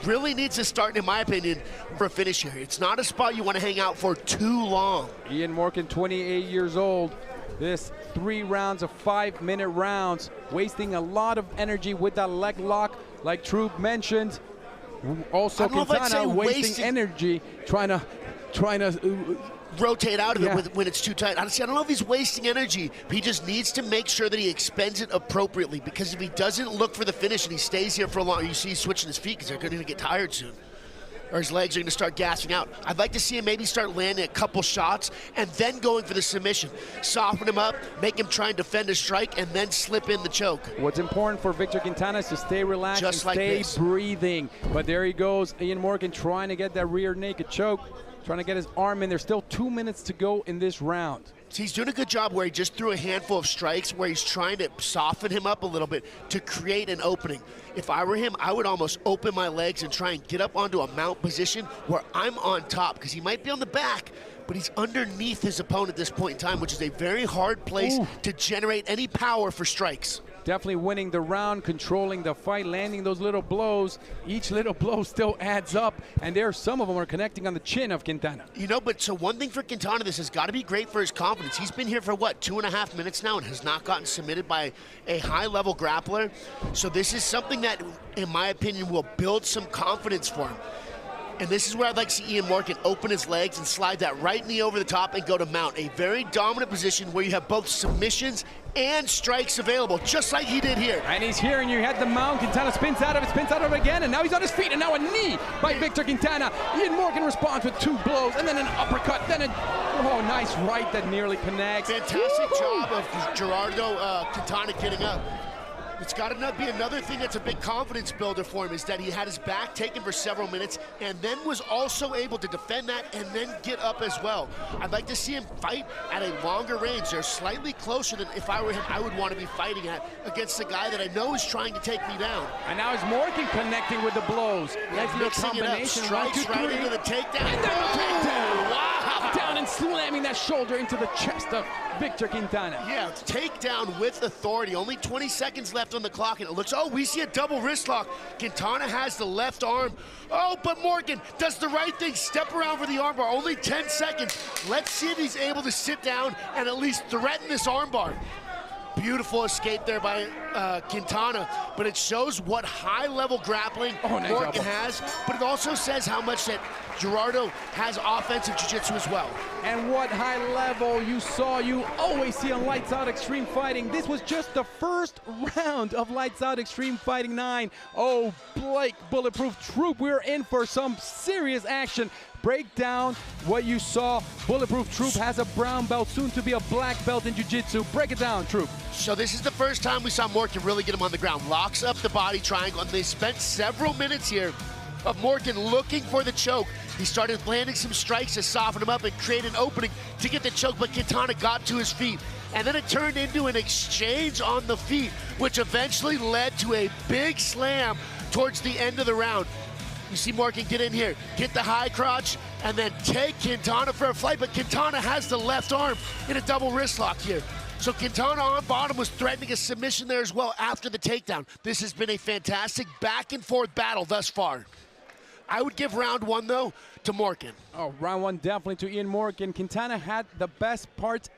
really needs to start, in my opinion, for a finish here. It's not a spot you want to hang out for too long. Ian Morgan, 28 years old. This 3 rounds of 5-minute rounds, wasting a lot of energy with that leg lock, like Troop mentioned. Also, Quintana wasting energy trying to rotate out of it when it's too tight. Honestly, I don't know if he's wasting energy, but he just needs to make sure that he expends it appropriately, because if he doesn't look for the finish and he stays here for a long, you see he's switching his feet because they're going to get tired soon, or his legs are going to start gassing out. I'd like to see him maybe start landing a couple shots and then going for the submission. Soften him up, make him try and defend a strike, and then slip in the choke. What's important for Victor Quintana is to stay relaxed and stay breathing. But there he goes, Ian Morgan trying to get that rear naked choke, trying to get his arm in. There's still 2 minutes to go in this round. So he's doing a good job where he just threw a handful of strikes where he's trying to soften him up a little bit to create an opening. If I were him, I would almost open my legs and try and get up onto a mount position where I'm on top, because he might be on the back, but he's underneath his opponent at this point in time, which is a very hard place to generate any power for strikes. Definitely winning the round, controlling the fight, landing those little blows. Each little blow still adds up, and some of them are connecting on the chin of Quintana. You know, but so one thing for Quintana, this has got to be great for his confidence. He's been here for, what, 2.5 minutes now and has not gotten submitted by a high-level grappler. So this is something that, in my opinion, will build some confidence for him. And this is where I'd like to see Ian Morgan open his legs and slide that right knee over the top and go to mount. A very dominant position where you have both submissions and strikes available, just like he did here. And he's here, and you had the mount. Quintana spins out of it again, and now he's on his feet, and now a knee by Victor Quintana. Ian Morgan responds with 2 blows, and then an uppercut, then nice right that nearly connects. Fantastic job of Gerardo Quintana getting up. It's got to be another thing that's a big confidence builder for him, is that he had his back taken for several minutes and then was also able to defend that and then get up as well. I'd like to see him fight at a longer range. They're slightly closer than if I were him, I would want to be fighting at, against a guy that I know is trying to take me down. And now it's Morgan connecting with the blows. Nice little combination. Strikes right into the takedown. And then the takedown. Wow! Down and slamming that shoulder into the chest of Victor Quintana. Yeah, it's takedown with authority. Only 20 seconds left on the clock, and it looks, we see a double wrist lock. Quintana has the left arm. But Morgan does the right thing, step around for the armbar. Only 10 seconds. Let's see if he's able to sit down and at least threaten this armbar. Beautiful escape there by Quintana, but it shows what high-level grappling Morgan has, but it also says how much that Gerardo has offensive jiu-jitsu as well. And what high level you always see on Lights Out Extreme Fighting. This was just the first round of Lights Out Extreme Fighting 9. Oh, Blake Bulletproof Troop, we're in for some serious action. Break down what you saw. Bulletproof Troop has a brown belt, soon to be a black belt in jiu-jitsu. Break it down, Troop. So this is the first time we saw Morgan really get him on the ground. Locks up the body triangle, and they spent several minutes here of Morgan looking for the choke. He started landing some strikes to soften him up and create an opening to get the choke, but Quintana got to his feet. And then it turned into an exchange on the feet, which eventually led to a big slam towards the end of the round. You see Morgan get in here, get the high crotch, and then take Quintana for a flight, but Quintana has the left arm in a double wrist lock here. So Quintana on bottom was threatening a submission there as well after the takedown. This has been a fantastic back and forth battle thus far. I would give round 1, though, to Morgan. Oh, round 1 definitely to Ian Morgan. Quintana had the best parts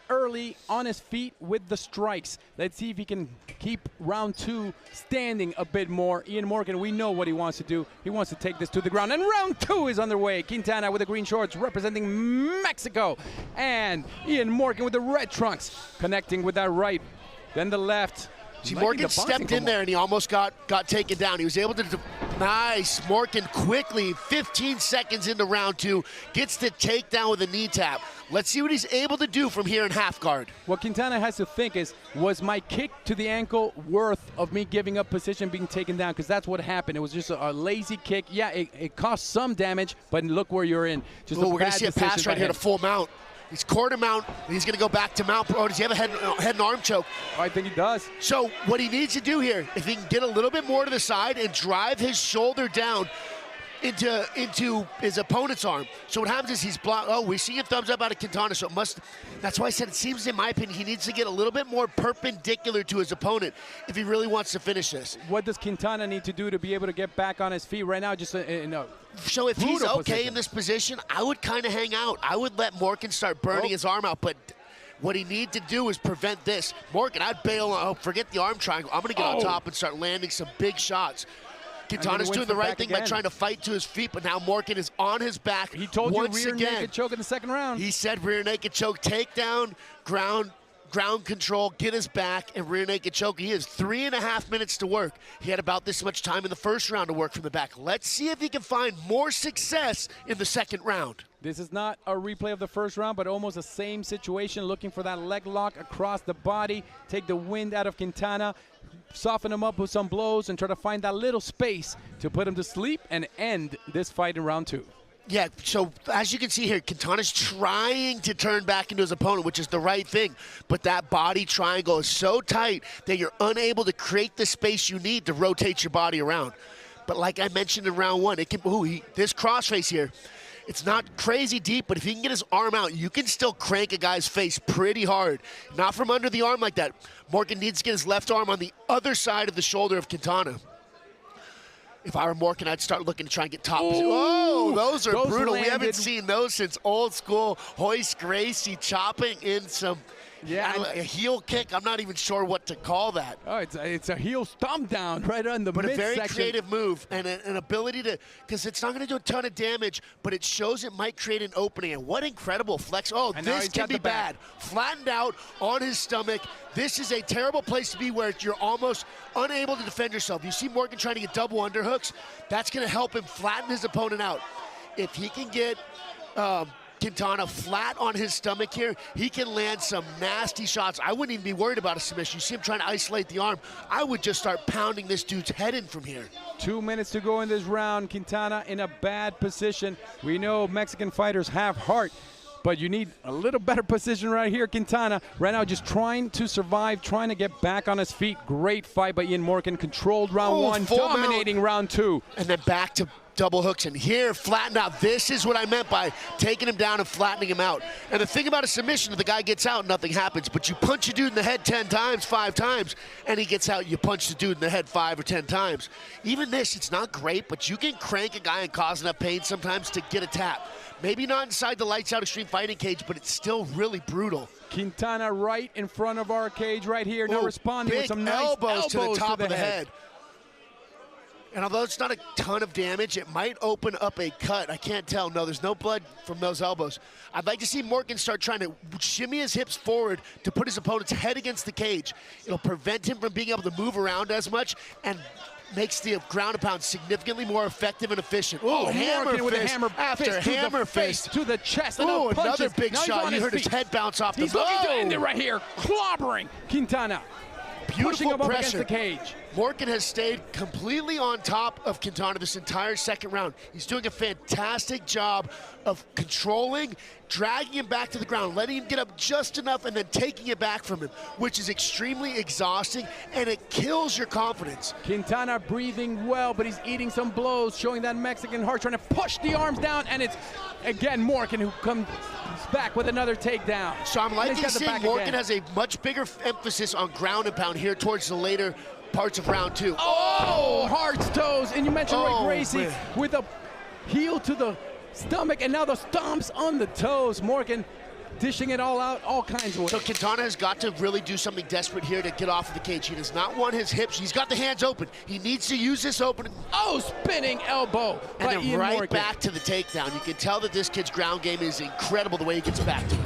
early on his feet with the strikes. Let's see if he can keep round 2 standing a bit more. Ian Morgan, we know what he wants to do. He wants to take this to the ground, and round 2 is underway. Quintana with the green shorts representing Mexico, and Ian Morgan with the red trunks connecting with that right, then the left. See, Morgan stepped in there and he almost got taken down. He was able to, nice. Morgan quickly, 15 seconds into round 2, gets the takedown with a knee tap. Let's see what he's able to do from here in half guard. What Quintana has to think is, was my kick to the ankle worth of me giving up position, being taken down? Because that's what happened. It was just a lazy kick. Yeah, it caused some damage, but look where you're in. Just we're going to see a pass right here to full mount. He's quarter mount, and he's going to go back to mount. Oh, does he have a head and arm choke? I think he does. So what he needs to do here, if he can get a little bit more to the side and drive his shoulder down, into his opponent's arm. So what happens is he's blocked. Oh, we're seeing a thumbs up out of Quintana, so it must. That's why I said it seems, in my opinion, he needs to get a little bit more perpendicular to his opponent if he really wants to finish this. What does Quintana need to do to be able to get back on his feet right now? Just So if he's okay in this position, I would kind of hang out. I would let Morgan start burning his arm out, but what he needs to do is prevent this. Morgan, I'd bail on, forget the arm triangle. I'm gonna get on top and start landing some big shots. Quintana's doing the right thing by trying to fight to his feet, but now Morgan is on his back. He told you rear naked choke in the second round. He said rear naked choke, takedown, ground control, get his back, and rear naked choke. He has 3.5 minutes to work. He had about this much time in the first round to work from the back. Let's see if he can find more success in the second round. This is not a replay of the first round, but almost the same situation, looking for that leg lock across the body, take the wind out of Quintana, soften him up with some blows, and try to find that little space to put him to sleep and end this fight in round 2. Yeah, so as you can see here, Quintana's trying to turn back into his opponent, which is the right thing, but that body triangle is so tight that you're unable to create the space you need to rotate your body around. But like I mentioned in round 1, it can, this crossface here, it's not crazy deep, but if he can get his arm out, you can still crank a guy's face pretty hard. Not from under the arm like that. Morgan needs to get his left arm on the other side of the shoulder of Quintana. If I were Morgan, I'd start looking to try and get top position. Oh, those are brutal. We haven't seen those since old school Hoist Gracie chopping in some, a heel kick. I'm not even sure what to call that. Oh, it's a heel stomp down right on the midsection. But a very creative move and an ability to, because it's not going to do a ton of damage, but it shows it might create an opening. And what incredible flex. Oh, this can be bad. Flattened out on his stomach. This is a terrible place to be where you're almost unable to defend yourself. You see Morgan trying to get double underhooks. That's going to help him flatten his opponent out. If he can get Quintana flat on his stomach here, he can land some nasty shots. I wouldn't even be worried about a submission. You see him trying to isolate the arm. I would just start pounding this dude's head in from here. 2 minutes to go in this round. Quintana in a bad position. We know Mexican fighters have heart, but you need a little better position right here. Quintana right now just trying to survive, trying to get back on his feet. Great fight by Ian Morgan. Controlled round 1, dominating round 2. And then back to double hooks, and here flattened out. This is what I meant by taking him down and flattening him out. And the thing about a submission, if the guy gets out, nothing happens. But you punch a dude in the head 10 times, 5 times, and he gets out, you punch the dude in the head 5 or 10 times. Even this, it's not great, but you can crank a guy and cause enough pain sometimes to get a tap. Maybe not inside the lights out extreme fighting cage, but it's still really brutal. Quintana right in front of our cage right here, now responding with some nice elbows to the top of the head. And although it's not a ton of damage, it might open up a cut. I can't tell. No, there's no blood from those elbows. I'd like to see Morgan start trying to shimmy his hips forward to put his opponent's head against the cage. It'll prevent him from being able to move around as much and makes the ground and pound significantly more effective and efficient. Oh, hammer with fist a hammer after hammer fist to the chest. Oh, another big shot. You heard his head bounce off the He's looking to end it right here, clobbering Quintana. Pushing him up against the cage. Morgan has stayed completely on top of Quintana this entire second round. He's doing a fantastic job of controlling, dragging him back to the ground, letting him get up just enough and then taking it back from him, which is extremely exhausting, and it kills your confidence. Quintana breathing well, but he's eating some blows, showing that Mexican heart, trying to push the arms down, and it's, again, Morgan who comes back with another takedown. So I'm liking to see Morgan has a much bigger emphasis on ground and pound here towards the later parts of round 2. Oh, hearts, toes, and you mentioned Roy Gracie with a heel to the stomach, and now the stomps on the toes. Morgan dishing it all out, all kinds of ways. So Quintana has got to really do something desperate here to get off of the cage. He does not want his hips. He's got the hands open. He needs to use this opening. Oh, spinning elbow and by then Ian right Morgan. Back to the takedown. You can tell that this kid's ground game is incredible the way he gets back to it.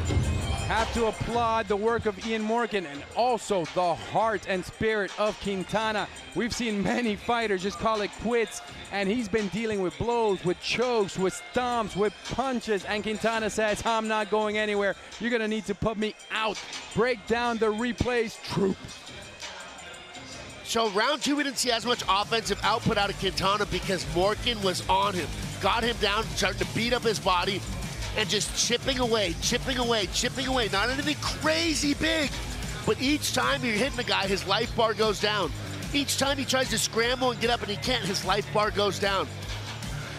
Have to applaud the work of Ian Morgan and also the heart and spirit of Quintana. We've seen many fighters just call it quits, and he's been dealing with blows, with chokes, with stomps, with punches, and Quintana says, I'm not going anywhere. You're gonna need to put me out. Break down the replays, troop. So round 2, we didn't see as much offensive output out of Quintana because Morgan was on him. Got him down, starting to beat up his body, and just chipping away, chipping away, chipping away. Not anything crazy big, but each time you're hitting a guy, his life bar goes down. Each time he tries to scramble and get up and he can't, his life bar goes down.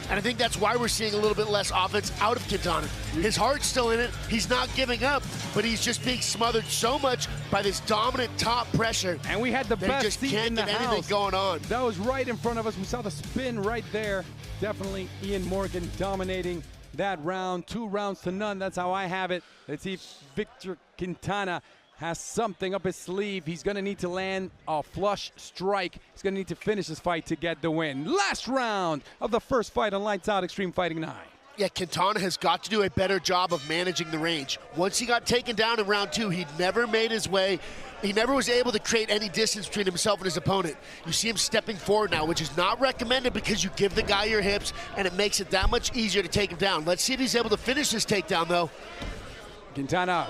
And I think that's why we're seeing a little bit less offense out of Quintana. His heart's still in it. He's not giving up, but he's just being smothered so much by this dominant top pressure. And we had the best seat in the house. Anything going on. That was right in front of us. We saw the spin right there. Definitely Ian Morgan dominating that round. 2 rounds to none. That's how I have it. Let's see if Victor Quintana has something up his sleeve. He's going to need to land a flush strike. He's going to need to finish this fight to get the win. Last round of the first fight on Lights Out Extreme Fighting 9. Yeah, Quintana has got to do a better job of managing the range. Once he got taken down in round 2, he never made his way. He never was able to create any distance between himself and his opponent. You see him stepping forward now, which is not recommended because you give the guy your hips and it makes it that much easier to take him down. Let's see if he's able to finish this takedown, though. Quintana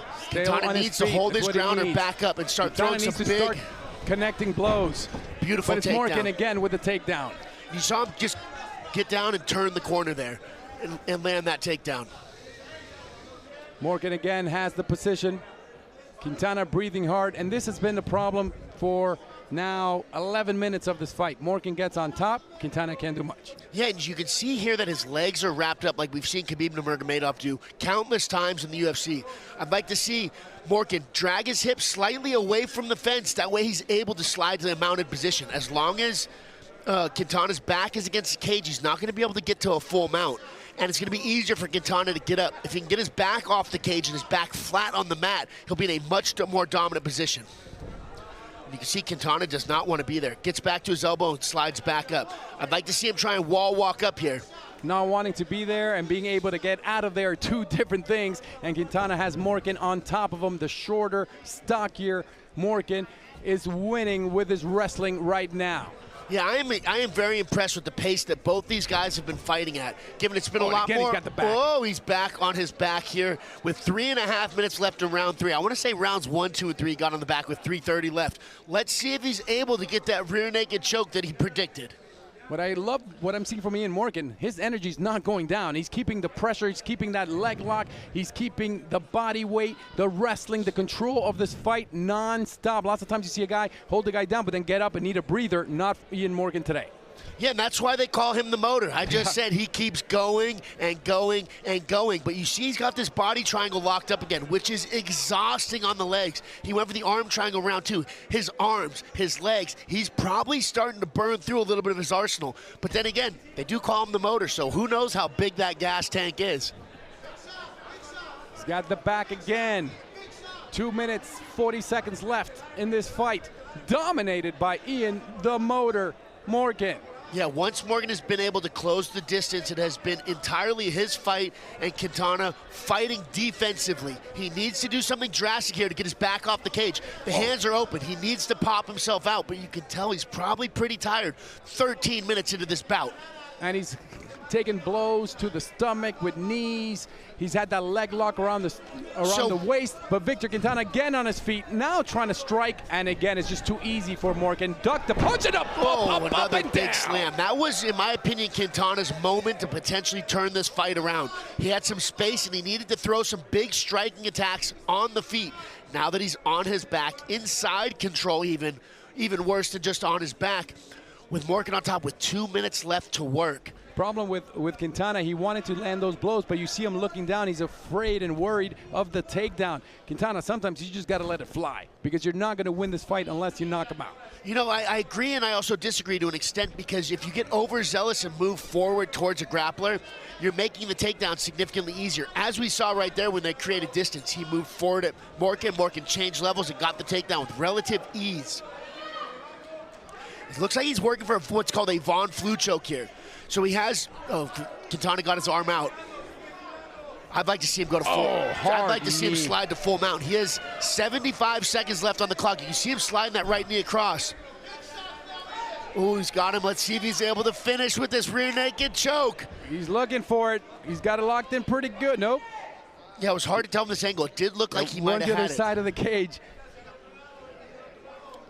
needs to hold his ground or back up and start throwing some big, start connecting blows. Beautiful takedown. But it's Morgan again with the takedown. You saw him just get down and turn the corner there and land that takedown. Morgan again has the position. Quintana breathing hard, and this has been the problem for now 11 minutes of this fight. Morgan gets on top, Quintana can't do much. Yeah, and you can see here that his legs are wrapped up like we've seen Khabib Nurmagomedov do countless times in the UFC. I'd like to see Morgan drag his hips slightly away from the fence. That way he's able to slide to the mounted position. As long as Quintana's back is against the cage, he's not going to be able to get to a full mount. And it's going to be easier for Quintana to get up. If he can get his back off the cage and his back flat on the mat, he'll be in a much more dominant position. And you can see Quintana does not want to be there. Gets back to his elbow and slides back up. I'd like to see him try and wall walk up here. Not wanting to be there and being able to get out of there are 2 different things. And Quintana has Morgan on top of him. The shorter, stockier Morgan is winning with his wrestling right now. Yeah, I am very impressed with the pace that both these guys have been fighting at. Given it's been a lot more. He's got the back. Oh, he's back on his back here with 3.5 minutes left in round 3. I want to say rounds 1, 2, and 3 got on the back with 3:30 left. Let's see if he's able to get that rear naked choke that he predicted. But I love what I'm seeing from Ian Morgan. His energy's not going down. He's keeping the pressure. He's keeping that leg lock. He's keeping the body weight, the wrestling, the control of this fight non-stop. Lots of times you see a guy hold the guy down but then get up and need a breather. Not Ian Morgan today. Yeah, and that's why they call him the motor. I just said he keeps going and going and going. But you see he's got this body triangle locked up again, which is exhausting on the legs. He went for the arm triangle round 2. His arms, his legs, he's probably starting to burn through a little bit of his arsenal. But then again, they do call him the motor, so who knows how big that gas tank is. He's got the back again. 2 minutes, 40 seconds left in this fight. Dominated by Ian the Motor Morgan. Yeah, once Morgan has been able to close the distance, it has been entirely his fight and Quintana fighting defensively. He needs to do something drastic here to get his back off the cage. The hands are open. He needs to pop himself out, but you can tell he's probably pretty tired 13 minutes into this bout. And he's taking blows to the stomach with knees. He's had that leg lock around the waist, but Victor Quintana again on his feet, now trying to strike, and again, it's just too easy for Morgan. Duck the punch it up, another big down. slam. That was, in my opinion, Quintana's moment to potentially turn this fight around. He had some space, and he needed to throw some big striking attacks on the feet. Now that he's on his back, inside control even worse than just on his back, with Morgan on top with 2 minutes left to work. Problem with Quintana, he wanted to land those blows, but you see him looking down. He's afraid and worried of the takedown. Quintana, sometimes you just got to let it fly because you're not going to win this fight unless you knock him out. You know, I agree and I also disagree to an extent because if you get overzealous and move forward towards a grappler, you're making the takedown significantly easier. As we saw right there when they created distance, he moved forward at Morgan. Morgan changed levels and got the takedown with relative ease. It looks like he's working for what's called a Von Flue choke here. So he has, Quintana got his arm out. I'd like to see him go to full. I'd like to see him slide to full mount. He has 75 seconds left on the clock. You can see him sliding that right knee across. Oh, he's got him. Let's see if he's able to finish with this rear naked choke. He's looking for it. He's got it locked in pretty good. Nope. Yeah, it was hard to tell from this angle. It did look like he might have had it. On the other side of the cage.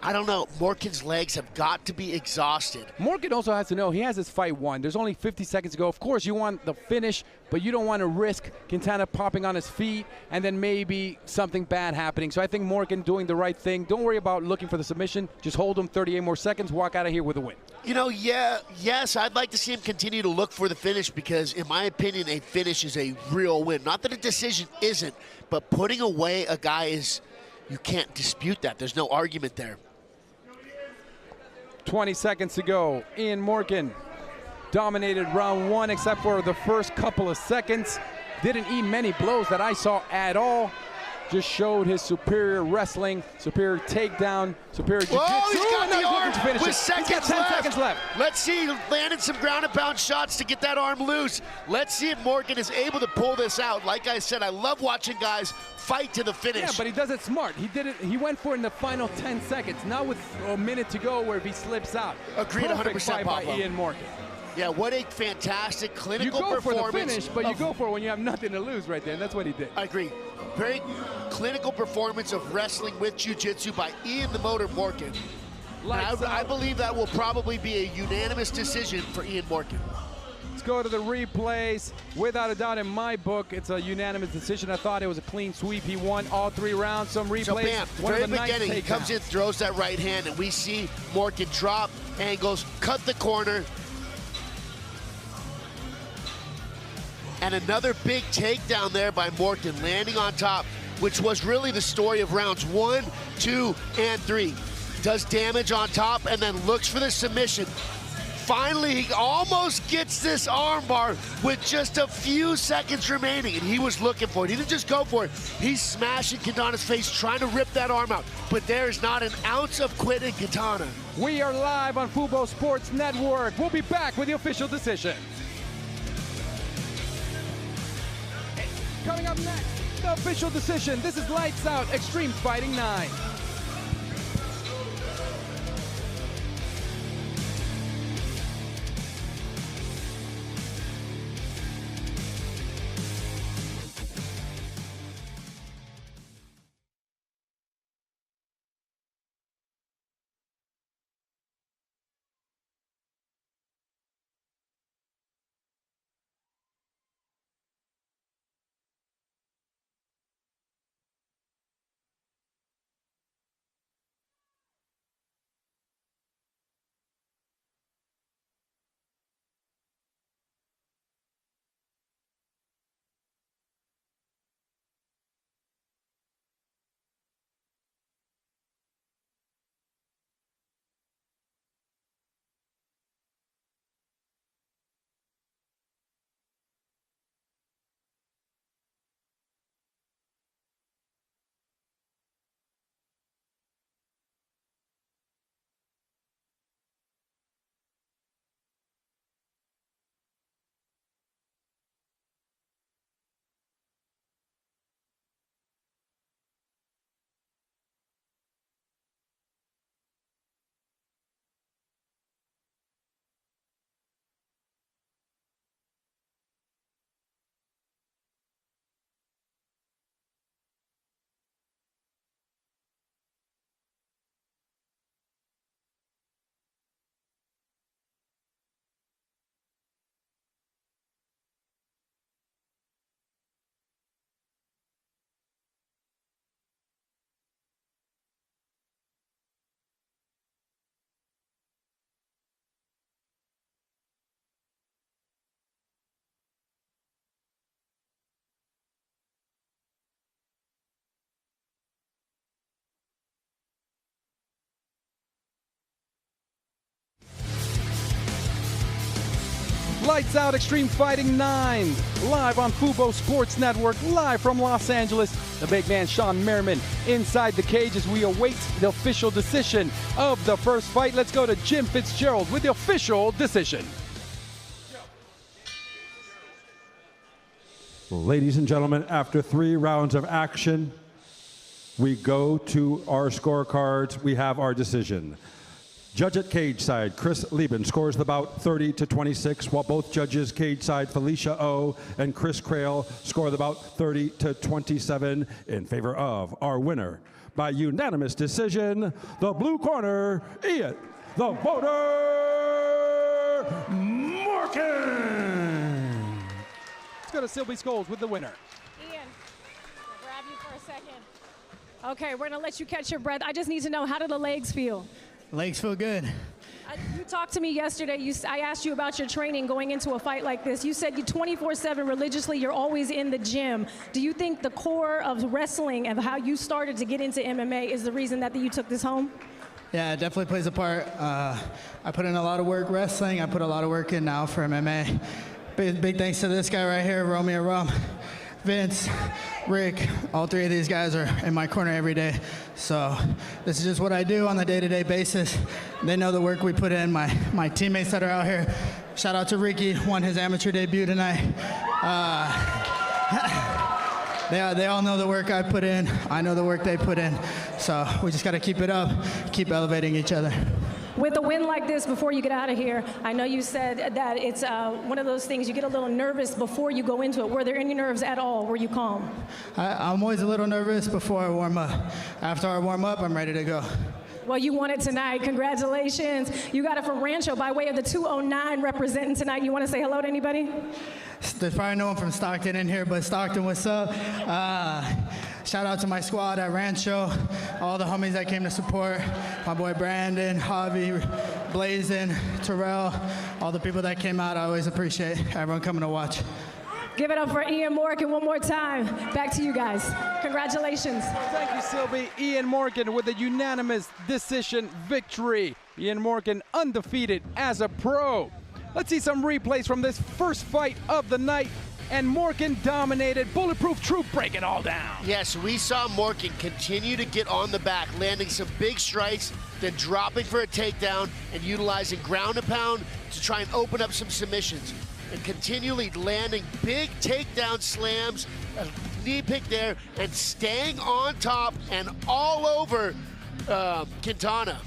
I don't know. Morgan's legs have got to be exhausted. Morgan also has to know he has his fight won. There's only 50 seconds to go. Of course, you want the finish, but you don't want to risk Quintana popping on his feet and then maybe something bad happening. So I think Morgan doing the right thing. Don't worry about looking for the submission. Just hold him 38 more seconds, walk out of here with a win. You know, yes, I'd like to see him continue to look for the finish because, in my opinion, a finish is a real win. Not that a decision isn't, but putting away a guy is, you can't dispute that. There's no argument there. 20 seconds to go. Ian Morgan dominated round one except for the first couple of seconds. Didn't eat many blows that I saw at all. Just showed his superior wrestling, superior takedown, superior jiu-jitsu. Oh, he's got the arm with seconds left. 10 seconds left. Let's see, landed some ground and pound shots to get that arm loose. Let's see if Morgan is able to pull this out. Like I said, I love watching guys fight to the finish. Yeah, but he does it smart. He did it. He went for it in the final 10 seconds, not with a minute to go where if he slips out. Agreed, 100%, by Ian Morgan. Yeah, what a fantastic clinical performance. You go for the finish, but you go for it when you have nothing to lose right there, and that's what he did. I agree. Very clinical performance of wrestling with jiu-jitsu by Ian the Motor Morgan. I believe that will probably be a unanimous decision for Ian Morgan. Let's go to the replays. Without a doubt, in my book, it's a unanimous decision. I thought it was a clean sweep. He won all 3 rounds. Some replays. So bam, very beginning, he comes in, throws that right hand, and we see Morgan drop, angles, cut the corner. And another big takedown there by Morgan, landing on top, which was really the story of rounds 1, 2, and 3. Does damage on top and then looks for the submission. Finally, he almost gets this armbar with just a few seconds remaining, and he was looking for it. He didn't just go for it. He's smashing Quintana's face, trying to rip that arm out. But there's not an ounce of quit in Quintana. We are live on Fubo Sports Network. We'll be back with the official decision. Coming up next, the official decision. This is Lights Out Extreme Fighting 9. Lights Out Extreme Fighting 9, live on Fubo Sports Network, live from Los Angeles. The big man, Shawne Merriman, inside the cage as we await the official decision of the first fight. Let's go to Jim Fitzgerald with the official decision. Ladies and gentlemen, after 3 rounds of action, we go to our scorecards. We have our decision. Judge at cage side, Chris Lieben scores the bout 30-26, while both judges cage side, Felicia O and Chris Crail, score the bout 30-27 in favor of our winner by unanimous decision, the blue corner, Ian, the Boater Morgan. Let's go to Sylvie Scholes with the winner. Ian, I'll grab you for a second. Okay, we're gonna let you catch your breath. I just need to know, how do the legs feel? Legs feel good. You talked to me yesterday. I asked you about your training going into a fight like this. You said you 24/7 religiously, you're always in the gym. Do you think the core of wrestling and how you started to get into MMA is the reason that you took this home? Yeah, it definitely plays a part. I put in a lot of work wrestling. I put a lot of work in now for MMA. Big thanks to this guy right here, Romeo Rum, Vince, Rick. All three of these guys are in my corner every day. So this is just what I do on a day-to-day basis. They know the work we put in. My teammates that are out here. Shout out to Ricky, won his amateur debut tonight. They all know the work I put in. I know the work they put in. So we just got to keep it up, keep elevating each other. With a win like this, before you get out of here, I know you said that it's one of those things you get a little nervous before you go into it. Were there any nerves at all? Were you calm? I'm always a little nervous before I warm up. After I warm up, I'm ready to go. Well, you won it tonight. Congratulations. You got it from Rancho by way of the 209 representing tonight. You want to say hello to anybody? There's probably no one from Stockton in here, but Stockton, what's up? Shout out to my squad at Rancho, all the homies that came to support, my boy Brandon, Javi, Blazin, Terrell, all the people that came out. I always appreciate everyone coming to watch. Give it up for Ian Morgan one more time. Back to you guys. Congratulations. Thank you, Sylvie. Ian Morgan with a unanimous decision victory. Ian Morgan undefeated as a pro. Let's see some replays from this first fight of the night. And Morgan dominated. Bulletproof Troop break it all down. Yes, we saw Morgan continue to get on the back, landing some big strikes, then dropping for a takedown and utilizing ground and pound to try and open up some submissions. And continually landing big takedown slams, a knee pick there, and staying on top and all over Quintana.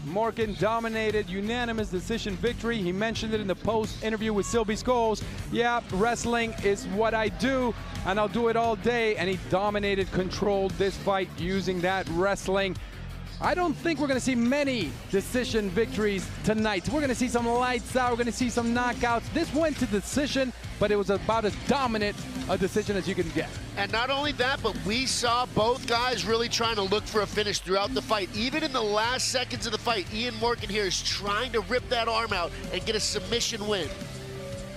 Morgan dominated, unanimous decision victory. He mentioned it in the post interview with Sylvie Scholes. Yeah, wrestling is what I do, and I'll do it all day. And he dominated, controlled this fight using that wrestling. I don't think we're going to see many decision victories tonight. We're going to see some lights out. We're going to see some knockouts. This went to decision, but it was about as dominant a decision as you can get. And not only that, but we saw both guys really trying to look for a finish throughout the fight. Even in the last seconds of the fight, Ian Morgan here is trying to rip that arm out and get a submission win.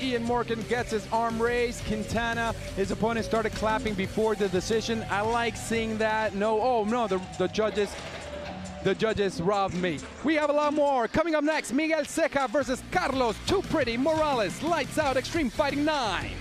Ian Morgan gets his arm raised. Quintana, his opponent, started clapping before the decision. I like seeing that. No, oh no, the judges robbed me. We have a lot more. Coming up next, Miguel Ceja versus Carlos Too Pretty Morales. Lights Out Extreme Fighting 9.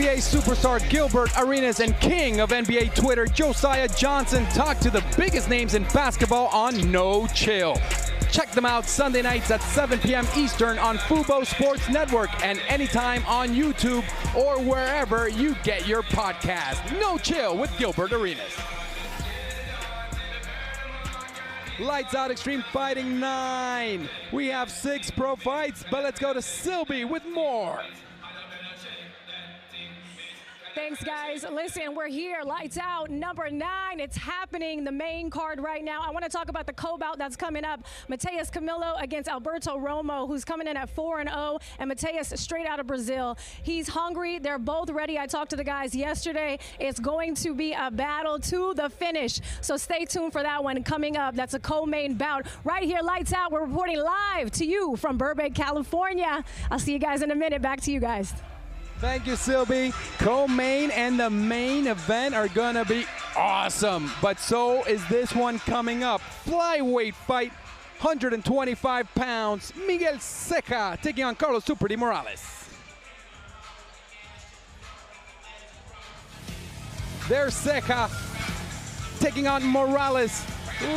NBA superstar Gilbert Arenas and king of NBA Twitter Josiah Johnson talk to the biggest names in basketball on No Chill. Check them out Sunday nights at 7 p.m. Eastern on Fubo Sports Network and anytime on YouTube or wherever you get your podcast. No Chill with Gilbert Arenas. Lights Out Extreme Fighting 9. We have 6 pro fights, but let's go to Silby with more. Thanks, guys. Listen, we're here. Lights Out, number 9. It's happening, the main card right now. I want to talk about the co-bout that's coming up. Mateus Camilo against Alberto Romo, who's coming in at 4-0, and Mateus straight out of Brazil. He's hungry. They're both ready. I talked to the guys yesterday. It's going to be a battle to the finish. So stay tuned for that one coming up. That's a co-main bout. Right here, Lights Out. We're reporting live to you from Burbank, California. I'll see you guys in a minute. Back to you guys. Thank you, Silby. Co-main and the main event are going to be awesome. But so is this one coming up. Flyweight fight, 125 pounds. Miguel Ceja taking on Carlos Super de Morales. There's Ceja taking on Morales.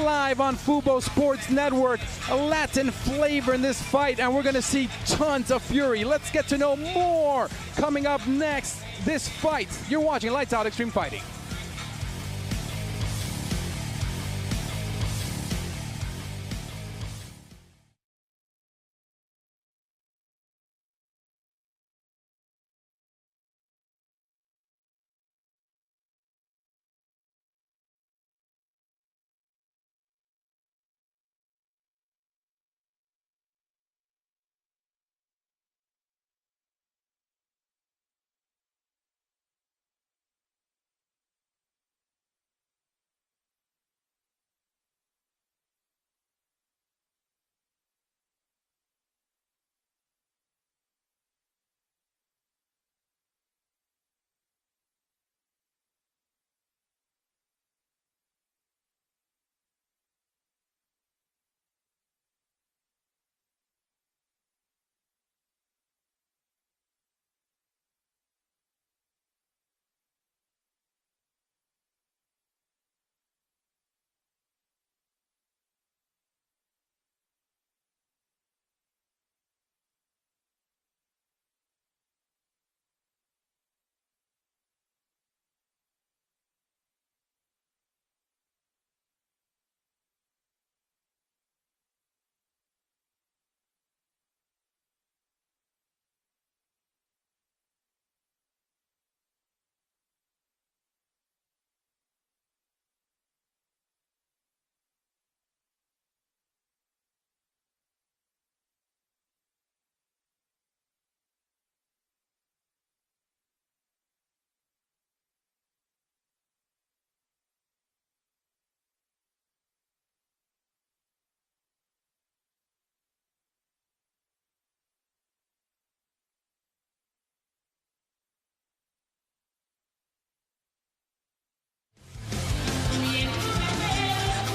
Live on Fubo Sports Network. A Latin flavor in this fight, and we're going to see tons of fury. Let's get to know more coming up next. This fight. You're watching Lights Out Extreme Fighting.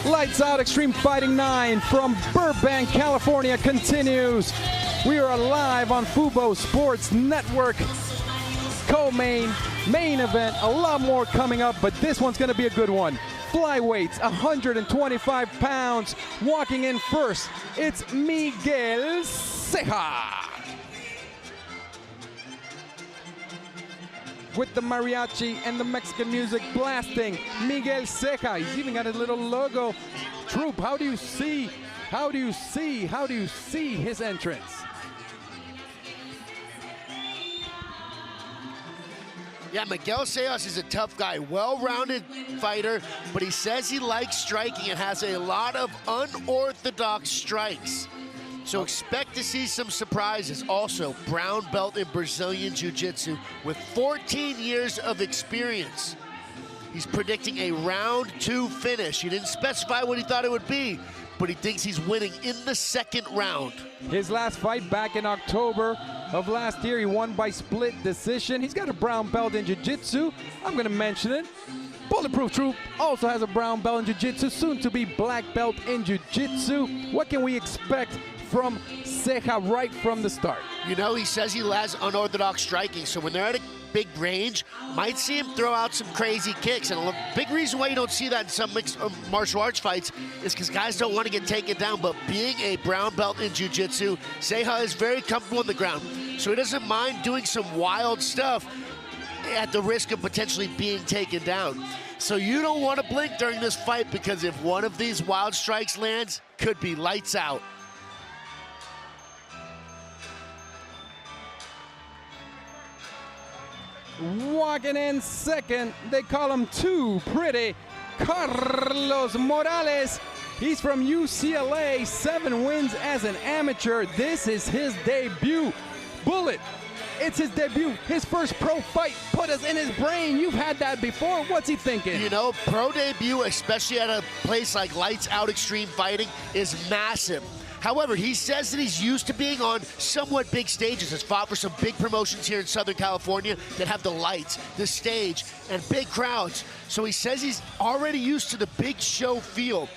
Lights Out Extreme Fighting 9 from Burbank, California continues. We are live on Fubo Sports Network. Co-main, main event, a lot more coming up, but this one's going to be a good one. Flyweights, 125 pounds. Walking in first, it's Miguel Ceja. With the mariachi and the Mexican music blasting, Miguel Ceja. He's even got a little logo. Troop, how do you see his entrance? Yeah, Miguel Ceja is a tough guy, well-rounded fighter, but he says he likes striking and has a lot of unorthodox strikes. So expect to see some surprises. Also, brown belt in Brazilian Jiu-Jitsu with 14 years of experience. He's predicting a round 2 finish. He didn't specify what he thought it would be, but he thinks he's winning in the second round. His last fight back in October of last year, he won by split decision. He's got a brown belt in Jiu-Jitsu. I'm going to mention it. Bulletproof Troop also has a brown belt in Jiu-Jitsu, soon to be black belt in Jiu-Jitsu. What can we expect from Ceja right from the start? You know, he says he has unorthodox striking, so when they're at a big range, might see him throw out some crazy kicks. And a big reason why you don't see that in some mixed martial arts fights is because guys don't want to get taken down. But being a brown belt in jiu-jitsu, Ceja is very comfortable on the ground. So he doesn't mind doing some wild stuff at the risk of potentially being taken down. So you don't want to blink during this fight, because if one of these wild strikes lands, could be lights out. Walking in second, they call him Too Pretty, Carlos Morales. He's from UCLA, 7 wins as an amateur. This is his debut. Bullet, it's his debut, his first pro fight. Put us in his brain. You've had that before. What's he thinking? You know, pro debut, especially at a place like Lights Out Extreme Fighting, is massive. However, he says that he's used to being on somewhat big stages, has fought for some big promotions here in Southern California that have the lights, the stage, and big crowds. So he says he's already used to the big show feel.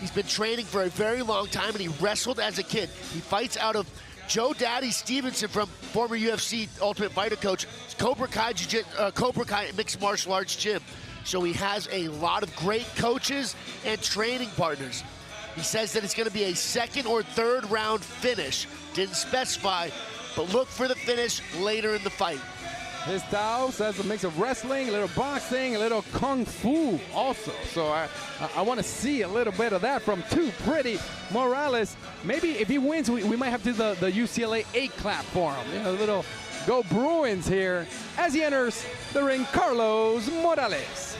He's been training for a very long time, and he wrestled as a kid. He fights out of Joe Daddy Stevenson, from former UFC Ultimate Fighter coach, Cobra Kai Mixed Martial Arts Gym. So he has a lot of great coaches and training partners. He says that it's going to be a 2nd or 3rd round finish. Didn't specify, but look for the finish later in the fight. His style says a mix of wrestling, a little boxing, a little kung fu also. So I want to see a little bit of that from Too Pretty Morales. Maybe if he wins, we might have to do the UCLA 8 clap for him. You know, a little go Bruins here as he enters the ring, Carlos Morales.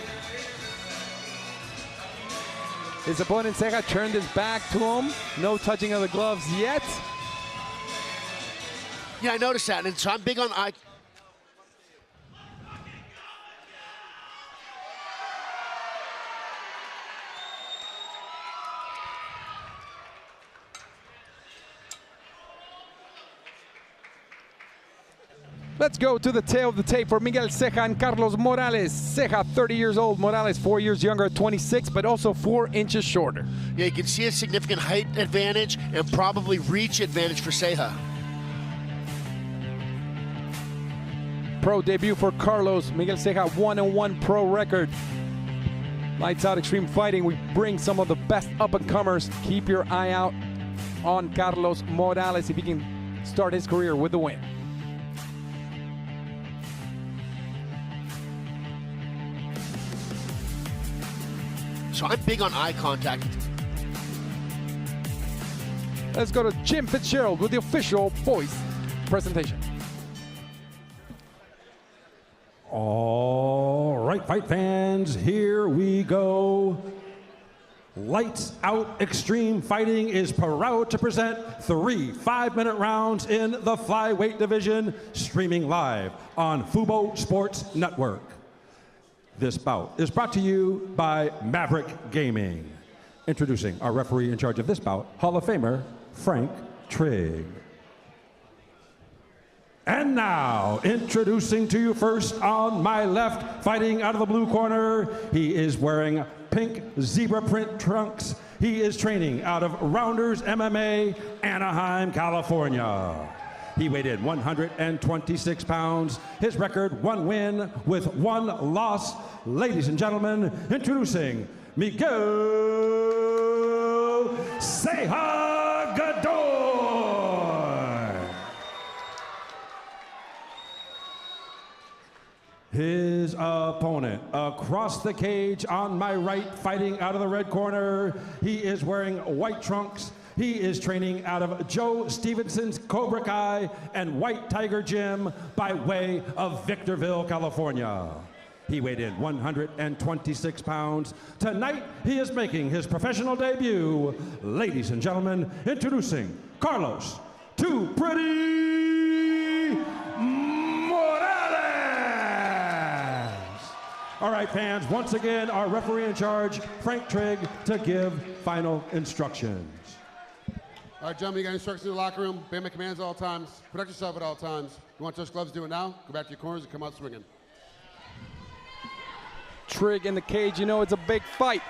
His opponent, Ceja, turned his back to him. No touching of the gloves yet. Yeah, I noticed that, and so I'm big on eye. Let's go to the tail of the tape for Miguel Ceja and Carlos Morales. Ceja, 30 years old. Morales, 4 years younger at 26, but also 4 inches shorter. Yeah, you can see a significant height advantage and probably reach advantage for Ceja. Pro debut for Carlos. Miguel Ceja, 1-1 pro record. Lights Out Extreme Fighting. We bring some of the best up-and-comers. Keep your eye out on Carlos Morales if he can start his career with the win. So I'm big on eye contact. Let's go to Jim Fitzgerald with the official voice presentation. All right, fight fans, here we go. Lights Out Extreme Fighting is proud to present 3 5-minute rounds in the flyweight division, streaming live on Fubo Sports Network. This bout is brought to you by Maverick Gaming. Introducing our referee in charge of this bout, Hall of Famer Frank Trigg. And now, introducing to you first on my left, fighting out of the blue corner, he is wearing pink zebra print trunks. He is training out of Rounders MMA, Anaheim, California. He weighed in 126 pounds. His record, 1 win with 1 loss. Ladies and gentlemen, introducing Miguel Ceja Godoy. His opponent across the cage on my right, fighting out of the red corner. He is wearing white trunks. He is training out of Joe Stevenson's Cobra Kai and White Tiger Gym by way of Victorville, California. He weighed in 126 pounds. Tonight, he is making his professional debut. Ladies and gentlemen, introducing Carlos Too Pretty Morales. All right, fans, once again, our referee in charge, Frank Trigg, to give final instructions. All right, gentlemen, you got instructions in the locker room. Obey my commands at all times. Protect yourself at all times. You want to touch gloves, do it now. Go back to your corners and come out swinging. Trigg in the cage, you know it's a big fight.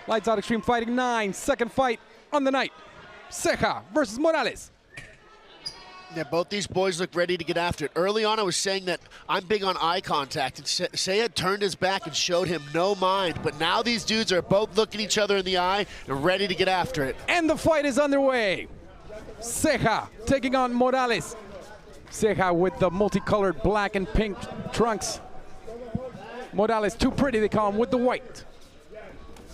Lights Out Extreme Fighting 9, second fight on the night. Ceja versus Morales. Yeah, both these boys look ready to get after it. Early on, I was saying that I'm big on eye contact, and Ceja turned his back and showed him no mind, but now these dudes are both looking each other in the eye and ready to get after it. And the fight is underway. Ceja taking on Morales. Ceja with the multicolored black and pink trunks. Morales, too pretty, they call him, with the white.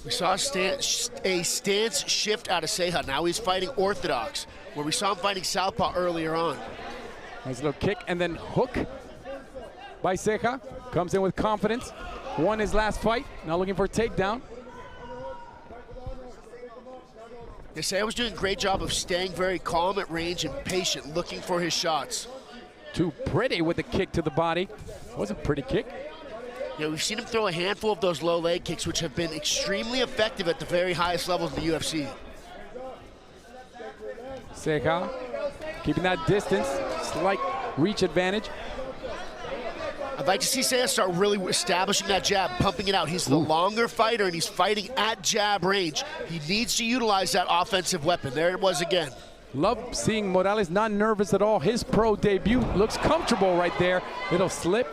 We saw a stance shift out of Ceja. Now he's fighting orthodox, where we saw him fighting southpaw earlier on. Nice little kick and then hook by Ceja. Comes in with confidence. Won his last fight, now looking for a takedown. Ceja was doing a great job of staying very calm at range and patient, looking for his shots. Too pretty with the kick to the body. Was a pretty kick. Yeah, we've seen him throw a handful of those low leg kicks, which have been extremely effective at the very highest levels in the UFC. Ceja keeping that distance, slight reach advantage. I'd like to see Ceja start really establishing that jab, pumping it out. He's the longer fighter, and he's fighting at jab range. He needs to utilize that offensive weapon. There it was again. Love seeing Morales not nervous at all. His pro debut looks comfortable right there. Little slip.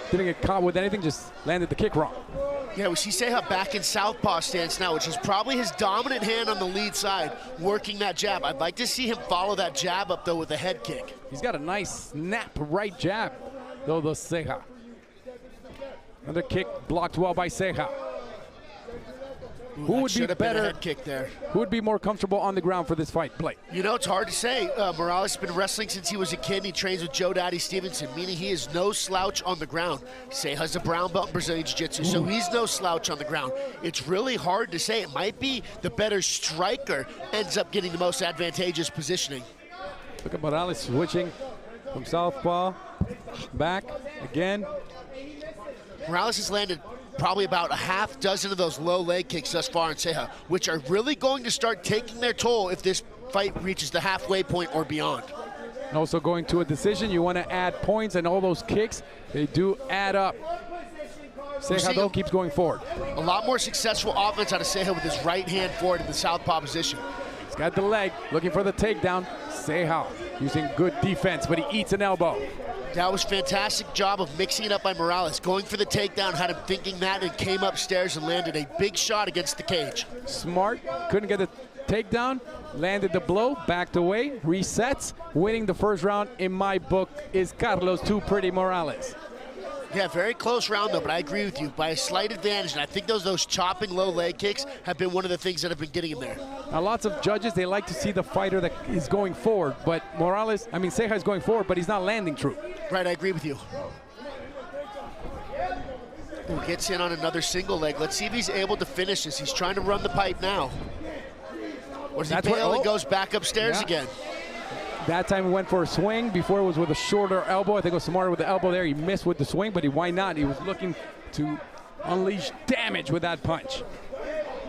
Didn't get caught with anything, just landed the kick wrong. Yeah, we see Ceja back in southpaw stance now, which is probably his dominant hand on the lead side, working that jab. I'd like to see him follow that jab up, though, with a head kick. He's got a nice snap right jab, though, the Ceja. Another kick blocked well by Ceja. Who would be better? Head kick there. Who would be more comfortable on the ground for this fight, Blake? You know, it's hard to say. Morales has been wrestling since he was a kid. He trains with Joe Daddy Stevenson, meaning he is no slouch on the ground. Ceja's a brown belt in Brazilian Jiu-Jitsu, so he's no slouch on the ground. It's really hard to say. It might be the better striker ends up getting the most advantageous positioning. Look at Morales switching from southpaw, back again. Morales has landed probably about a half dozen of those low leg kicks thus far in Ceja, which are really going to start taking their toll if this fight reaches the halfway point or beyond. And also going to a decision, you want to add points, and all those kicks, they do add up. Ceja, though, keeps going forward. A lot more successful offense out of Ceja with his right hand forward in the southpaw position. He's got the leg, looking for the takedown. Ceja using good defense, but he eats an elbow. That was a fantastic job of mixing it up by Morales. Going for the takedown, had him thinking that, and came upstairs and landed a big shot against the cage. Smart, couldn't get the takedown, landed the blow, backed away, resets. Winning the first round, in my book, is Carlos Too Pretty Morales. Yeah, very close round, though, but I agree with you. By a slight advantage, and I think those chopping low leg kicks have been one of the things that have been getting him there. Now, lots of judges, they like to see the fighter that is going forward, but Ceja is going forward, but he's not landing true. Right, I agree with you. Ooh, gets in on another single leg. Let's see if he's able to finish this. He's trying to run the pipe now. Or does he bail and goes back upstairs again? That time he went for a swing. Before it was with a shorter elbow. I think it was smarter with the elbow there. He missed with the swing, but why not? He was looking to unleash damage with that punch.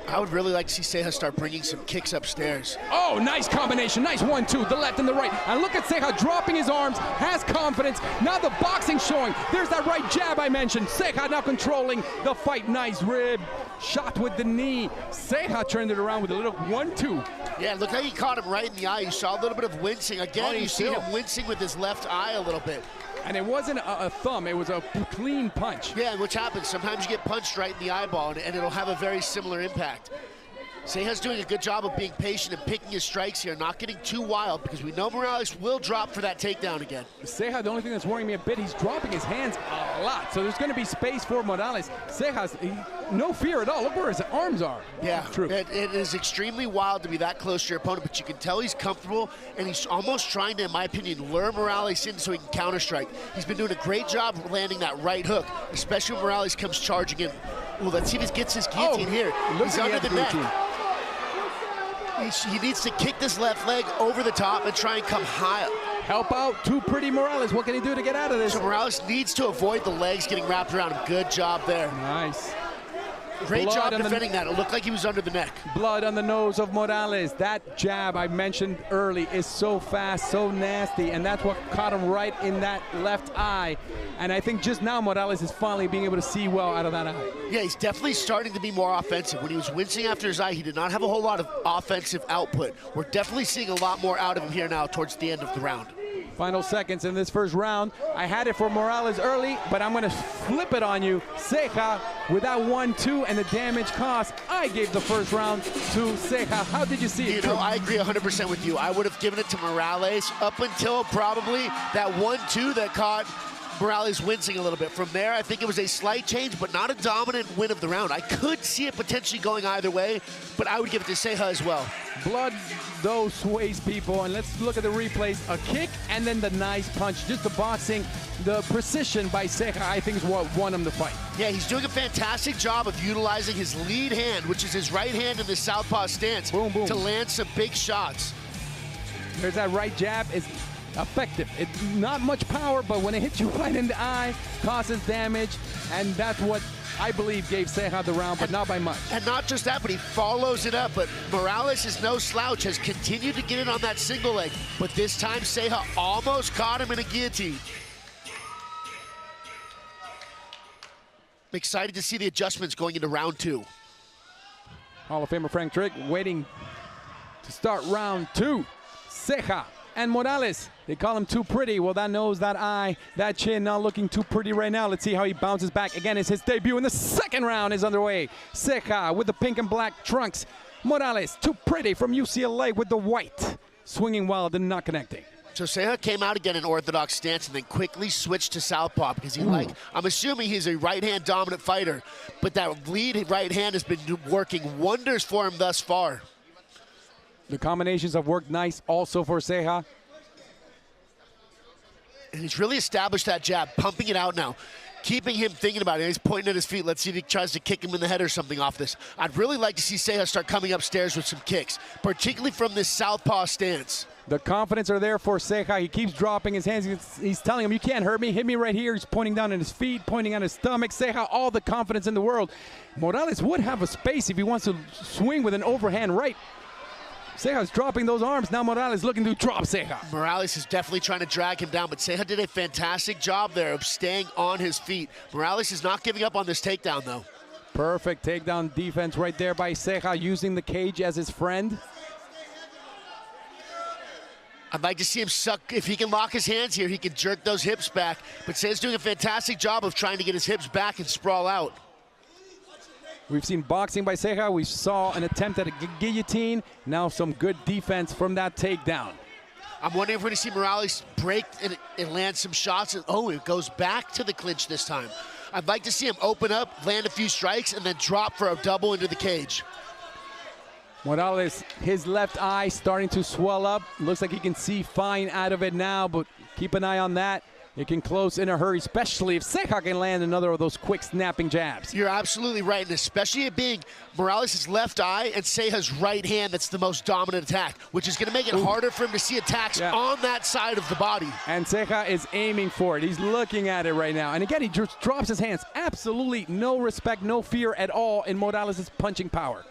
I would really like to see Ceja start bringing some kicks upstairs. Oh, nice combination. Nice 1-2, the left and the right. And look at Ceja dropping his arms, has confidence. Now the boxing showing. There's that right jab I mentioned. Ceja now controlling the fight. Nice rib. Shot with the knee. Ceja turned it around with a little 1-2. Yeah, look how he caught him right in the eye. You saw a little bit of wincing. Again, you see him wincing with his left eye a little bit. And it wasn't a thumb, it was a clean punch. Yeah, which happens. Sometimes you get punched right in the eyeball, and it'll have a very similar impact. Ceja's doing a good job of being patient and picking his strikes here, not getting too wild, because we know Morales will drop for that takedown again. Ceja, the only thing that's worrying me a bit, he's dropping his hands a lot, so there's going to be space for Morales. Ceja's no fear at all. Look where his arms are. Yeah, true. It is extremely wild to be that close to your opponent, but you can tell he's comfortable, and he's almost trying to, in my opinion, lure Morales in so he can counter-strike. He's been doing a great job landing that right hook, especially when Morales comes charging in. Well, let's see if he gets his guillotine here. He's under the neck. He needs to kick this left leg over the top and try and come high. Help out Too Pretty Morales. What can he do to get out of this? So Morales needs to avoid the legs getting wrapped around him. Good job there. Nice. Great job defending that. It looked like he was under the neck. Blood on the nose of Morales. That jab I mentioned early is so fast, so nasty, and that's what caught him right in that left eye. And I think just now Morales is finally being able to see well out of that eye. Yeah, he's definitely starting to be more offensive. When he was wincing after his eye, he did not have a whole lot of offensive output. We're definitely seeing a lot more out of him here now towards the end of the round. Final seconds in this first round. I had it for Morales early, but I'm gonna flip it on you. Ceja with that 1-2 and the damage cost. I gave the first round to Ceja. How did you see it? You know, I agree 100% with you. I would have given it to Morales up until probably that 1-2 that caught Morales wincing a little bit. From there, I think it was a slight change, but not a dominant win of the round. I could see it potentially going either way, but I would give it to Ceja as well. Blood, though, sways people, and let's look at the replays. A kick and then the nice punch. Just the boxing, the precision by Ceja, I think, is what won him the fight. Yeah, he's doing a fantastic job of utilizing his lead hand, which is his right hand in the southpaw stance, boom, boom, to land some big shots. There's that right jab. It's effective. It's not much power, but when it hits you right in the eye, causes damage, and that's what I believe gave Ceja the round, but not by much. And not just that, but he follows it up. But Morales is no slouch, has continued to get it on that single leg. But this time, Ceja almost caught him in a guillotine. I'm excited to see the adjustments going into round 2. Hall of Famer Frank Trick waiting to start round 2. Ceja and Morales, they call him too pretty. Well, that nose, that eye, that chin not looking too pretty right now. Let's see how he bounces back. Again, it's his debut, and the second round is underway. Ceja with the pink and black trunks. Morales, too pretty from UCLA with the white. Swinging wild and not connecting. So Ceja came out again in orthodox stance and then quickly switched to southpaw because I'm assuming he's a right-hand dominant fighter, but that lead right hand has been working wonders for him thus far. The combinations have worked nice also for Ceja. And he's really established that jab, pumping it out now, keeping him thinking about it. He's pointing at his feet. Let's see if he tries to kick him in the head or something off this. I'd really like to see Ceja start coming upstairs with some kicks, particularly from this southpaw stance. The confidence are there for Ceja. He keeps dropping his hands. He's telling him, you can't hurt me. Hit me right here. He's pointing down at his feet, pointing at his stomach. Ceja, all the confidence in the world. Morales would have a space if he wants to swing with an overhand right. Ceja's dropping those arms. Now Morales looking to drop Ceja. Morales is definitely trying to drag him down, but Ceja did a fantastic job there of staying on his feet. Morales is not giving up on this takedown, though. Perfect takedown defense right there by Ceja, using the cage as his friend. I'd like to see him suck. If he can lock his hands here, he can jerk those hips back. But Ceja's doing a fantastic job of trying to get his hips back and sprawl out. We've seen boxing by Ceja. We saw an attempt at a guillotine. Now some good defense from that takedown. I'm wondering if we're going to see Morales break and land some shots. Oh, it goes back to the clinch this time. I'd like to see him open up, land a few strikes, and then drop for a double into the cage. Morales, his left eye starting to swell up. Looks like he can see fine out of it now, but keep an eye on that. It can close in a hurry, especially if Ceja can land another of those quick snapping jabs. You're absolutely right, and especially it being Morales' left eye and Ceja's right hand that's the most dominant attack, which is going to make it harder for him to see attacks on that side of the body. And Ceja is aiming for it. He's looking at it right now. And again, he just drops his hands. Absolutely no respect, no fear at all in Morales' punching power.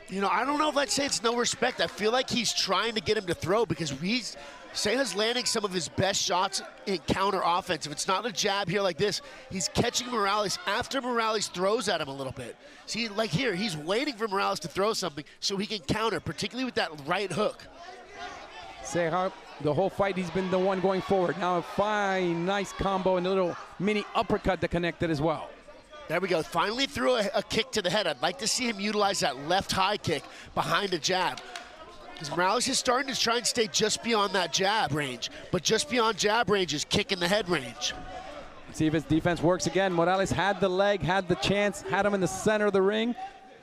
You know, I don't know if I'd say it's no respect. I feel like he's trying to get him to throw because Ceja's landing some of his best shots in counter offense. If it's not a jab here like this, he's catching Morales after Morales throws at him a little bit. See, like here, he's waiting for Morales to throw something so he can counter, particularly with that right hook. Ceja, the whole fight, he's been the one going forward. Now a fine, nice combo and a little mini uppercut that connected as well. There we go. Finally threw a kick to the head. I'd like to see him utilize that left high kick behind a jab. Because Morales is starting to try and stay just beyond that jab range. But just beyond jab range is kick in the head range. See if his defense works again. Morales had the leg, had the chance, had him in the center of the ring.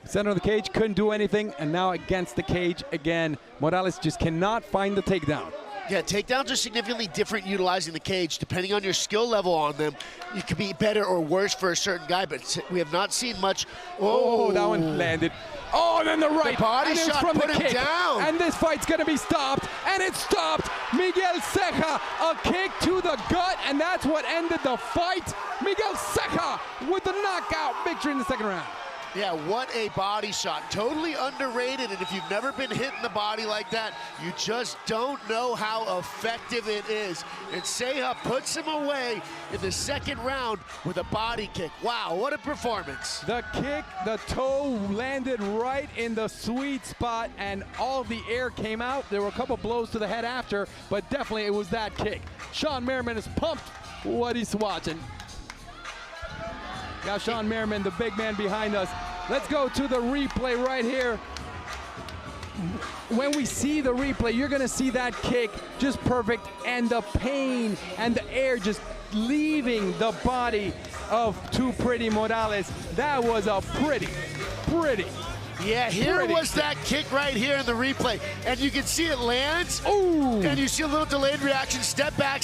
Center of the cage, couldn't do anything. And now against the cage again. Morales just cannot find the takedown. Yeah, takedowns are significantly different utilizing the cage. Depending on your skill level on them, you can be better or worse for a certain guy, but we have not seen much. Oh, that one landed. Oh, and then the right. The body shot from put the him kick. down. And this fight's gonna be stopped, and it's stopped. Miguel Ceja, a kick to the gut, and that's what ended the fight. Miguel Ceja with the knockout victory in the second round. Yeah, what a body shot. Totally underrated, and if you've never been hit in the body like that, you just don't know how effective it is. And Ceja puts him away in the second round with a body kick. Wow, what a performance. The kick, the toe landed right in the sweet spot, and all the air came out. There were a couple blows to the head after, but definitely it was that kick. Shawne Merriman is pumped what he's watching. Got Shawne Merriman, the big man behind us. Let's go to the replay right here. When we see the replay, you're gonna see that kick just perfect, and the pain and the air just leaving the body of Too Pretty Morales. That was a pretty. Yeah, here was that kick right here in the replay. And you can see it lands. Ooh. And you see a little delayed reaction. Step back,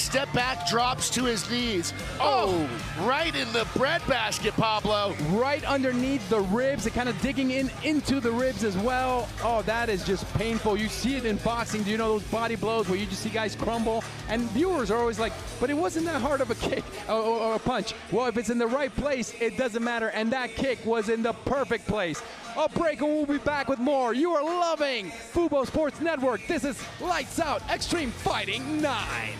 drops to his knees. Oh, right in the breadbasket, Pablo. Right underneath the ribs, and kind of digging into the ribs as well. Oh, that is just painful. You see it in boxing. Do you know those body blows where you just see guys crumble? And viewers are always like, but it wasn't that hard of a kick or a punch. Well, if it's in the right place, it doesn't matter. And that kick was in the perfect place. A break, and we'll be back with more. You are loving Fubo Sports Network. This is Lights Out Extreme Fighting 9.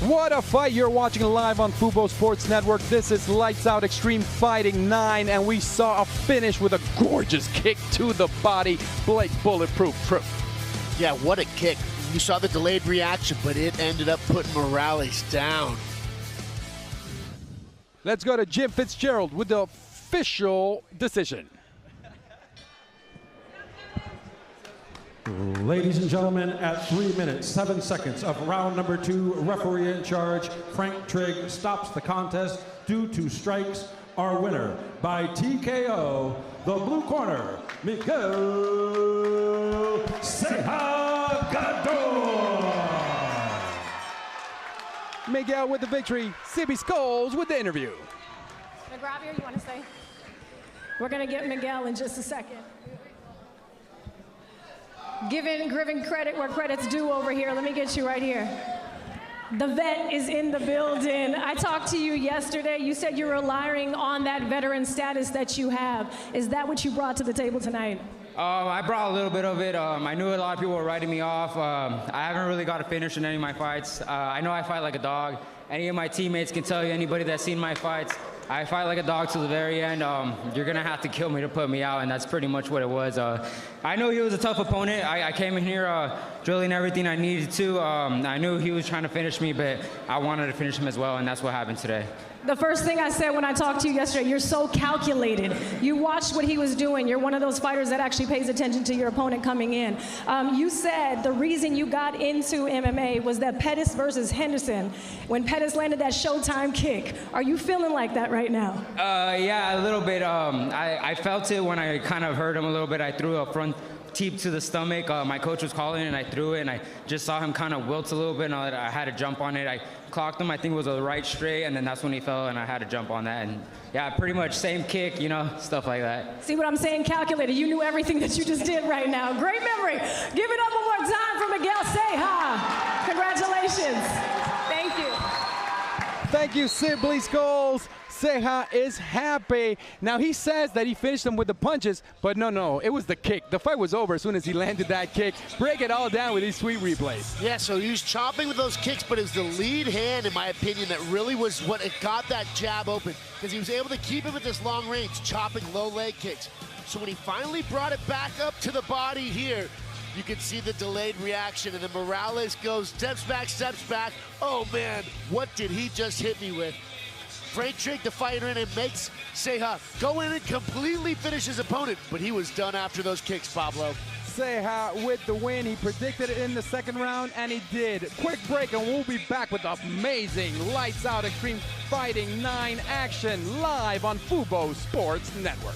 What a fight you're watching live on Fubo Sports Network. This is Lights Out Extreme Fighting 9, and we saw a finish with a gorgeous kick to the body. Blake Bulletproof True. Yeah, what a kick. You saw the delayed reaction, but it ended up putting Morales down. Let's go to Jim Fitzgerald with the official decision. Ladies and gentlemen, at 3 minutes, 7 seconds of round number 2, referee in charge, Frank Trigg, stops the contest due to strikes. Our winner by TKO, the blue corner, Miguel Ceja-Gador. Miguel with the victory. Sibby Skulls with the interview. McGravier, you want to stay? We're going to get Miguel in just a second. Giving credit where credit's due over here. Let me get you right here. The vet is in the building. I talked to you yesterday. You said you're relying on that veteran status that you have. Is that what you brought to the table tonight? I brought a little bit of it. I knew a lot of people were writing me off. I haven't really got a finish in any of my fights. I know I fight like a dog. Any of my teammates can tell you, anybody that's seen my fights, I fight like a dog to the very end. You're going to have to kill me to put me out, and that's pretty much what it was. I knew he was a tough opponent. I came in here drilling everything I needed to. I knew he was trying to finish me, but I wanted to finish him as well, and that's what happened today. The first thing I said when I talked to you yesterday, you're so calculated. You watched what he was doing. You're one of those fighters that actually pays attention to your opponent coming in. You said the reason you got into MMA was that Pettis versus Henderson, when Pettis landed that Showtime kick. Are you feeling like that right now? Yeah, a little bit. I felt it when I kind of heard him a little bit. I threw a front teep to the stomach. My coach was calling and I threw it, and I just saw him kind of wilt a little bit, and I had to jump on it. I clocked him, I think it was a right straight, and then that's when he fell, and I had to jump on that. And yeah, pretty much same kick, you know, stuff like that. See what I'm saying? Calculated. You knew everything that you just did right now. Great memory. Give it up one more time for Miguel Ceja. Congratulations. Thank you. Thank you, Sibley Skulls. Ceja is happy. Now, he says that he finished him with the punches, but no, it was the kick. The fight was over as soon as he landed that kick. Break it all down with these sweet replays. Yeah, so he was chopping with those kicks, but it was the lead hand, in my opinion, that really was what it got that jab open, because he was able to keep him at this long range, chopping low leg kicks. So when he finally brought it back up to the body here, you can see the delayed reaction, and then Morales goes steps back. Oh man, what did he just hit me with? Frank Trigg, the fighter in, and makes Ceja go in and completely finish his opponent, but he was done after those kicks, Pablo. Ceja with the win. He predicted it in the second round, and he did. Quick break, and we'll be back with amazing Lights Out Extreme Fighting 9 action live on Fubo Sports Network.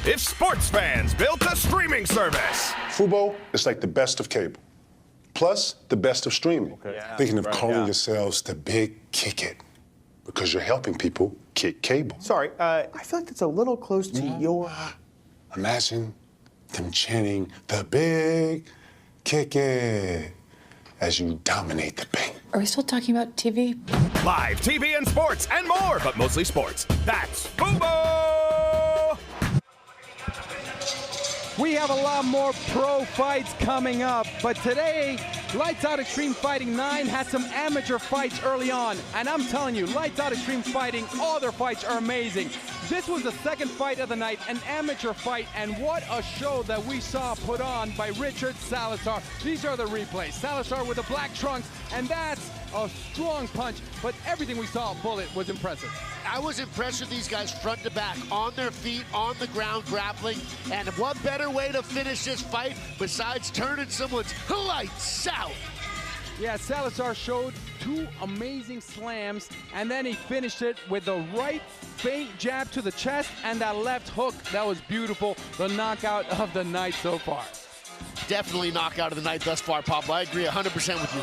If sports fans built a streaming service. Fubo is like the best of cable, plus the best of streaming. Okay. Yeah, thinking of calling yourselves the Big Kick It, because you're helping people kick cable. Sorry, I feel like that's a little close to your... Imagine them chanting the Big Kick It as you dominate the paint. Are we still talking about TV? Live TV and sports and more, but mostly sports. That's Fubo! We have a lot more pro fights coming up, but today, Lights Out Extreme Fighting 9 had some amateur fights early on, and I'm telling you, Lights Out Extreme Fighting, all their fights are amazing. This was the second fight of the night, an amateur fight, and what a show that we saw put on by Richard Salazar. These are the replays. Salazar with the black trunks, and that's a strong punch, but everything we saw, Bullet, was impressive. I was impressed with these guys front to back, on their feet, on the ground, grappling, and what better way to finish this fight besides turning someone's lights out? Yeah, Salazar showed two amazing slams, and then he finished it with the right feint jab to the chest and that left hook. That was beautiful. The knockout of the night so far. Definitely knockout of the night thus far, Pablo. I agree 100% with you.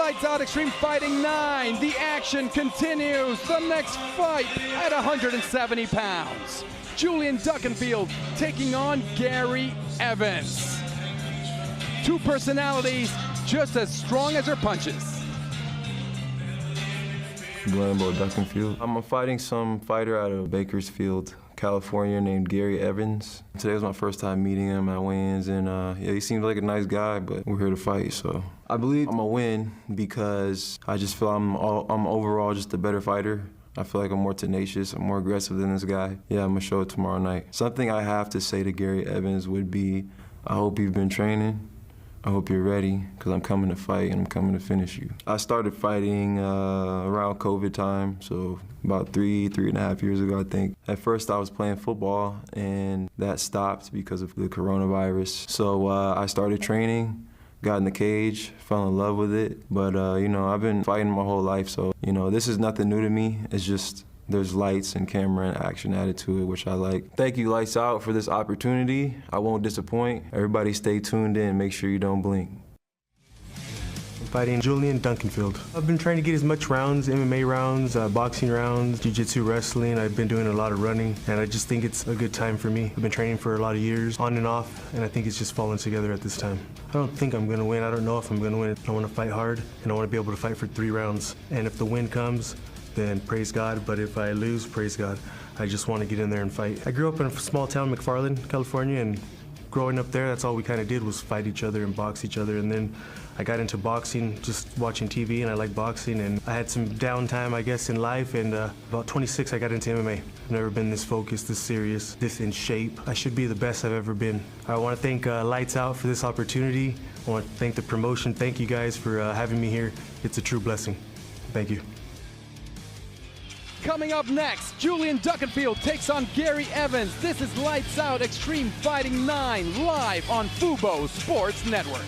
Lights Out Extreme Fighting 9. The action continues. The next fight at 170 pounds. Julian Duckenfield taking on Gary Evans. Two personalities just as strong as their punches. Lambo Duckenfield. I'm fighting some fighter out of Bakersfield, California, named Gary Evans. Today was my first time meeting him at weigh-ins, and yeah, he seemed like a nice guy, but we're here to fight, so. I believe I'm gonna win because I just feel I'm overall just a better fighter. I feel like I'm more tenacious, I'm more aggressive than this guy. Yeah, I'm gonna show it tomorrow night. Something I have to say to Gary Evans would be, I hope you've been training. I hope you're ready, because I'm coming to fight and I'm coming to finish you. I started fighting around COVID time, so about three and a half years ago, I think. At first I was playing football and that stopped because of the coronavirus. So I started training, got in the cage, fell in love with it. But you know, I've been fighting my whole life, so you know, this is nothing new to me. It's just, there's lights and camera and action added to it, which I like. Thank you, Lights Out, for this opportunity. I won't disappoint. Everybody stay tuned in. Make sure you don't blink. I'm fighting Julian Duckenfield. I've been trying to get as much rounds, MMA rounds, boxing rounds, jiu-jitsu, wrestling. I've been doing a lot of running, and I just think it's a good time for me. I've been training for a lot of years, on and off, and I think it's just falling together at this time. I don't think I'm gonna win. I don't know if I'm gonna win. I wanna fight hard, and I wanna be able to fight for 3 rounds. And if the win comes, then praise God, but if I lose, praise God. I just want to get in there and fight. I grew up in a small town, McFarland, California, and growing up there, that's all we kind of did was fight each other and box each other. And then I got into boxing, just watching TV, and I like boxing. And I had some downtime, I guess, in life, and about 26, I got into MMA. I've never been this focused, this serious, this in shape. I should be the best I've ever been. I want to thank Lights Out for this opportunity. I want to thank the promotion. Thank you guys for having me here. It's a true blessing. Thank you. Coming up next, Julian Duckenfield takes on Gary Evans. This is Lights Out Extreme Fighting 9, live on Fubo Sports Network.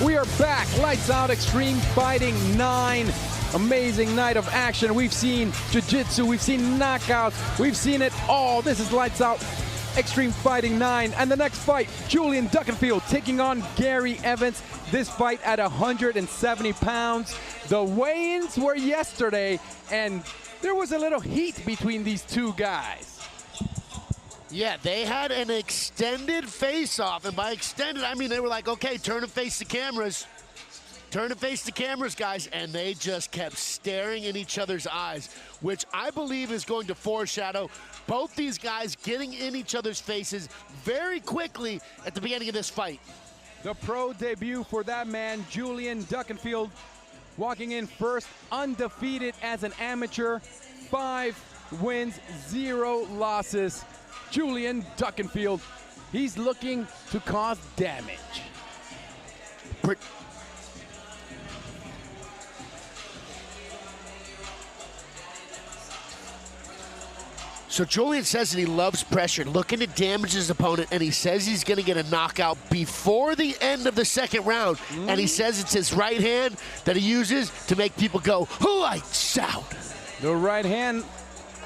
We are back, Lights Out Extreme Fighting 9. Amazing night of action. We've seen jiu-jitsu, we've seen knockouts, we've seen it all. This is Lights Out Extreme Fighting 9. And the next fight, Julian Duckenfield taking on Gary Evans. This fight at 170 pounds. The weigh-ins were yesterday, and there was a little heat between these two guys. Yeah, they had an extended face-off, and by extended, I mean they were like, okay, turn and face the cameras. Turn and face the cameras, guys, and they just kept staring in each other's eyes, which I believe is going to foreshadow both these guys getting in each other's faces very quickly at the beginning of this fight. The pro debut for that man, Julian Duckenfield, walking in first, undefeated as an amateur, 5 wins, 0 losses. Julian Duckenfield, he's looking to cause damage. So Julian says that he loves pressure, looking to damage his opponent, and he says he's going to get a knockout before the end of the second round. And he says it's his right hand that he uses to make people go, lights out. The right hand,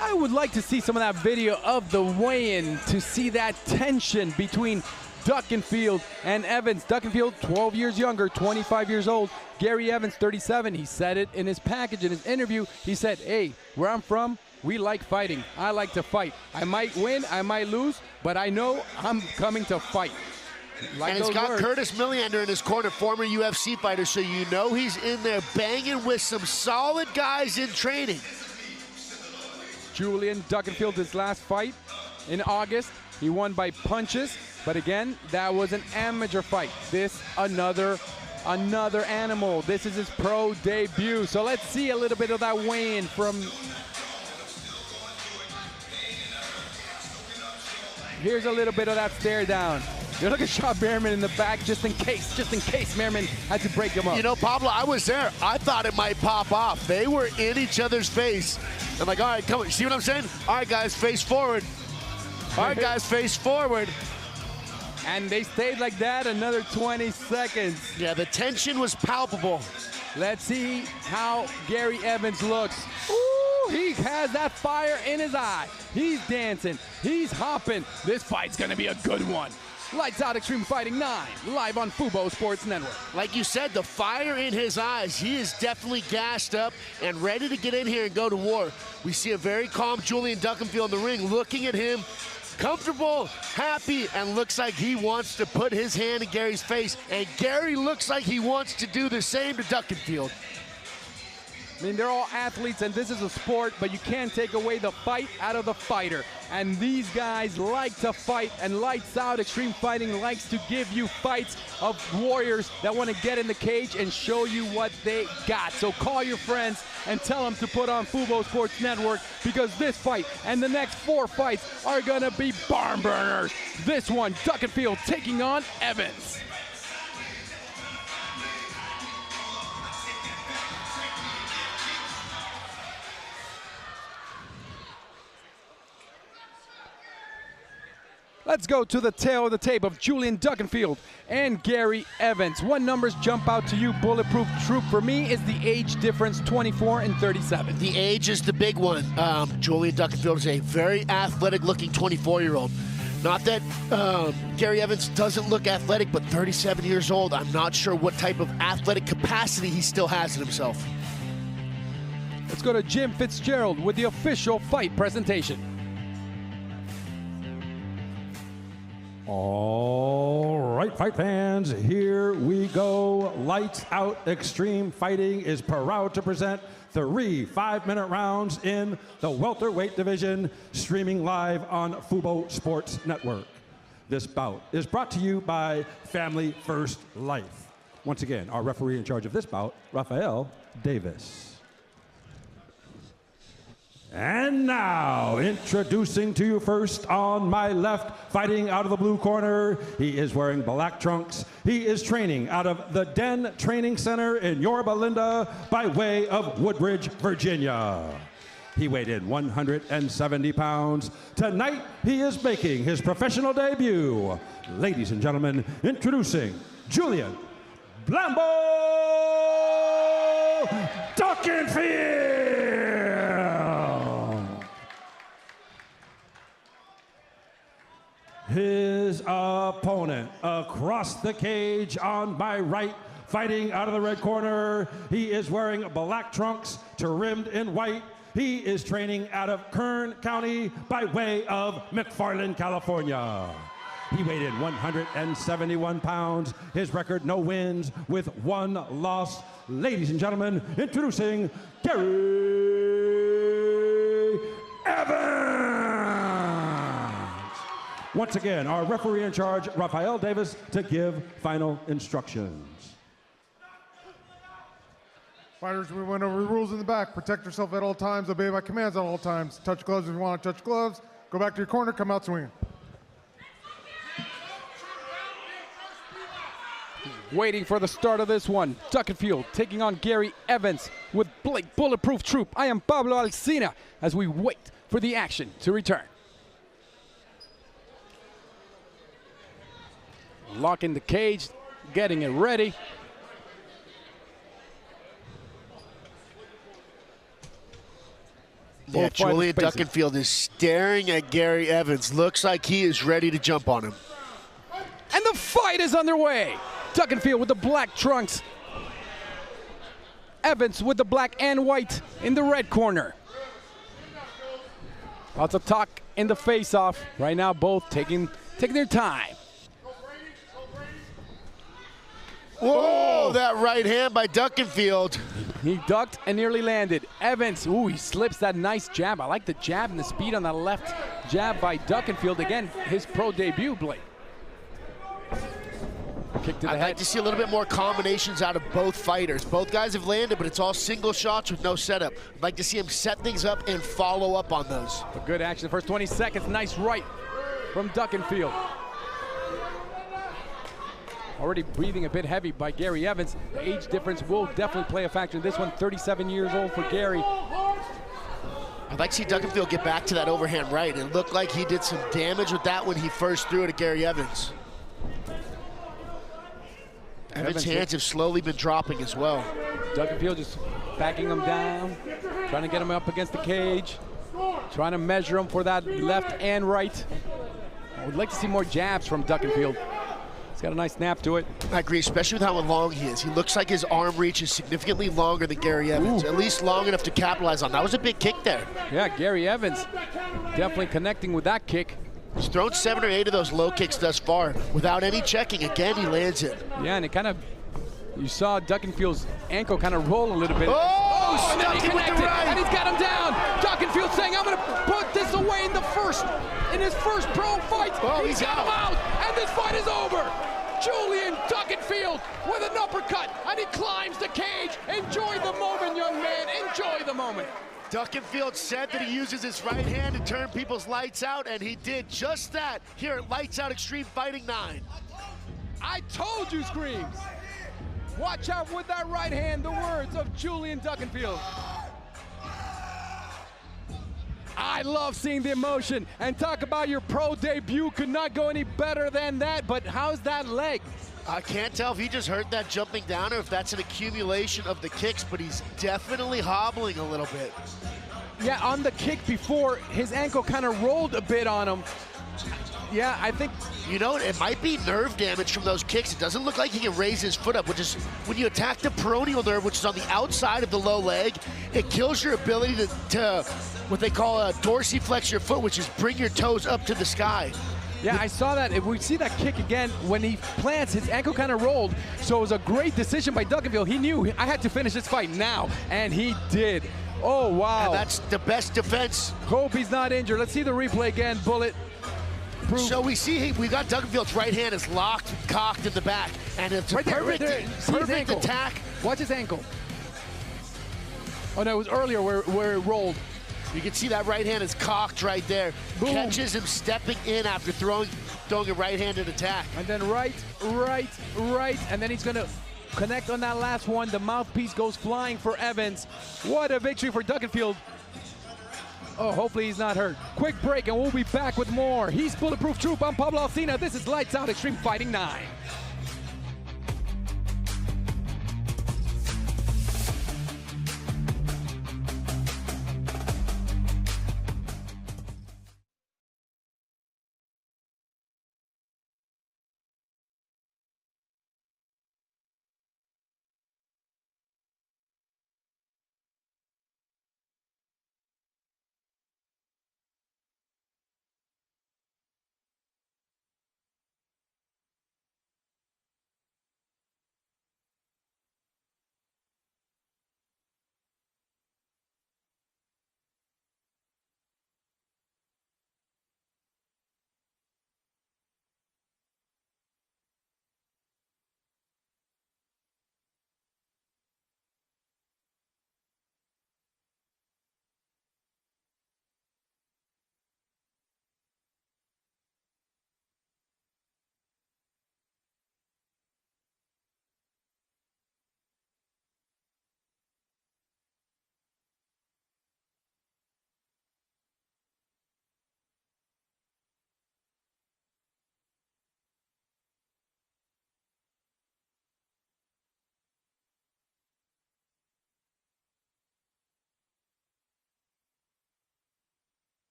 I would like to see some of that video of the weigh-in to see that tension between Duckenfield and Evans. Duckenfield, 12 years younger, 25 years old. Gary Evans, 37. He said it in his package, in his interview. He said, hey, where I'm from, we like fighting. I like to fight. I might win, I might lose, but I know I'm coming to fight. Like and he's got words. Curtis Milliander in his corner, former UFC fighter, so you know he's in there banging with some solid guys in training. Julian Duckenfield, his last fight in August, he won by punches, but again, that was an amateur fight. This, another animal. This is his pro debut. So let's see a little bit of that weigh-in from... Here's a little bit of that stare down. You look at Shawne Merriman in the back, just in case Merriman had to break him up. You know, Pablo, I was there. I thought it might pop off. They were in each other's face. I'm like, all right, come on. See what I'm saying? All right, guys, face forward. All right, guys, face forward. And they stayed like that another 20 seconds. Yeah, the tension was palpable. Let's see how Gary Evans looks. Ooh, he has that fire in his eye. He's dancing, he's hopping. This fight's gonna be a good one. Lights Out Extreme Fighting 9, live on Fubo Sports Network. Like you said, the fire in his eyes. He is definitely gassed up and ready to get in here and go to war. We see a very calm Julian Duckenfield in the ring, looking at him, comfortable, happy, and looks like he wants to put his hand in Gary's face, and Gary looks like he wants to do the same to Duckenfield. I mean, they're all athletes, and this is a sport, but you can't take away the fight out of the fighter. And these guys like to fight, and Lights Out Extreme Fighting likes to give you fights of warriors that want to get in the cage and show you what they got. So call your friends and tell them to put on Fubo Sports Network, because this fight and the next 4 fights are going to be barn burners. This one, Duckenfield taking on Evans. Let's go to the tail of the tape of Julian Duckenfield and Gary Evans. What numbers jump out to you, Bulletproof Troop? For me, is the age difference, 24 and 37. The age is the big one. Julian Duckenfield is a very athletic-looking 24-year-old. Not that Gary Evans doesn't look athletic, but 37 years old. I'm not sure what type of athletic capacity he still has in himself. Let's go to Jim Fitzgerald with the official fight presentation. All right, fight fans, here we go. Lights Out Extreme Fighting is proud to present 3 5-minute rounds in the welterweight division, streaming live on Fubo Sports Network. This bout is brought to you by Family First Life. Once again, our referee in charge of this bout, Rafael Davis. And now, introducing to you first on my left, fighting out of the blue corner, he is wearing black trunks. He is training out of the Den Training Center in Yorba Linda by way of Woodbridge, Virginia. He weighed in 170 pounds. Tonight, he is making his professional debut. Ladies and gentlemen, introducing Julian Blambo Duckenfield. His opponent across the cage on my right, fighting out of the red corner. He is wearing black trunks trimmed in white. He is training out of Kern County by way of McFarland, California. He weighed in 171 pounds. His record, no wins with 1 loss. Ladies and gentlemen, introducing Gary Evans. Once again, our referee in charge, Rafael Davis, to give final instructions. Fighters, we went over the rules in the back. Protect yourself at all times. Obey my commands at all times. Touch gloves if you want to touch gloves. Go back to your corner. Come out swinging. Waiting for the start of this one. Duckenfield taking on Gary Evans with Blake Bulletproof Troop. I am Pablo Alcina as we wait for the action to return. Locking the cage, getting it ready. Yeah, Julian Duckenfield is staring at Gary Evans. Looks like he is ready to jump on him. And the fight is underway. Duckenfield with the black trunks. Evans with the black and white in the red corner. Lots of talk in the face-off. Right now, both taking their time. Whoa, that right hand by Duckenfield. He ducked and nearly landed. Evans, ooh, he slips that nice jab. I like the jab and the speed on that left jab by Duckenfield. Again, his pro debut, Blake. Kick to the I'd head. like to see a little bit more combinations out of both fighters. Both guys have landed, but it's all single shots with no setup. I'd like to see him set things up and follow up on those. A good action the first 20 seconds. Nice right from Duckenfield. Already breathing a bit heavy by Gary Evans. The age difference will definitely play a factor in this one. 37 years old for Gary. I'd like to see Duckenfield get back to that overhand right. It looked like he did some damage with that when he first threw it at Gary Evans. Evans' hands have slowly been dropping as well. Duckenfield just backing him down, trying to get him up against the cage, trying to measure him for that left and right. I would like to see more jabs from Duckenfield. He's got a nice snap to it. I agree, especially with how long he is. He looks like his arm reach is significantly longer than Gary Evans, at least long enough to capitalize on. That was a big kick there. Yeah, Gary Evans definitely connecting with that kick. He's thrown 7 or 8 of those low kicks thus far without any checking. Again, he lands it. Yeah, and it kind of, you saw Duckenfield's ankle kind of roll a little bit. Oh, and then he stuck him with the connected, right. and he's got him down. Duckenfield saying, I'm going to put this away in his first pro fight. Oh, he's got him out, and this fight is over. Julian Duckenfield with an uppercut, and he climbs the cage. Enjoy the moment, young man. Enjoy the moment. Duckenfield said that he uses his right hand to turn people's lights out, and he did just that here at Lights Out Extreme Fighting 9. I told you, Screams. Watch out with that right hand, the words of Julian Duckenfield. I love seeing the emotion. And talk about your pro debut. Could not go any better than that, but how's that leg? I can't tell if he just heard that jumping down or if that's an accumulation of the kicks, but he's definitely hobbling a little bit. Yeah, on the kick before, his ankle kind of rolled a bit on him. Yeah, I think... You know, it might be nerve damage from those kicks. It doesn't look like he can raise his foot up, which is when you attack the peroneal nerve, which is on the outside of the low leg, it kills your ability to what they call a dorsiflex your foot, which is bring your toes up to the sky. Yeah, I saw that. If we see that kick again, when he plants, his ankle kind of rolled. So it was a great decision by Duckenfield. He knew I had to finish this fight now, and he did. Oh, wow. And that's the best defense. Hope he's not injured. Let's see the replay again, Bullet. So we see we got Duckenfield's right hand is locked, cocked in the back, and it's right a perfect, there. perfect attack. Watch his ankle. Oh no, it was earlier where it rolled. You can see that right hand is cocked right there. Boom. Catches him stepping in after throwing a right-handed attack. And then right, and then he's gonna connect on that last one. The mouthpiece goes flying for Evans. What a victory for Duckenfield. Oh, hopefully he's not hurt. Quick break and we'll be back with more. He's Bulletproof Troop. I'm Pablo Alcina. This is Lights Out Extreme Fighting 9.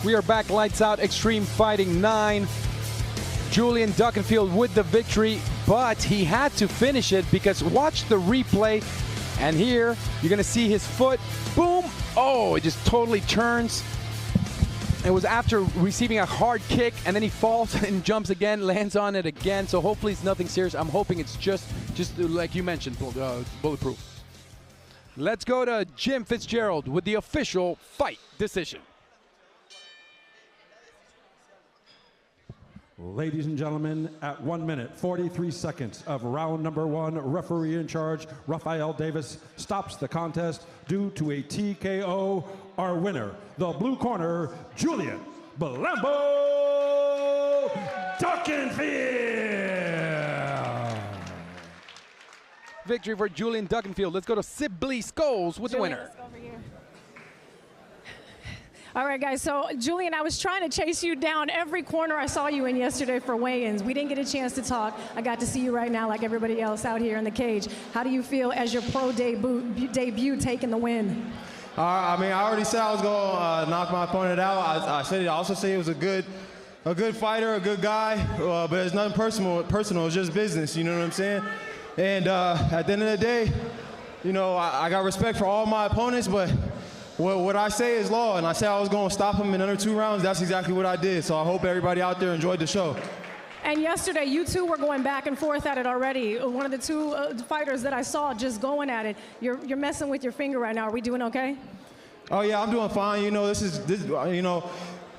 We are back, lights out, Extreme Fighting 9. Julian Duckenfield with the victory, but he had to finish it because watch the replay. And here, you're gonna see his foot, boom, oh, it just totally turns. It was after receiving a hard kick, and then he falls and jumps again, lands on it again. So hopefully it's nothing serious. I'm hoping it's just like you mentioned, bulletproof. Let's go to Jim Fitzgerald with the official fight decision. Ladies and gentlemen, at 1 minute, 43 seconds of round number 1, referee in charge, Rafael Davis, stops the contest due to a TKO. Our winner, the blue corner, Julian Blambo Duckenfield. Victory for Julian Duckenfield. Let's go to Sibley Scholes with the winner. All right, guys, so Julian, I was trying to chase you down every corner I saw you in yesterday for weigh-ins. We didn't get a chance to talk. I got to see you right now like everybody else out here in the cage. How do you feel as your pro debut taking the win? I mean, I already said I was going to knock my opponent out. I also said he was a good fighter, a good guy, but it's nothing personal. It's just business, you know what I'm saying? And at the end of the day, you know, I got respect for all my opponents, but what I say is law, and I said I was going to stop him in under 2 rounds. That's exactly what I did. So I hope everybody out there enjoyed the show. And yesterday, you two were going back and forth at it already. One of the two fighters that I saw just going at it. You're messing with your finger right now. Are we doing okay? Oh yeah, I'm doing fine. You know, you know,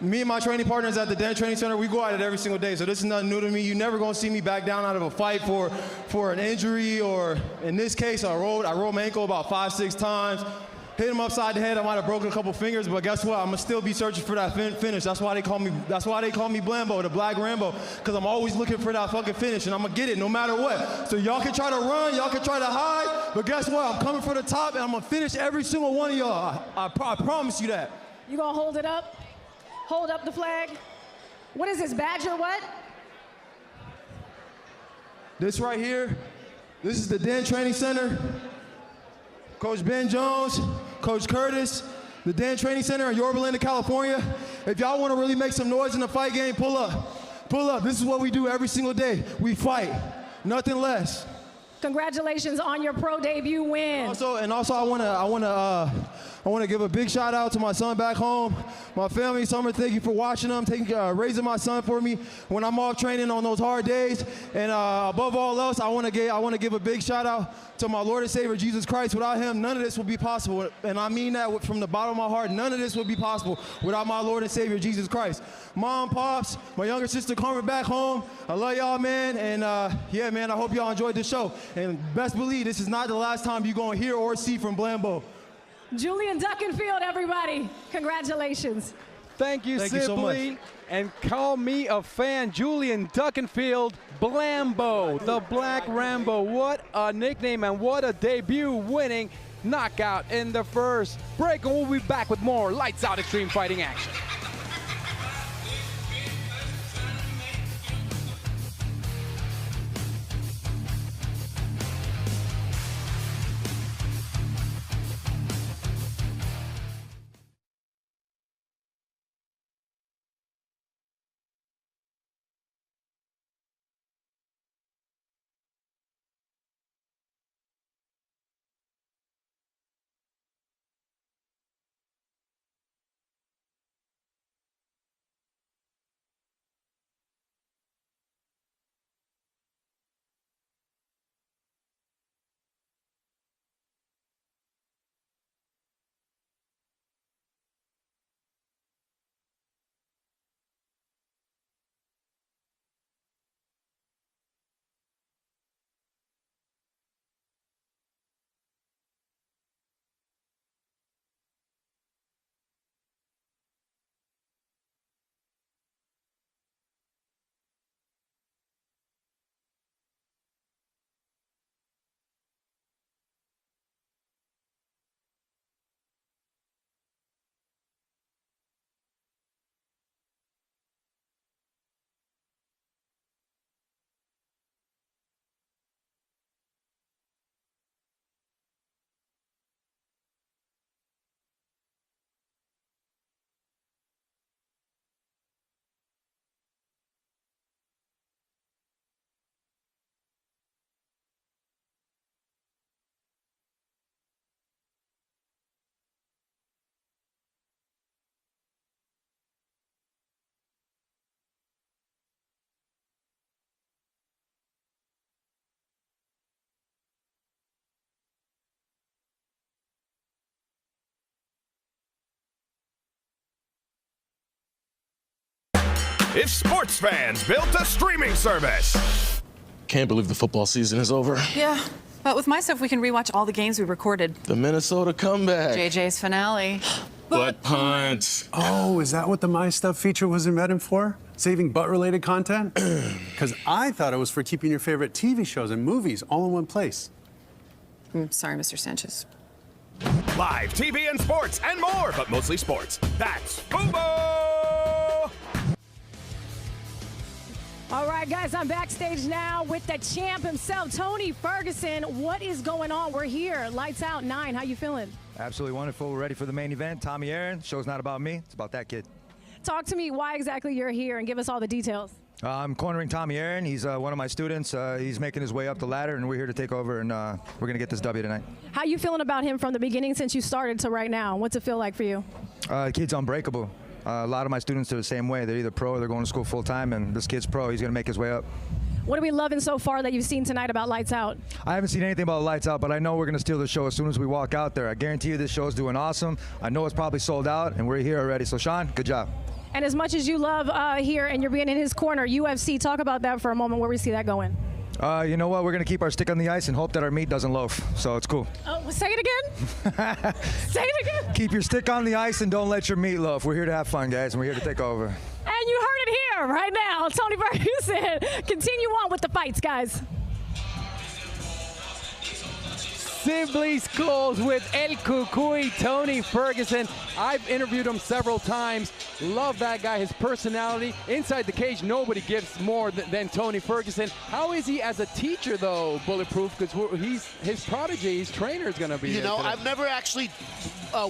me and my training partners at the Den Training Center, we go at it every single day. So this is nothing new to me. You're never going to see me back down out of a fight for an injury, or in this case, I rolled my ankle about 5-6 times. Hit him upside the head. I might have broken a couple fingers, but guess what? I'm gonna still be searching for that finish. That's why they call me Blambo, the Black Rambo, because I'm always looking for that fucking finish, and I'm gonna get it no matter what. So y'all can try to run, y'all can try to hide, but guess what? I'm coming for the top, and I'm gonna finish every single one of y'all. I promise you that. You gonna hold it up? Hold up the flag? What is this, badge or what? This right here, this is the Den Training Center. Coach Ben Jones, Coach Curtis, the Den Training Center in Yorba Linda, California. If y'all want to really make some noise in the fight game, pull up. Pull up. This is what we do every single day. We fight, nothing less. Congratulations on your pro debut win. Also, I want to give a big shout out to my son back home, my family. Summer, thank you for watching them, raising my son for me when I'm off training on those hard days. And above all else, I want to give a big shout out to my Lord and Savior Jesus Christ. Without him, none of this would be possible. And I mean that from the bottom of my heart. None of this would be possible without my Lord and Savior Jesus Christ. Mom, pops, my younger sister Carmen back home. I love y'all, man. And yeah, man, I hope y'all enjoyed the show. And best believe this is not the last time you're going to hear or see from Blambo. Julian Duckenfield, everybody. Congratulations. Thank you so much. And call me a fan, Julian Duckenfield, Blambo, the Black Rambo. What a nickname and what a debut, winning knockout in the first break. And we'll be back with more Lights Out Extreme Fighting action. if sports fans built a streaming service. Can't believe the football season is over. Yeah, but with my stuff, we can rewatch all the games we recorded. The Minnesota comeback. JJ's finale. Butt punt. Oh, is that what the My Stuff feature was invented for? Saving butt-related content? Because I thought it was for keeping your favorite TV shows and movies all in one place. I'm sorry, Mr. Sanchez. Live TV and sports and more, but mostly sports. That's Fubo! All right, guys, I'm backstage now with the champ himself, Tony Ferguson. What is going on? We're here. Lights out 9. How you feeling? Absolutely wonderful. We're ready for the main event. Tommy Aaron. Show's not about me. It's about that kid. Talk to me why exactly you're here and give us all the details. I'm cornering Tommy Aaron. He's one of my students. He's making his way up the ladder, and we're here to take over, and we're going to get this W tonight. How you feeling about him from the beginning since you started to right now? What's it feel like for you? The kid's unbreakable. A lot of my students are the same way. They're either pro or they're going to school full-time, and this kid's pro. He's going to make his way up. What are we loving so far that you've seen tonight about Lights Out? I haven't seen anything about Lights Out, but I know we're going to steal the show as soon as we walk out there. I guarantee you this show is doing awesome. I know it's probably sold out, and we're here already. So, Shawne, good job. And as much as you love here and you're being in his corner, UFC, talk about that for a moment, where we see that going. You know what? We're going to keep our stick on the ice and hope that our meat doesn't loaf. So it's cool. Oh, say it again. Say it again. Keep your stick on the ice and don't let your meat loaf. We're here to have fun, guys, and we're here to take over. And you heard it here right now. Tony Ferguson. Continue on with the fights, guys. Sibley Schools with El Cucuy, Tony Ferguson. I've interviewed him several times. Love that guy, his personality. Inside the cage, nobody gives more than Tony Ferguson. How is he as a teacher, though, Bulletproof? Because his prodigy, his trainer is going to be You know, today. I've never actually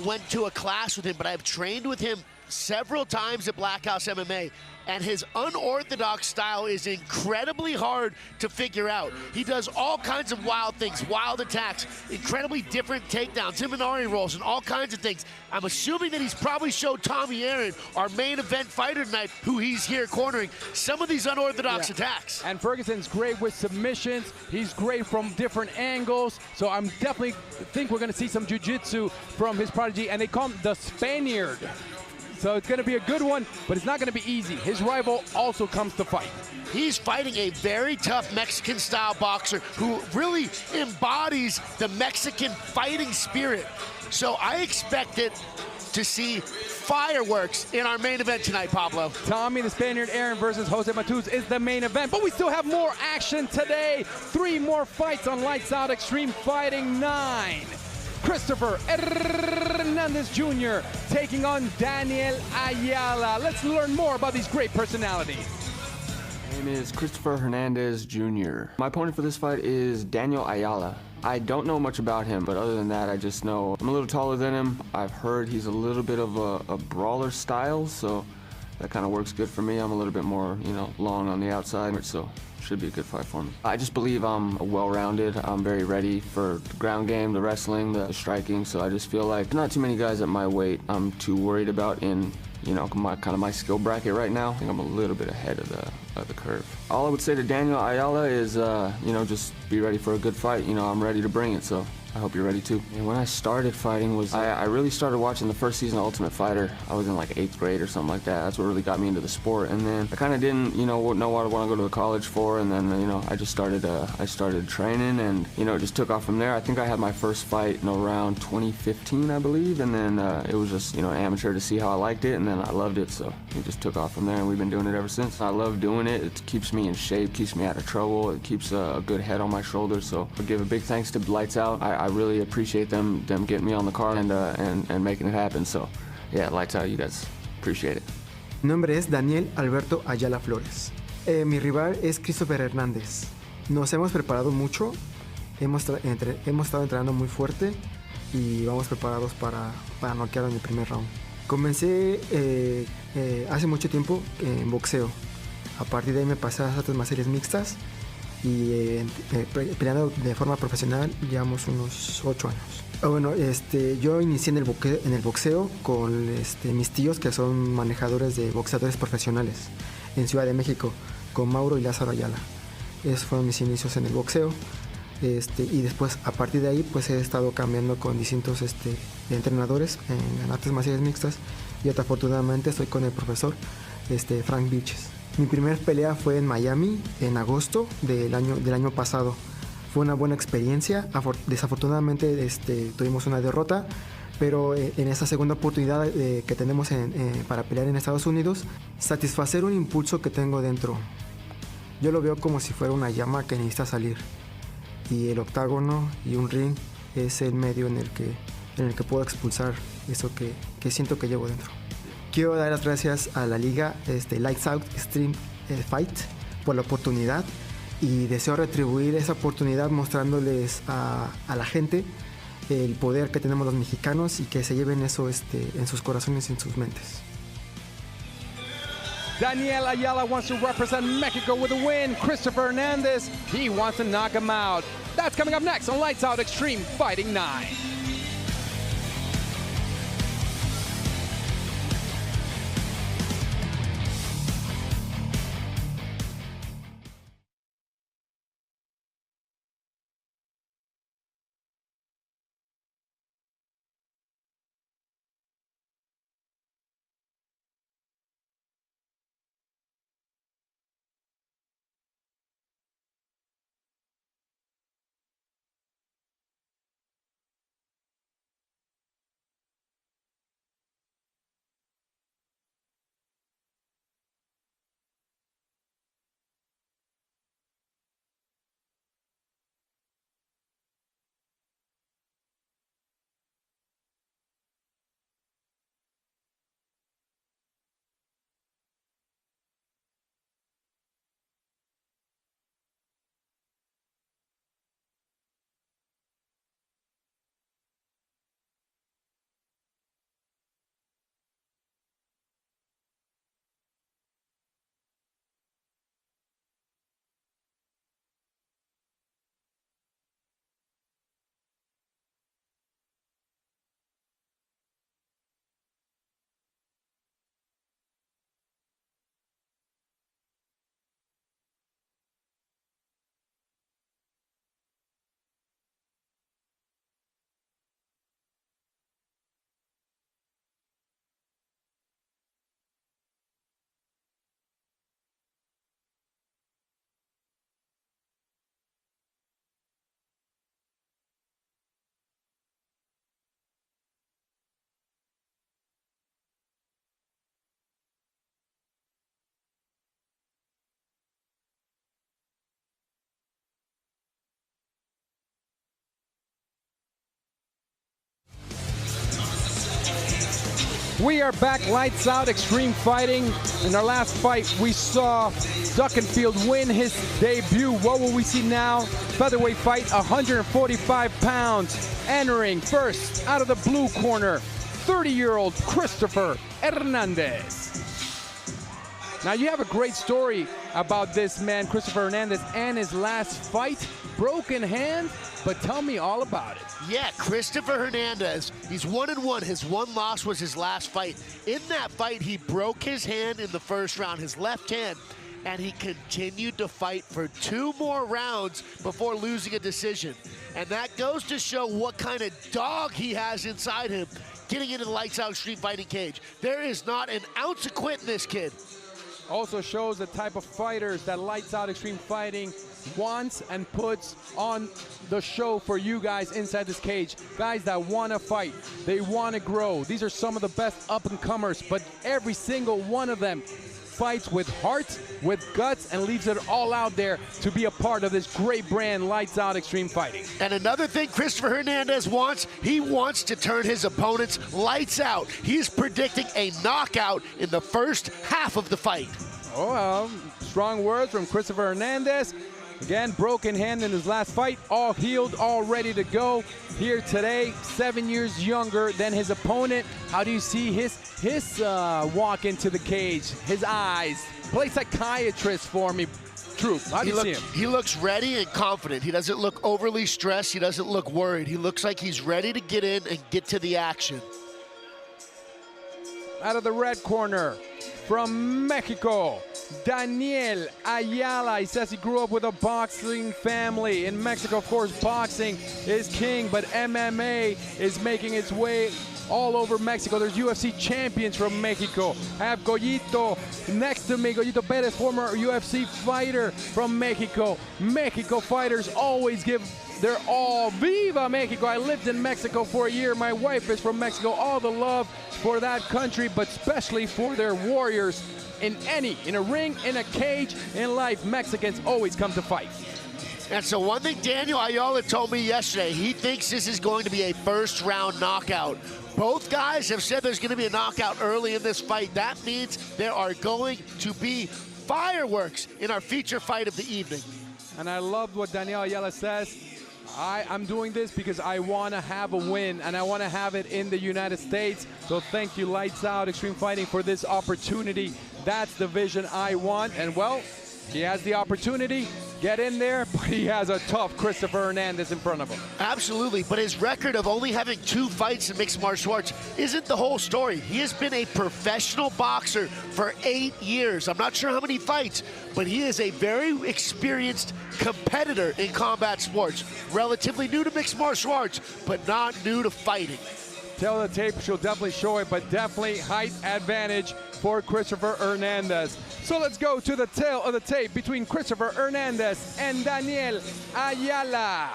went to a class with him, but I've trained with him several times at Black House MMA, and his unorthodox style is incredibly hard to figure out. He does all kinds of wild things, wild attacks, incredibly different takedowns, Imanari rolls, and all kinds of things. I'm assuming that he's probably showed Tommy Aaron, our main event fighter tonight, who he's here cornering, some of these unorthodox attacks. And Ferguson's great with submissions. He's great from different angles. So I'm definitely think we're going to see some jiu-jitsu from his prodigy, and they call him the Spaniard. So it's going to be a good one, but it's not going to be easy. His rival also comes to fight. He's fighting a very tough Mexican-style boxer who really embodies the Mexican fighting spirit. So I expected to see fireworks in our main event tonight, Pablo. Tommy the Spaniard Aaron versus Jose Matuz is the main event, but we still have more action today. 3 more fights on Lights Out Extreme Fighting 9. Christopher Hernandez Jr. taking on Daniel Ayala. Let's learn more about these great personalities. My name is Christopher Hernandez Jr. My opponent for this fight is Daniel Ayala. I don't know much about him, but other than that, I just know I'm a little taller than him. I've heard he's a little bit of a brawler style, so that kind of works good for me. I'm a little bit more, long on the outside, so should be a good fight for me. I just believe I'm well-rounded. I'm very ready for the ground game, the wrestling, the striking, so I just feel like not too many guys at my weight I'm too worried about in my skill bracket right now. I think I'm a little bit ahead of the curve. All I would say to Daniel Ayala is, just be ready for a good fight. I'm ready to bring it, so I hope you're ready too. And when I started fighting I really started watching the first season of Ultimate Fighter. I was in like 8th grade or something like that. That's what really got me into the sport. And then I kind of didn't, know what I want to go to the college for. And then, I just started training, and it just took off from there. I think I had my first fight in around 2015, I believe. And then it was just, amateur to see how I liked it, and then I loved it. So it just took off from there, and we've been doing it ever since. I love doing it. It keeps me in shape, keeps me out of trouble. It keeps a good head on my shoulders. So I give a big thanks to Lights Out. I really appreciate them getting me on the card and making it happen. So, yeah, Lights Out, you guys. Appreciate it. Mi nombre es Daniel Alberto Ayala Flores. Mi rival es Christopher Hernández. Nos hemos preparado mucho, hemos estado entrenando muy fuerte y vamos preparados para noquear en el primer round. Comencé hace mucho tiempo en boxeo. A partir de ahí me pasé a las artes marciales mixtas y peleando de forma profesional llevamos unos 8 años. Yo inicié en el boxeo con mis tíos, que son manejadores de boxeadores profesionales en Ciudad de México, con Mauro y Lázaro Ayala. Esos fueron mis inicios en el boxeo. Y después, a partir de ahí, pues he estado cambiando con distintos entrenadores en artes marciales mixtas, y afortunadamente estoy con el profesor Frank Vilches. Mi primer pelea fue en Miami en agosto del año pasado. Fue una buena experiencia. Desafortunadamente tuvimos una derrota, pero en esta segunda oportunidad que tenemos para pelear en Estados Unidos, satisfacer un impulso que tengo dentro. Yo lo veo como si fuera una llama que necesita salir. Y el octágono y un ring es el medio en el que puedo expulsar eso que siento que llevo dentro. Quiero dar las gracias a la liga Lights Out Extreme Fight por la oportunidad y deseo retribuir esa oportunidad mostrándoles a la gente el poder que tenemos los mexicanos y que se lleven eso en sus corazones y en sus mentes. Daniel Ayala wants to represent Mexico with a win. Christopher Hernandez, he wants to knock him out. That's coming up next on Lights Out Extreme Fighting 9. We are back, Lights Out Extreme Fighting. In our last fight, we saw Duckenfield win his debut. What will we see now? Featherweight fight, 145 pounds. Entering first out of the blue corner, 30-year-old Christopher Hernandez. Now, you have a great story about this man, Christopher Hernandez, and his last fight. Broken hand, but tell me all about it. Yeah, Christopher Hernandez, he's 1-1. His one loss was his last fight. In that fight, he broke his hand in the first round, his left hand, and he continued to fight for 2 more rounds before losing a decision. And that goes to show what kind of dog he has inside him getting into the Lights Out Extreme Fighting cage. There is not an ounce of quit in this kid. Also shows the type of fighters that Lights Out Extreme Fighting wants and puts on the show for you guys inside this cage. Guys that want to fight, they want to grow. These are some of the best up-and-comers, but every single one of them fights with heart, with guts, and leaves it all out there to be a part of this great brand, Lights Out Extreme Fighting. And another thing Christopher Hernandez wants, he wants to turn his opponents lights out. He's predicting a knockout in the first half of the fight. Oh, well, strong words from Christopher Hernandez. Again, broken hand in his last fight, all healed, all ready to go. Here today, 7 years younger than his opponent. How do you see his walk into the cage, his eyes? Play psychiatrist for me, Troop. How do you see him? He looks ready and confident. He doesn't look overly stressed. He doesn't look worried. He looks like he's ready to get in and get to the action. out of the red corner, from Mexico, Daniel Ayala. He says he grew up with a boxing family. In Mexico, of course, boxing is king, but MMA is making its way all over Mexico. There's UFC champions from Mexico. I have Goyito next to me, Goyito Perez, former UFC fighter from Mexico. Mexico fighters always give their all. Viva Mexico! I lived in Mexico for a year. My wife is from Mexico. All the love for that country, but especially for their warriors. In a ring, in a cage, in life, Mexicans always come to fight. And so one thing Daniel Ayala told me yesterday, he thinks this is going to be a first-round knockout. Both guys have said there's going to be a knockout early in this fight. That means there are going to be fireworks in our feature fight of the evening. And I love what Daniel Ayala says. I'm doing this because I want to have a win, and I want to have it in the United States. So thank you, Lights Out Extreme Fighting, for this opportunity. That's the vision I want. And, well, he has the opportunity. Get in there, but he has a tough Christopher Hernandez in front of him. Absolutely, but his record of only having 2 fights in mixed martial arts isn't the whole story. He has been a professional boxer for 8 years. I'm not sure how many fights, but he is a very experienced competitor in combat sports. Relatively new to mixed martial arts, but not new to fighting. Tell the tape, she'll definitely show it, but definitely height advantage for Christopher Hernandez. So let's go to the tail of the tape between Christopher Hernandez and Daniel Ayala.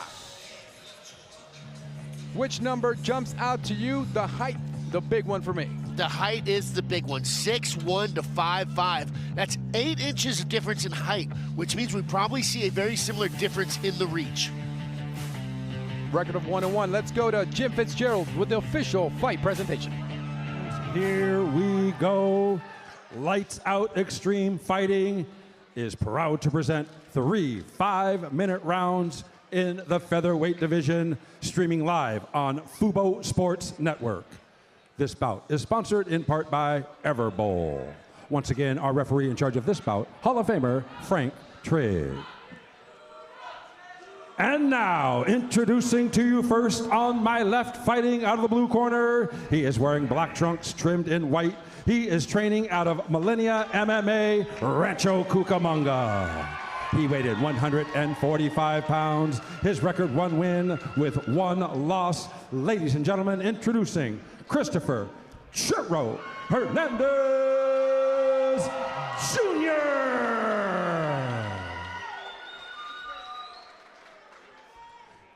Which number jumps out to you? The height, the big one for me. The height is the big one, 6'1" to 5'5". That's 8 inches of difference in height, which means we probably see a very similar difference in the reach. Record of 1-1. Let's go to Jim Fitzgerald with the official fight presentation. Here we go. Lights Out Extreme Fighting is proud to present 3 5-minute rounds in the featherweight division, streaming live on Fubo Sports Network. This bout is sponsored in part by Everbowl. Once again, our referee in charge of this bout, Hall of Famer Frank Trigg. And now, introducing to you first on my left, fighting out of the blue corner. He is wearing black trunks trimmed in white. He is training out of Millennia MMA, Rancho Cucamonga. He weighed 145 pounds. His record, 1 win with 1 loss. Ladies and gentlemen, introducing Christopher Churro Hernandez Jr.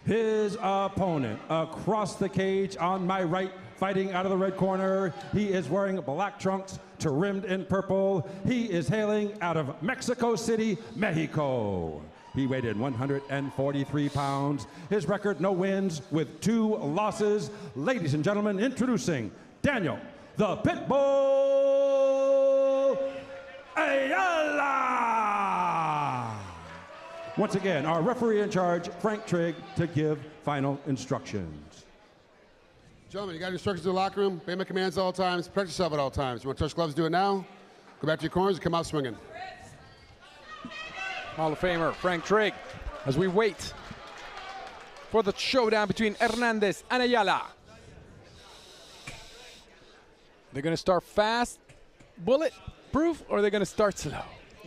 His opponent across the cage on my right, fighting out of the red corner. He is wearing black trunks trimmed in purple. He is hailing out of Mexico City, Mexico. He weighed 143 pounds. His record, no wins with 2 losses. Ladies and gentlemen, introducing Daniel the Pitbull Ayala. Once again, our referee in charge, Frank Trigg, to give final instructions. Gentlemen, you got instructions in the locker room. Obey my commands at all times. Protect yourself at all times. You want to touch gloves, do it now. Go back to your corners and come out swinging. Hall of Famer Frank Trigg, as we wait for the showdown between Hernandez and Ayala. They're going to start fast, bulletproof, or they're going to start slow?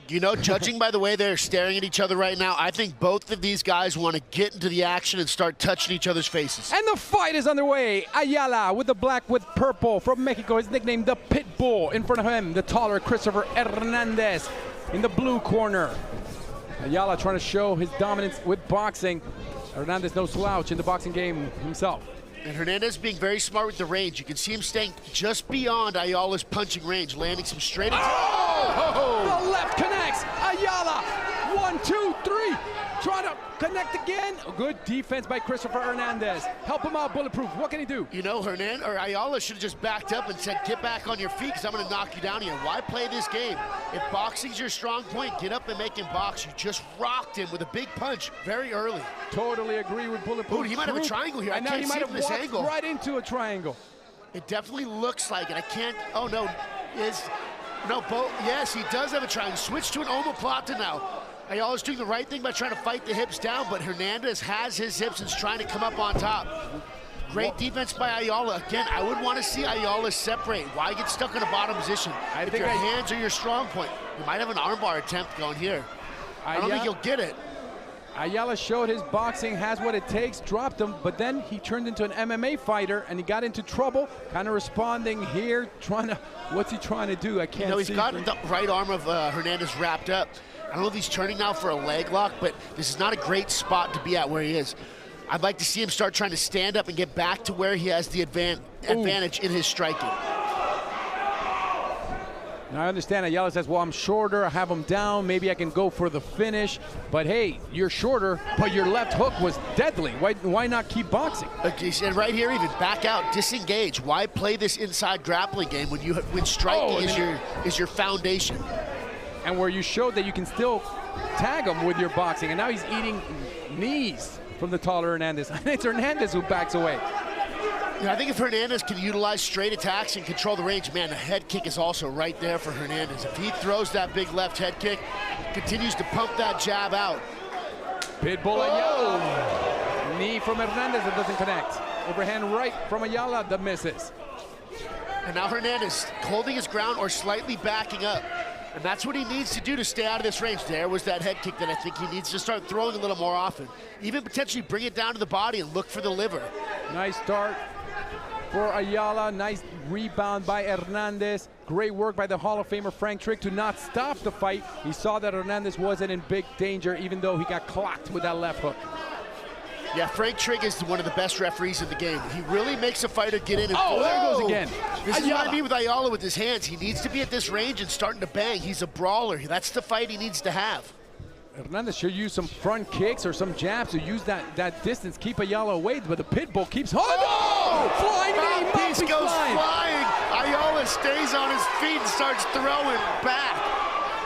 You know, judging by the way they're staring at each other right now, I think both of these guys want to get into the action and start touching each other's faces. And the fight is underway. Ayala with the black with purple from Mexico, his nickname the Pitbull. In front of him, the taller Christopher Hernandez in the blue corner. Ayala trying to show his dominance with boxing. Hernandez no slouch in the boxing game himself. And Hernandez being very smart with the range. You can see him staying just beyond Ayala's punching range, landing some straight. Oh! The left connects. Ayala, 1, 2, 3. Trying to connect again. Good defense by Christopher Hernandez. Help him out, bulletproof. What can he do? You know, Ayala should have just backed up and said, get back on your feet because I'm going to knock you down here. Why play this game? If boxing's your strong point, get up and make him box. You just rocked him with a big punch very early. Totally agree with bulletproof. Ooh, he might have a triangle here. I now can't he see might it have from this walked angle. right into a triangle. It definitely looks like it. I can't. Oh no, yes, he does have a triangle. Switch to an omoplata now. Ayala's doing the right thing by trying to fight the hips down, but Hernandez has his hips and is trying to come up on top. Great defense by Ayala. Again, I would want to see Ayala separate. Why get stuck in a bottom position? If your hands are your strong point, you might have an armbar attempt going here. I don't think he'll get it. Ayala showed his boxing has what it takes, dropped him, but then he turned into an MMA fighter and he got into trouble, kind of responding here, trying to, what's he trying to do? I can't see. He's got the right arm of Hernandez wrapped up. I don't know if he's turning now for a leg lock, but this is not a great spot to be at where he is. I'd like to see him start trying to stand up and get back to where he has the advantage in his striking. Now I understand Ayala says, well, I'm shorter, I have him down, maybe I can go for the finish. But hey, you're shorter, but your left hook was deadly. Why not keep boxing? And right here, even back out, disengage. Why play this inside grappling game when striking is your foundation? And where you showed that you can still tag him with your boxing, and now he's eating knees from the taller Hernandez. It's Hernandez who backs away. Yeah, I think if Hernandez can utilize straight attacks and control the range, man, the head kick is also right there for Hernandez. If he throws that big left head kick, continues to pump that jab out. Pitbull Ayala. Knee from Hernandez that doesn't connect. Overhand right from Ayala that misses. And now Hernandez holding his ground or slightly backing up. And that's what he needs to do to stay out of this range. There was that head kick that I think he needs to start throwing a little more often. Even potentially bring it down to the body and look for the liver. Nice start for Ayala. Nice rebound by Hernandez. Great work by the Hall of Famer Frank Trigg to not stop the fight. He saw that Hernandez wasn't in big danger, even though he got clocked with that left hook. Yeah, Frank Trigg is one of the best referees in the game. He really makes a fighter get in and there he goes again. This is what I mean with Ayala with his hands. He needs to be at this range and starting to bang. He's a brawler. That's the fight he needs to have. Hernandez should use some front kicks or some jabs to use that distance, keep Ayala away, but the Pitbull keeps, flying knee, mouthpiece goes flying. Ayala stays on his feet and starts throwing back.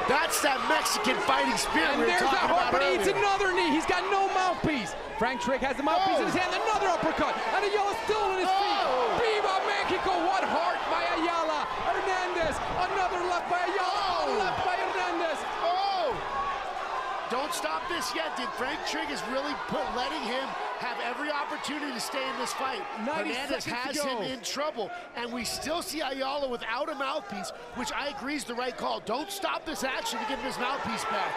That's that Mexican fighting spirit we were talking about earlier. But he eats another knee. He's got no mouthpiece. Frank Trigg has the mouthpiece in his hand. Another uppercut. And Ayala still on his feet. Viva Mexico. What heart by Ayala. Hernandez. Another left by Ayala. Left by Hernandez. Don't stop this yet. Did Frank Trigg is really letting him have every opportunity to stay in this fight. Hernandez has him in trouble, and we still see Ayala without a mouthpiece, which I agree is the right call. Don't stop this action to give him his mouthpiece back.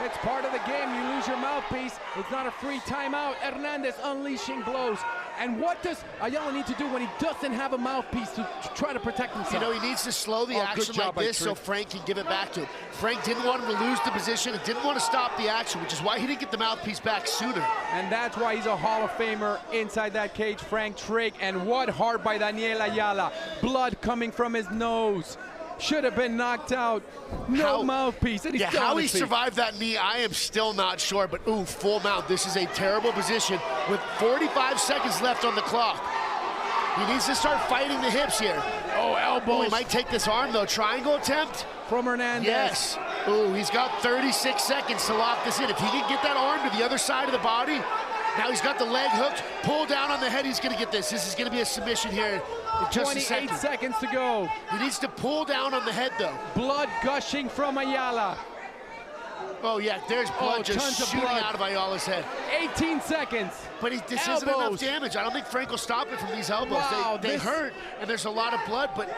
It's part of the game. You lose your mouthpiece. It's not a free timeout. Hernandez unleashing blows. And what does Ayala need to do when he doesn't have a mouthpiece to try to protect himself? You know, he needs to slow the action like this so Frank can give it back to him. Frank didn't want him to lose the position and didn't want to stop the action, which is why he didn't get the mouthpiece back sooner. And that's why he's a Hall of Famer inside that cage, Frank Trigg. And what heart by Daniel Ayala. Blood coming from his nose. Should have been knocked out. No mouthpiece. And he's still how on he his feet. survived that knee, I am still not sure. But ooh, full mount. This is a terrible position with 45 seconds left on the clock. He needs to start fighting the hips here. Oh, elbows. Ooh, he might take this arm though. Triangle attempt from Hernandez. Yes. Ooh, he's got 36 seconds to lock this in. If he can get that arm to the other side of the body, now he's got the leg hooked. Pull down on the head. He's going to get this. This is going to be a submission here in just a second. 28 seconds to go. He needs to pull down on the head, though. Blood gushing from Ayala. Oh, yeah, there's blood just shooting out of Ayala's head. 18 seconds. But this isn't enough damage. I don't think Frank will stop it from these elbows. Wow, they hurt, and there's a lot of blood, but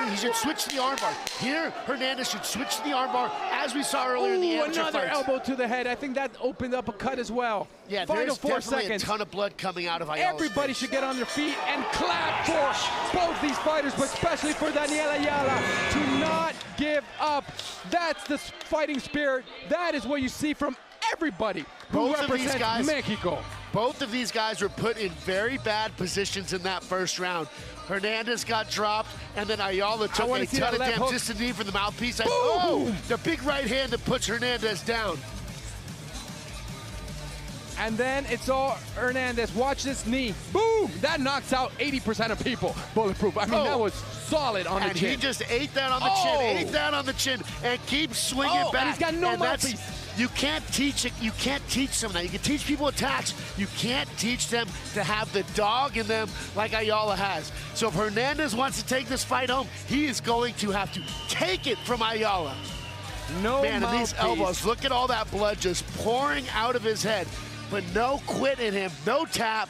he should switch to the armbar. Here, Hernandez should switch to the armbar, as we saw earlier in the amateur another fights. elbow to the head. I think that opened up a cut as well. Yeah, Final there's 4 definitely seconds. a ton of blood coming out of Ayala's Everybody face. should get on their feet and clap for both these fighters, but especially for Daniel Ayala, to not give up. That's the fighting spirit. That is what you see from everybody who represents Mexico. Both of these guys were put in very bad positions in that first round. Hernandez got dropped, and then Ayala took a ton of damage. Just a knee from the mouthpiece. The big right hand that puts Hernandez down. And then it's all Hernandez. Watch this knee. Boom! That knocks out 80% of people. Bulletproof. I mean, that was solid on the chin. And he just ate that on the chin, ate that on the chin, and keeps swinging back. And he's got no mouthpiece. You can't teach it. You can't teach them that. You can teach people attacks. You can't teach them to have the dog in them like Ayala has. So if Hernandez wants to take this fight home, he is going to have to take it from Ayala. No Man, and these mouthpiece. elbows, look at all that blood just pouring out of his head. But no quit in him, no tap.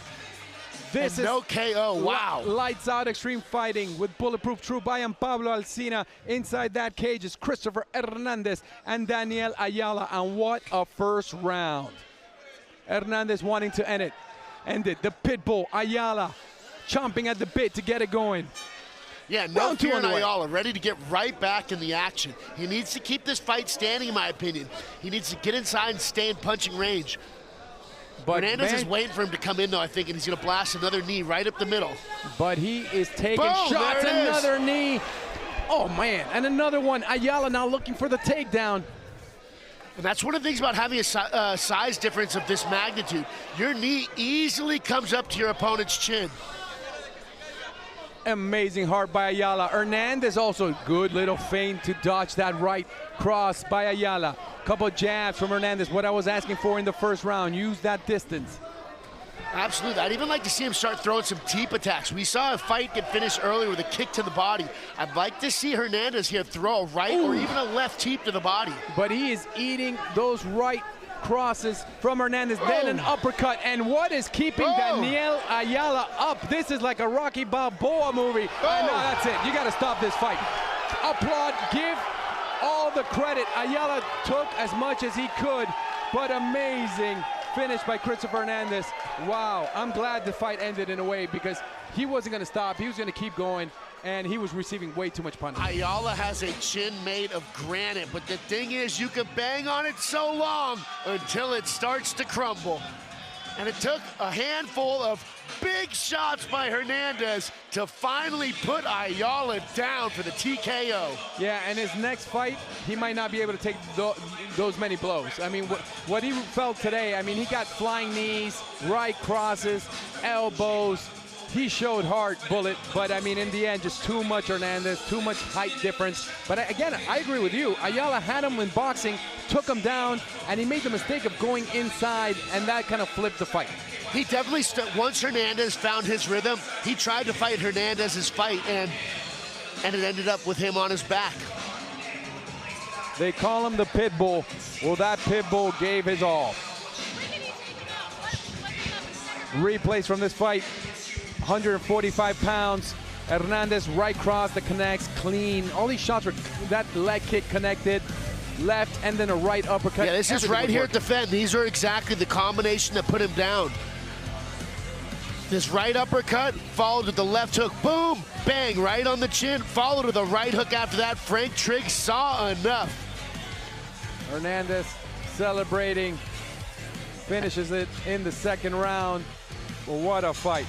This and no KO, wow. Lights out extreme fighting with Bulletproof Troop. I am Pablo Alcina. Inside that cage is Christopher Hernandez and Daniel Ayala. And what a first round. Hernandez wanting to end it. The Pitbull, Ayala, chomping at the bit to get it going. Yeah, no fear in Ayala, ready to get right back in the action. He needs to keep this fight standing, in my opinion. He needs to get inside and stay in punching range. But Hernandez is waiting for him to come in, though, I think, and he's going to blast another knee right up the middle. But he is taking shots. Another knee. Oh, man. And another one. Ayala now looking for the takedown. And that's one of the things about having a size difference of this magnitude. Your knee easily comes up to your opponent's chin. Amazing heart by Ayala. Hernandez also good little feint to dodge that right cross by Ayala. Couple jabs from Hernandez, what I was asking for in the first round. Use that distance. Absolutely. I'd even like to see him start throwing some teep attacks. We saw a fight get finished earlier with a kick to the body. I'd like to see Hernandez here throw a right or even a left teep to the body. But he is eating those right crosses from Hernandez, then an uppercut. And what is keeping Daniel Ayala up? This is like a Rocky Balboa movie. I know, that's it. You got to stop this fight. Applaud, give all the credit. Ayala took as much as he could, but amazing finish by Christopher Hernandez. Wow, I'm glad the fight ended in a way because he wasn't going to stop. He was going to keep going, and he was receiving way too much punishment. Ayala has a chin made of granite, but the thing is, you can bang on it so long until it starts to crumble. And it took a handful of big shots by Hernandez to finally put Ayala down for the TKO. Yeah, and his next fight, he might not be able to take those many blows. I mean, what he felt today, I mean, he got flying knees, right crosses, elbows. He showed heart, Bullet, but I mean, in the end, just too much Hernandez, too much height difference. But again, I agree with you. Ayala had him in boxing, took him down, and he made the mistake of going inside, and that kind of flipped the fight. He definitely, once Hernandez found his rhythm, he tried to fight Hernandez's fight, and it ended up with him on his back. They call him the Pitbull. Well, that Pitbull gave his all. Replays from this fight. 145 pounds. Hernandez right cross that connects clean. All these shots were that leg kick connected, left, and then a right uppercut. Yeah, this is right here at the Fed. These are exactly the combination that put him down. This right uppercut followed with the left hook. Boom, bang, right on the chin. Followed with a right hook after that. Frank Trigg saw enough. Hernandez celebrating, finishes it in the second round. Well, what a fight.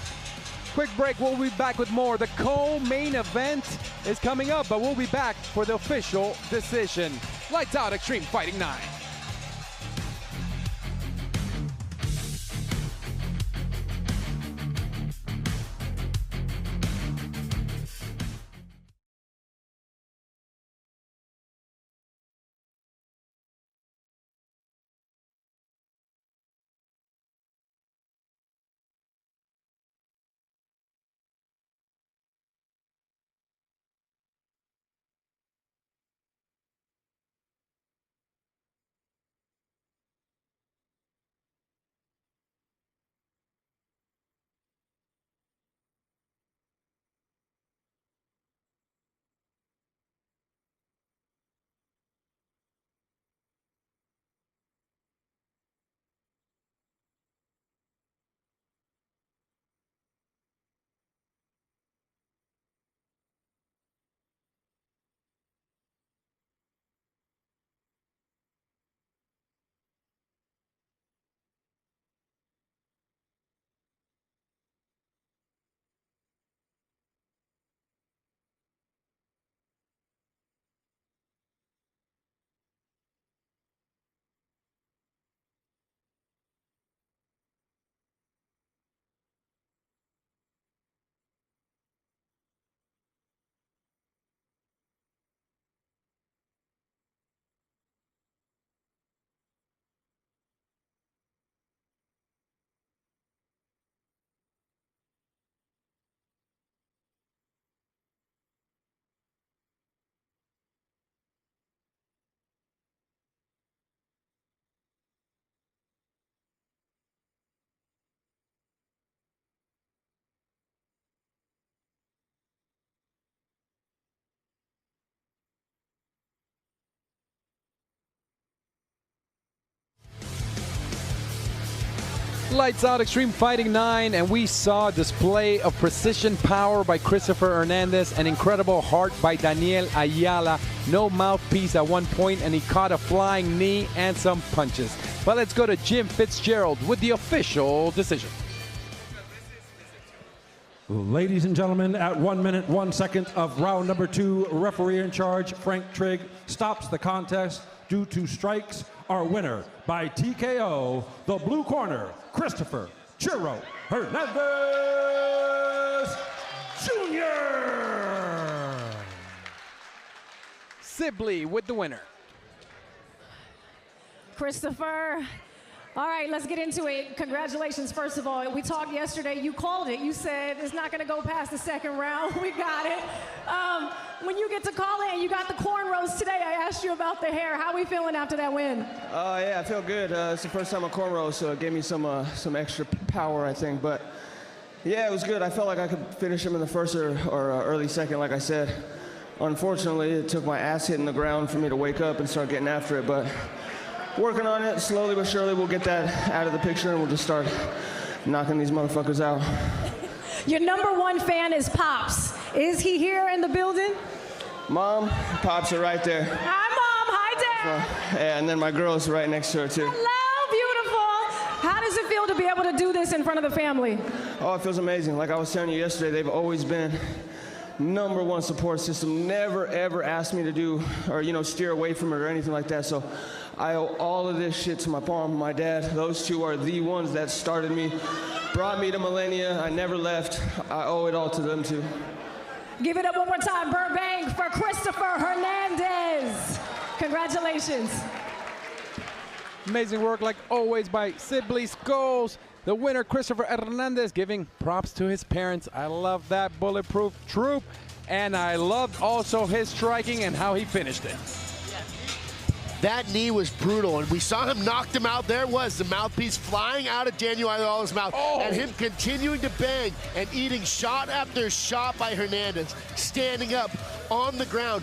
Quick break, we'll be back with more. The co-main event is coming up, but we'll be back for the official decision. Lights out, Extreme Fighting 9. Lights Out Extreme Fighting 9, and we saw a display of precision power by Christopher Hernandez, an incredible heart by Daniel Ayala. No mouthpiece at one point, and he caught a flying knee and some punches. But let's go to Jim Fitzgerald with the official decision. Ladies and gentlemen, at 1 minute, 1 second of round number 2, referee in charge, Frank Trigg, stops the contest due to strikes. Our winner by TKO, the blue corner, Christopher Churro Hernandez Jr. Sibley with the winner. Christopher. All right, let's get into it. Congratulations, first of all. We talked yesterday. You called it. You said it's not going to go past the second round. We got it. When you get to call in, you got the cornrows today. I asked you about the hair. How are we feeling after that win? Yeah, I feel good. It's the first time on cornrows, so it gave me some extra power, I think. But yeah, it was good. I felt like I could finish him in the first or early second, like I said. Unfortunately, it took my ass hitting the ground for me to wake up and start getting after it. But working on it, slowly but surely, we'll get that out of the picture and we'll just start knocking these motherfuckers out. Your #1 fan is Pops. Is he here in the building? Mom, Pops are right there. Hi, Mom. Hi, Dad. Yeah, and then my girl's right next to her, too. Hello, beautiful. How does it feel to be able to do this in front of the family? Oh, it feels amazing. Like I was telling you yesterday, they've always been #1 support system. Never, ever asked me to do or, steer away from it or anything like that. So I owe all of this shit to my mom, my dad. Those two are the ones that started me, brought me to Millennia. I never left. I owe it all to them, too. Give it up one more time, Burbank, for Christopher Hernandez. Congratulations. Amazing work, like always, by Sibley Scholes. The winner, Christopher Hernandez, giving props to his parents. I love that bulletproof troop. And I loved also his striking and how he finished it. That knee was brutal, and we saw him knock him out. There was the mouthpiece flying out of Daniel Ayala's mouth, and him continuing to bang and eating shot after shot by Hernandez, standing up on the ground.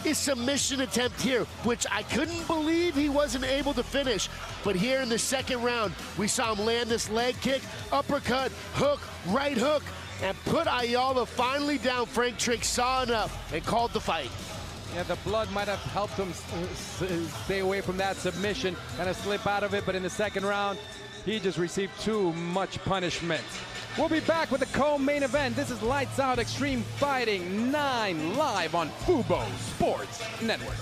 His submission attempt here, which I couldn't believe he wasn't able to finish. But here in the second round, we saw him land this leg kick, uppercut, hook, right hook, and put Ayala finally down. Frank Trigg saw enough and called the fight. Yeah, the blood might have helped him stay away from that submission, kind of slip out of it, but in the second round, he just received too much punishment. We'll be back with the co-main event. This is Lights Out Extreme Fighting 9 live on Fubo Sports Network.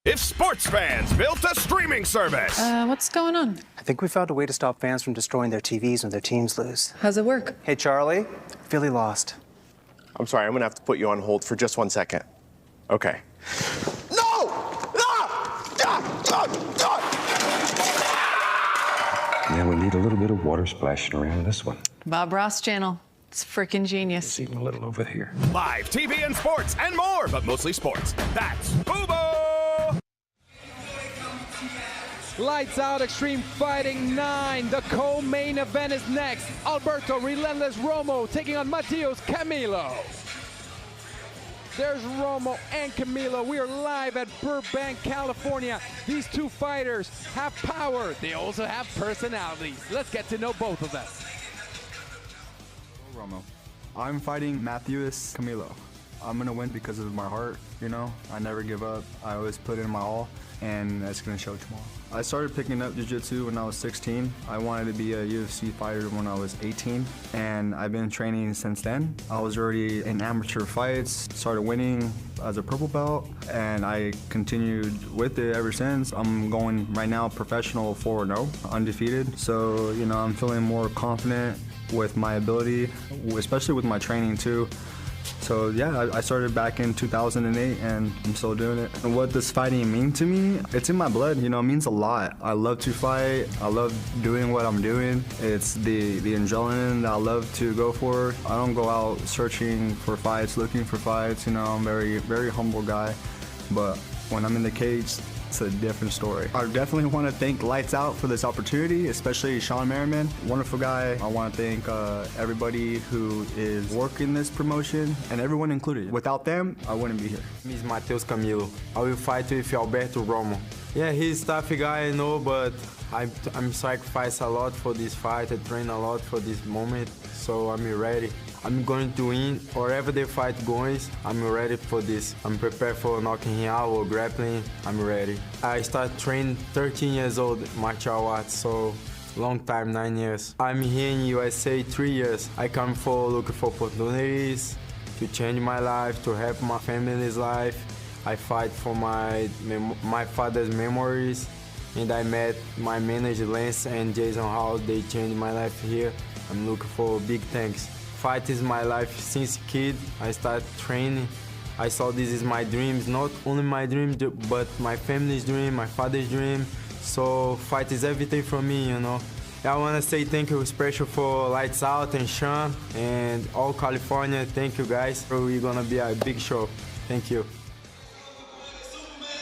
If sports fans built a streaming service. What's going on? I think we found a way to stop fans from destroying their TVs when their teams lose. How's it work? Hey, Charlie, Philly lost. I'm sorry, I'm gonna have to put you on hold for just 1 second. Okay. Now we need a little bit of water splashing around this one. Bob Ross channel. It's freaking genius. It's even a little over here. Live TV and sports and more, but mostly sports. That's Fubo! Lights Out Extreme Fighting 9. The co-main event is next. Alberto Relentless Romo taking on Matios Camilo. There's Romo and Camilo. We are live at Burbank, California. These two fighters have power. They also have personalities. Let's get to know both of them. Romo. I'm fighting Matios Camilo. I'm gonna win because of my heart, you know? I never give up. I always put in my all, and that's gonna show tomorrow. I started picking up jiu-jitsu when I was 16. I wanted to be a UFC fighter when I was 18, and I've been training since then. I was already in amateur fights, started winning as a purple belt, and I continued with it ever since. I'm going right now professional 4-0, undefeated. So, you know, I'm feeling more confident with my ability, especially with my training too. So yeah, I started back in 2008 and I'm still doing it. And what does fighting mean to me? It's in my blood, you know, it means a lot. I love to fight, I love doing what I'm doing. It's the adrenaline that I love to go for. I don't go out searching for fights, looking for fights, you know, I'm a very humble guy. But when I'm in the cage, it's a different story. I definitely want to thank Lights Out for this opportunity, especially Shawne Merriman, wonderful guy. I want to thank everybody who is working this promotion and everyone included. Without them, I wouldn't be here. My name is Matios Camilo. I will fight with Alberto Romo. Yeah, he's a tough guy, I know, but I'm sacrificed a lot for this fight. I train a lot for this moment, so I'm ready. I'm going to win. Wherever the fight goes, I'm ready for this. I'm prepared for knocking him out or grappling. I'm ready. I started training 13 years old martial arts, so long time, 9 years. I'm here in USA 3 years. I come for looking for opportunities to change my life, to help my family's life. I fight for my father's memories, and I met my manager Lance and Jason Hall. They changed my life here. I'm looking for big thanks. Fight is my life since a kid. I started training. I saw this is my dreams, not only my dream, but my family's dream, my father's dream. So fight is everything for me, you know. I want to say thank you special for Lights Out and Shawne and all California. Thank you guys. We're gonna be a big show. Thank you.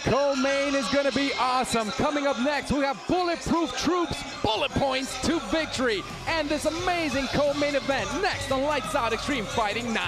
Co-main is going to be awesome. Coming up next, we have Bulletproof Troops, bullet points to victory. And this amazing co-main event next on Lights Out Extreme Fighting 9.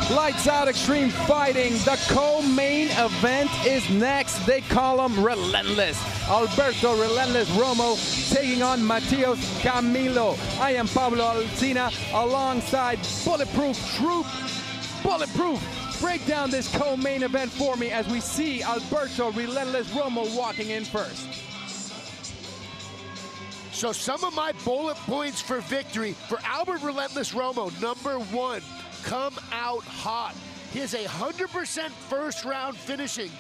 Lights Out Extreme Fighting. The co-main event is next. They call him Relentless. Alberto Relentless Romo taking on Matias Camilo. I am Pablo Alcina alongside Bulletproof Troop. Bulletproof, break down this co-main event for me as we see Alberto Relentless Romo walking in first. So some of my bullet points for victory for Albert Relentless Romo. Number 1, come out hot. He has a 100% first round finishing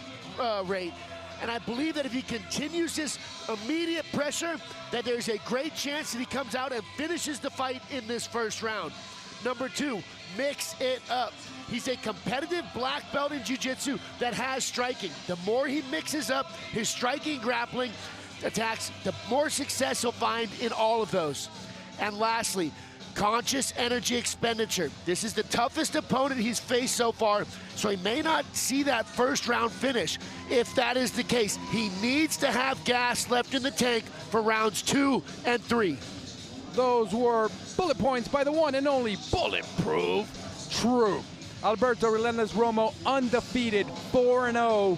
rate. And I believe that if he continues this immediate pressure, that there's a great chance that he comes out and finishes the fight in this first round. Number 2, mix it up. He's a competitive black belt in jiu-jitsu that has striking. The more he mixes up his striking, grappling, attacks, the more success he'll find in all of those. And lastly, conscious energy expenditure. This is the toughest opponent he's faced so far, so he may not see that first round finish. If that is the case, he needs to have gas left in the tank for rounds 2 and 3. Those were bullet points by the one and only Bulletproof Troop. Alberto Relentless Romo, undefeated, 4-0.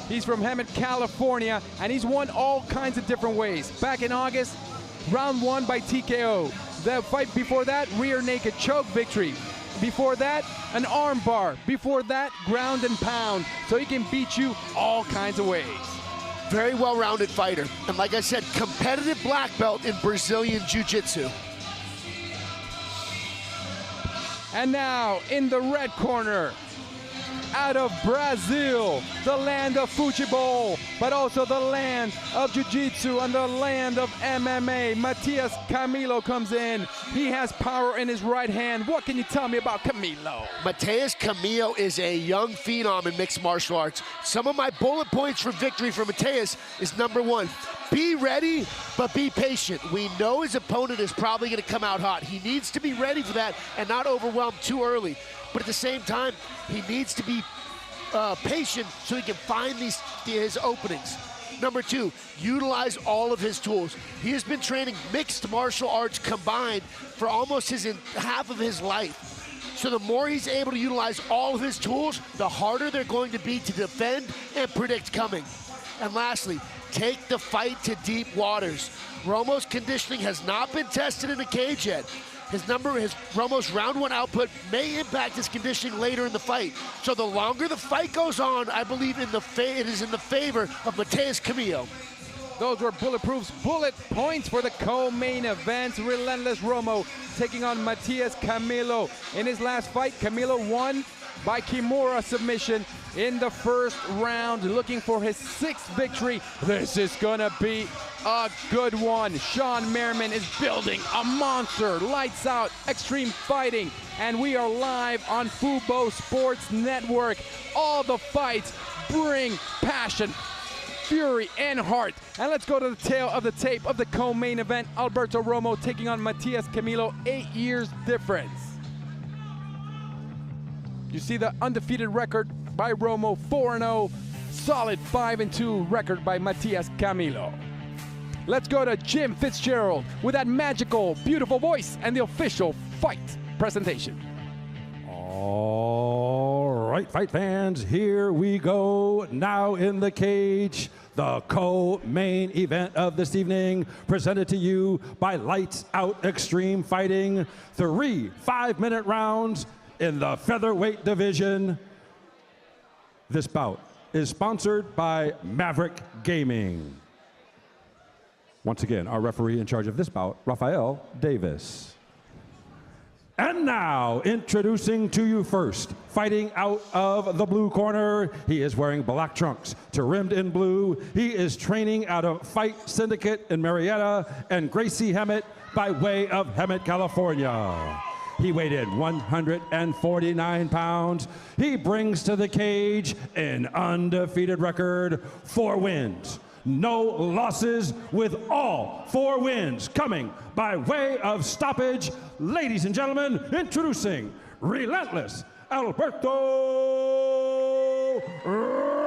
He's from Hemet, California, and he's won all kinds of different ways. Back in August, round 1 by TKO. The fight before that, rear naked choke victory. Before that, an arm bar. Before that, ground and pound. So he can beat you all kinds of ways. Very well-rounded fighter. And like I said, competitive black belt in Brazilian Jiu-Jitsu. And now, in the red corner, out of Brazil, the land of Futebol, but also the land of Jiu-Jitsu and the land of MMA. Matias Camilo comes in. He has power in his right hand. What can you tell me about Camilo? Matias Camilo is a young phenom in mixed martial arts. Some of my bullet points for victory for Matias is number 1, be ready, but be patient. We know his opponent is probably going to come out hot. He needs to be ready for that and not overwhelmed too early. But at the same time, he needs to be patient so he can find his openings. Number 2, utilize all of his tools. He has been training mixed martial arts combined for almost half of his life. So the more he's able to utilize all of his tools, the harder they're going to be to defend and predict coming. And lastly, take the fight to deep waters. Romo's conditioning has not been tested in a cage yet. Romo's round 1 output may impact his conditioning later in the fight. So the longer the fight goes on, I believe it is in the favor of Matias Camilo. Those were Bulletproof's bullet points for the co-main events. Relentless Romo taking on Matias Camilo. In his last fight, Camilo won by Kimura submission in the first round, looking for his 6th victory. This is gonna be a good one. Shawne Merriman is building a monster. Lights Out Extreme Fighting, and we are live on Fubo Sports Network. All the fights bring passion, fury, and heart. And let's go to the tail of the tape of the co-main event. Alberto Romo taking on Matias Camilo, 8 years difference. You see the undefeated record by Romo, 4-0. Solid 5-2 record by Matias Camilo. Let's go to Jim Fitzgerald with that magical, beautiful voice and the official fight presentation. All right, fight fans, here we go. Now in the cage, the co-main event of this evening, presented to you by Lights Out Extreme Fighting. 3 5-minute rounds in the featherweight division. This bout is sponsored by Maverick Gaming. Once again, our referee in charge of this bout, Rafael Davis. And now, introducing to you first, fighting out of the blue corner, he is wearing black trunks rimmed in blue. He is training out of Fight Syndicate in Marietta and Gracie Hemet by way of Hemet, California. He weighed in 149 pounds. He brings to the cage an undefeated record, 4 wins, no losses, with all 4 wins coming by way of stoppage. Ladies and gentlemen, introducing Relentless Alberto Romo.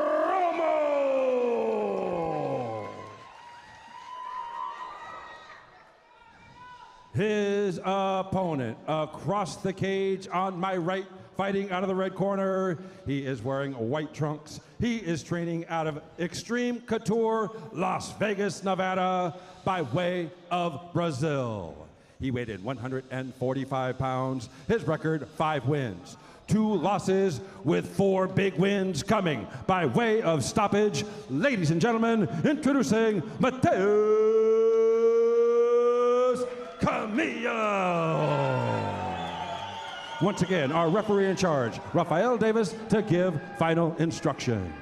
His opponent across the cage on my right, Fighting out of the red corner, he is wearing white trunks. He is training out of Extreme Couture, Las Vegas, Nevada, by way of Brazil. He weighed in 145 pounds. His record, 5 wins, 2 losses, with 4 big wins coming by way of stoppage. Ladies and gentlemen, introducing Matheus Camilo. Once again, our referee in charge, Rafael Davis, to give final instructions.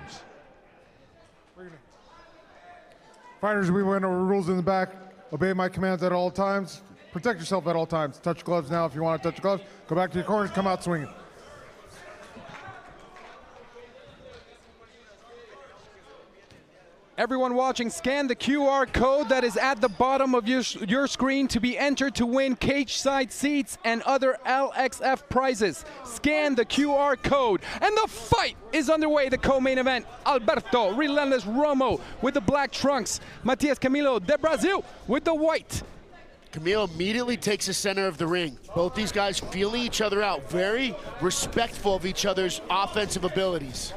Fighters, we went over rules in the back. Obey my commands at all times. Protect yourself at all times. Touch gloves now if you want to touch gloves. Go back to your corners, come out swinging. Everyone watching, scan the QR code that is at the bottom of your screen to be entered to win cage side seats and other LXF prizes. Scan the QR code. And the fight is underway. The co-main event, Alberto Relentless Romo with the black trunks, Matheus Camilo de Brazil with the white. Camilo immediately takes the center of the ring. Both these guys feeling each other out, very respectful of each other's offensive abilities.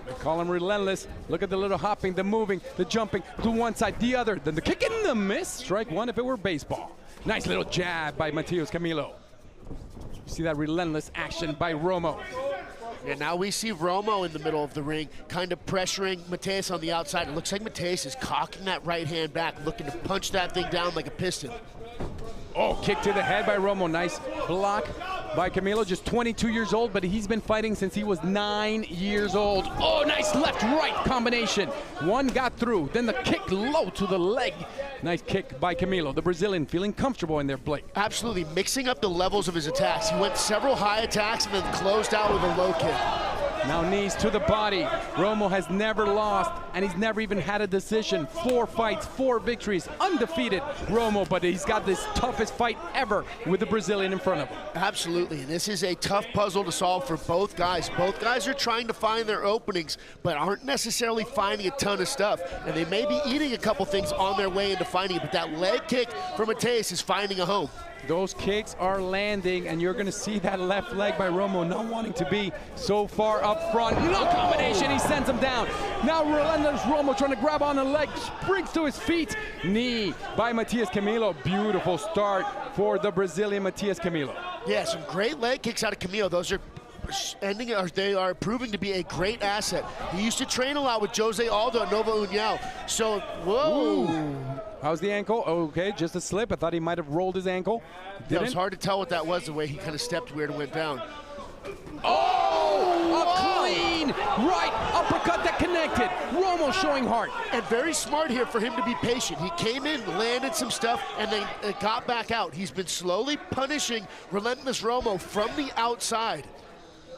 They call him relentless. Look at the little hopping, the moving, the jumping to one side, the other, then the kick and the miss. Strike one if it were baseball. Nice little jab by Matheus Camilo. You see that relentless action by Romo. Yeah, now we see Romo in the middle of the ring, kind of pressuring Matheus on the outside. It looks like Matheus is cocking that right hand back, looking to punch that thing down like a piston. Oh, kick to the head by Romo. Nice block by Camilo, just 22 years old, but he's been fighting since he was 9 years old. Oh, nice left-right combination. One got through, then the kick low to the leg. Nice kick by Camilo, the Brazilian, feeling comfortable in their plate. Absolutely, mixing up the levels of his attacks. He went several high attacks and then closed out with a low kick. Now knees to the body. Romo has never lost, and he's never even had a decision. 4 fights, 4 victories, undefeated Romo, but he's got this toughest fight ever with the Brazilian in front of him. Absolutely, and this is a tough puzzle to solve for both guys. Both guys are trying to find their openings, but aren't necessarily finding a ton of stuff. And they may be eating a couple things on their way into finding it, but that leg kick from Matheus is finding a home. Those kicks are landing, and you're going to see that left leg by Romo not wanting to be so far up front. No combination, he sends him down. Now relentless Romo trying to grab on the leg, springs to his feet. Knee by Matheus Camilo. Beautiful start for the Brazilian Matheus Camilo. Yeah, some great leg kicks out of Camilo. Those are they are proving to be a great asset. He used to train a lot with Jose Aldo at Nova União. So, whoa. Ooh. How's the ankle? Okay, just a slip. I thought he might have rolled his ankle. Yeah, it was hard to tell what that was, the way he kind of stepped weird and went down. Oh, a clean right uppercut that connected. Romo showing heart. And very smart here for him to be patient. He came in, landed some stuff, and then got back out. He's been slowly punishing Relentless Romo from the outside.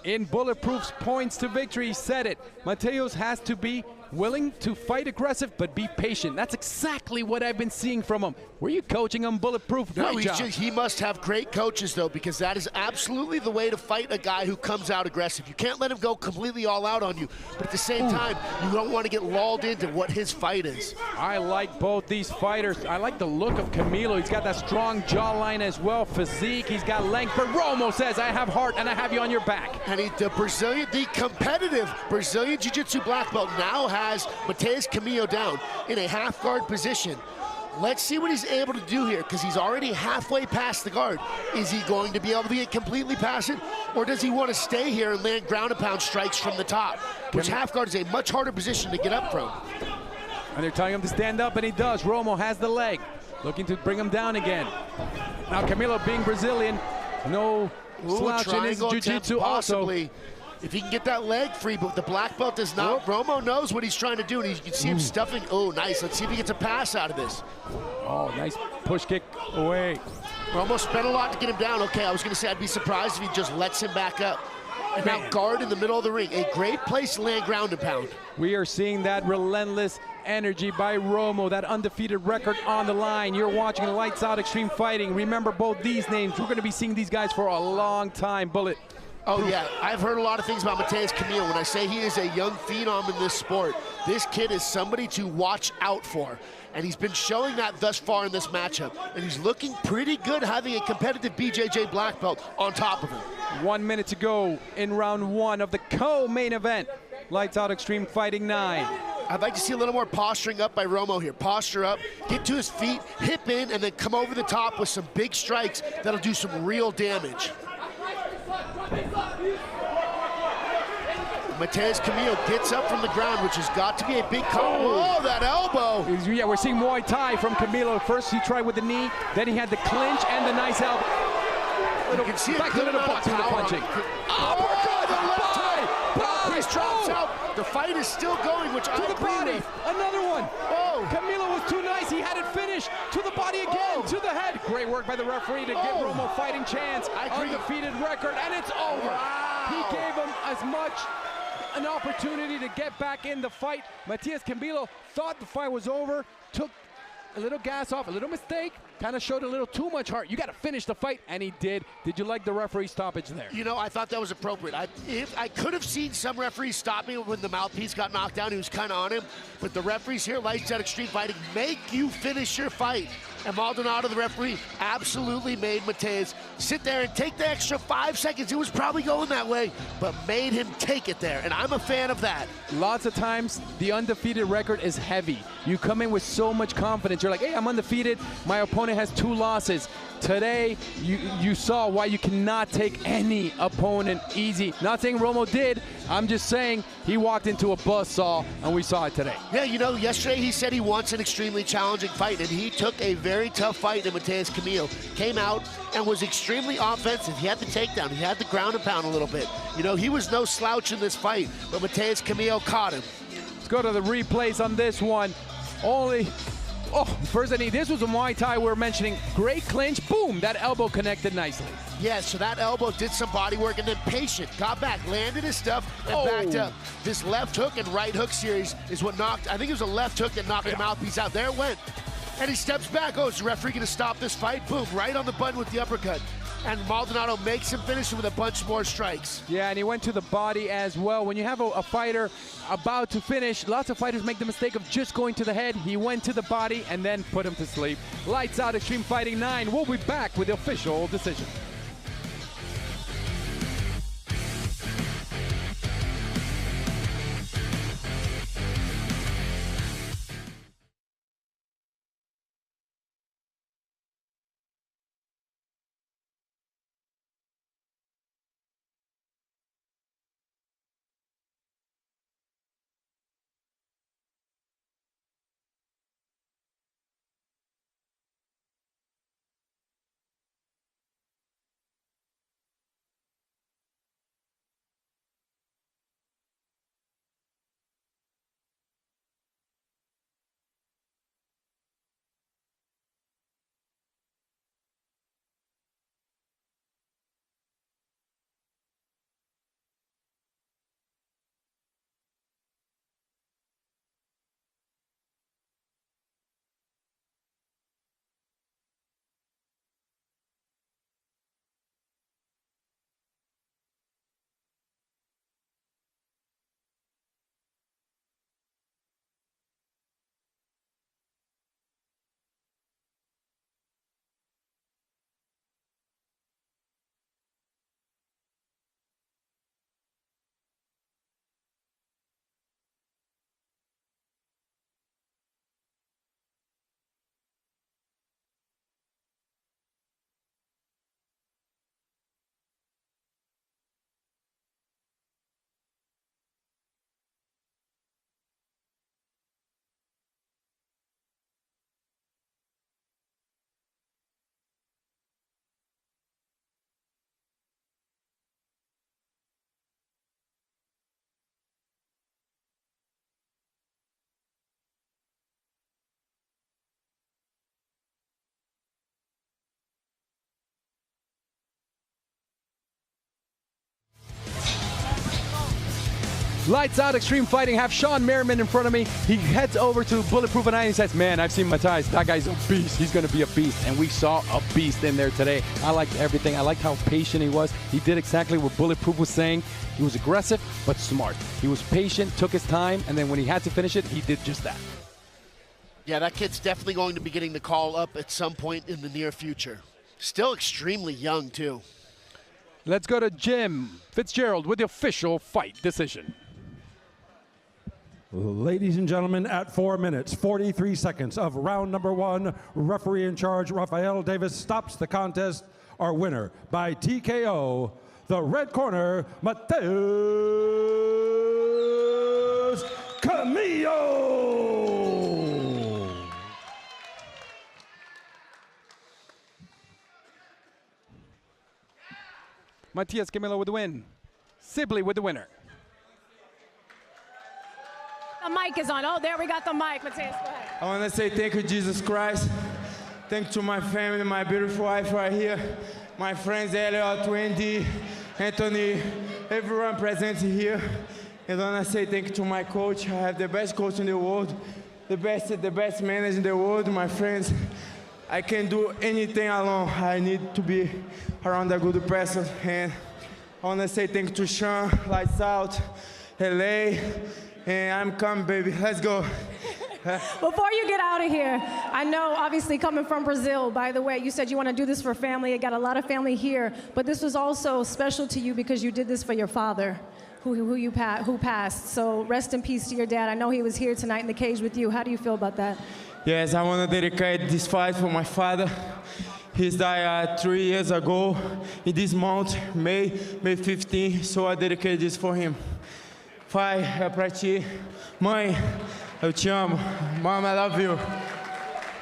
In Bulletproof's points to victory, he said it. Matheus has to be willing to fight aggressive, but be patient. That's exactly what I've been seeing from him. Were you coaching him Bulletproof? No, he must have great coaches, though, because that is absolutely the way to fight a guy who comes out aggressive. You can't let him go completely all out on you, but at the same time, you don't want to get lulled into what his fight is. I like both these fighters. I like the look of Camilo. He's got that strong jawline as well, physique. He's got length, but Romo says, I have heart and I have you on your back. And the competitive Brazilian Jiu-Jitsu black belt now has Matheus Camilo down in a half guard position. Let's see what he's able to do here, because he's already halfway past the guard. Is he going to be able to get completely past it, or does he want to stay here and land ground and pound strikes from the top, which half guard is a much harder position to get up from. And they're telling him to stand up, and he does. Romo has the leg, looking to bring him down again. Now Camilo, being Brazilian, no slouch in his jiu-jitsu also. If he can get that leg free, but the black belt does not. Romo knows what he's trying to do, and you can see him stuffing. Oh, nice. Let's see if he gets a pass out of this. Oh, nice push kick away. Romo spent a lot to get him down. Okay, I was going to say I'd be surprised if he just lets him back up. And now guard in the middle of the ring. A great place to land ground and pound. We are seeing that relentless energy by Romo, that undefeated record on the line. You're watching Lights Out Extreme Fighting. Remember both these names. We're going to be seeing these guys for a long time. Bullet. Oh, yeah. I've heard a lot of things about Mateus Camilo. When I say he is a young phenom in this sport, this kid is somebody to watch out for. And he's been showing that thus far in this matchup. And he's looking pretty good having a competitive BJJ black belt on top of him. 1 minute to go in round 1 of the co-main event. Lights Out Extreme Fighting 9. I'd like to see a little more posturing up by Romo here. Posture up, get to his feet, hip in, and then come over the top with some big strikes that'll do some real damage. Mateus Camilo gets up from the ground, which has got to be a big combo. Oh, that elbow! Yeah, we're seeing Muay Thai from Camilo. First he tried with the knee, then he had the clinch and the nice elbow. You can see back to the boxing, the punching. Uppercut, the left eye! Mouthpiece drops out. The fight is still going, which I agree body. With. Another one. Oh. Camilo was too nice. He had it finished. To the body again, to the head. Great work by the referee to give Romo fighting chance. Undefeated record, and it's over. Wow. He gave him as much an opportunity to get back in the fight. Mateus Camilo thought the fight was over, took a little gas off, a little mistake, kind of showed a little too much heart. You got to finish the fight, and he did. Did you like the referee stoppage there? You know, I thought that was appropriate. I could have seen some referees stop me when the mouthpiece got knocked down. He was kind of on him. But the referees here, Lights Out Extreme Fighting, make you finish your fight. And Maldonado, the referee, absolutely made Mateus sit there and take the extra 5 seconds. It was probably going that way, but made him take it there. And I'm a fan of that. Lots of times, the undefeated record is heavy. You come in with so much confidence. You're like, hey, I'm undefeated. My opponent has 2 losses. Today, you saw why you cannot take any opponent easy. Not saying Romo did. I'm just saying he walked into a buzzsaw, and we saw it today. Yeah, you know, yesterday he said he wants an extremely challenging fight, and he took a very tough fight in Mateus Camilo. Came out and was extremely offensive. He had the takedown. He had the ground and pound a little bit. You know, he was no slouch in this fight, but Mateus Camilo caught him. Let's go to the replays on this one. First knee. This was a Muay Thai we were mentioning. Great clinch. Boom. That elbow connected nicely. Yeah, so that elbow did some body work and then patient. Got back, landed his stuff, and backed up. This left hook and right hook series is what knocked, I think it was a left hook that knocked the mouthpiece out. There it went. And he steps back. Oh, is the referee going to stop this fight? Boom, right on the button with the uppercut. And Maldonado makes him finish with a bunch more strikes. Yeah, and he went to the body as well. When you have a fighter about to finish, lots of fighters make the mistake of just going to the head. He went to the body and then put him to sleep. Lights Out Extreme Fighting 9. We'll be back with the official decision. Lights Out Extreme Fighting. Have Shawne Merriman in front of me. He heads over to Bulletproof and he says, man, I've seen Matthias. That guy's a beast. He's going to be a beast. And we saw a beast in there today. I liked everything. I liked how patient he was. He did exactly what Bulletproof was saying. He was aggressive, but smart. He was patient, took his time, and then when he had to finish it, he did just that. Yeah, that kid's definitely going to be getting the call up at some point in the near future. Still extremely young, too. Let's go to Jim Fitzgerald with the official fight decision. Ladies and gentlemen, at 4 minutes, 43 seconds of round number 1, referee in charge, Rafael Davis, stops the contest. Our winner by TKO, the red corner, Mateus Camilo. Matias Camilo with the win. Sibley with the winner. The mic is on. Oh, there we got the mic. Matthias, go ahead. I want to say thank you, Jesus Christ. Thank you to my family, my beautiful wife right here, my friends, Elliot, Wendy, Anthony, everyone present here. And I want to say thank you to my coach. I have the best coach in the world, the best manager in the world, my friends. I can't do anything alone. I need to be around a good person. And I want to say thank you to Shawne, Lights Out, LA, and I'm coming, baby. Let's go. Before you get out of here, I know, obviously, coming from Brazil, by the way, you said you want to do this for family. You got a lot of family here, but this was also special to you because you did this for your father, who passed. So rest in peace to your dad. I know he was here tonight in the cage with you. How do you feel about that? Yes, I want to dedicate this fight for my father. He's died 3 years ago in this month, May 15, so I dedicate this for him. Pai, é pra ti. Mãe, eu te amo. Mom, I love you.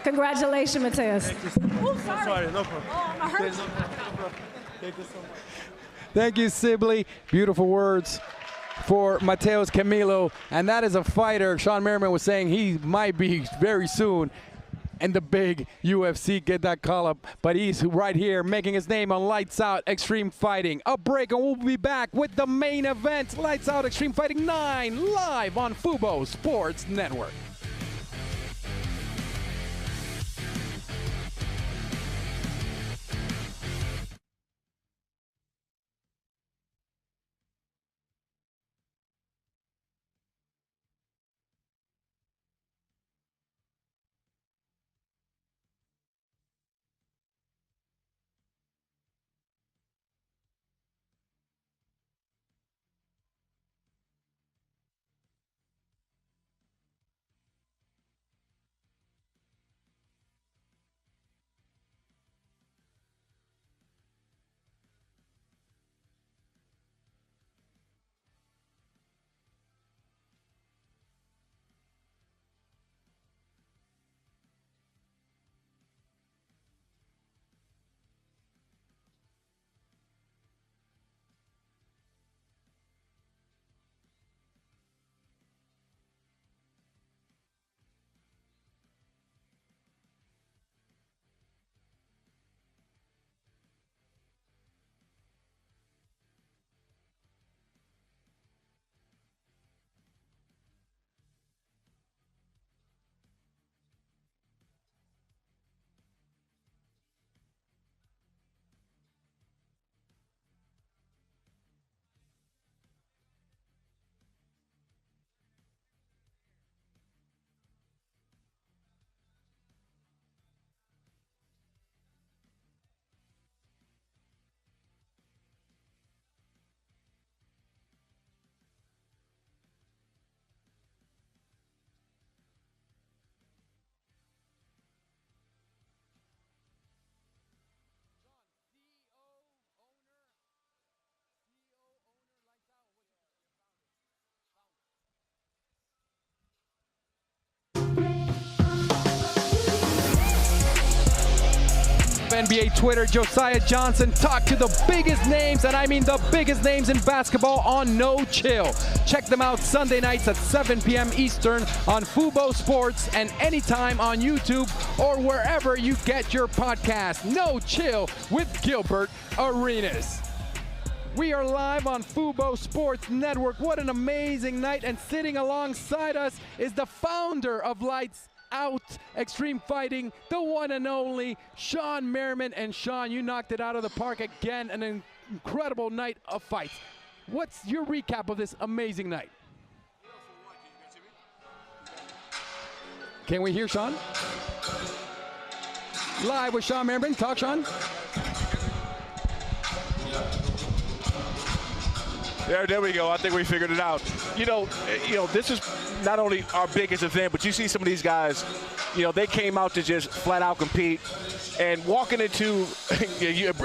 Congratulations, Matthias. Oh, sorry. No problem. Oh, I hurt. Thank you so much. Thank you, Sibley. Beautiful words for Mateus Camilo. And that is a fighter. Shawne Merriman was saying he might be very soon in the big UFC, get that call up. But he's right here making his name on Lights Out Extreme Fighting. A break and we'll be back with the main event. Lights Out Extreme Fighting 9 live on Fubo Sports Network. NBA Twitter, Josiah Johnson talked to the biggest names, and I mean the biggest names in basketball on No Chill. Check them out Sunday nights at 7 p.m. Eastern on Fubo Sports and anytime on YouTube or wherever you get your podcast. No Chill with Gilbert Arenas. We are live on Fubo Sports Network. What an amazing night. And sitting alongside us is the founder of Lights Out Extreme Fighting, the one and only Shawne Merriman. And Shawne, you knocked it out of the park again. An incredible night of fights. What's your recap of this amazing night? Can we hear Shawne? Live with Shawne Merriman. Talk, Shawne. There we go. I think we figured it out. You know, this is not only our biggest event, but you see some of these guys, they came out to just flat out compete. And walking into,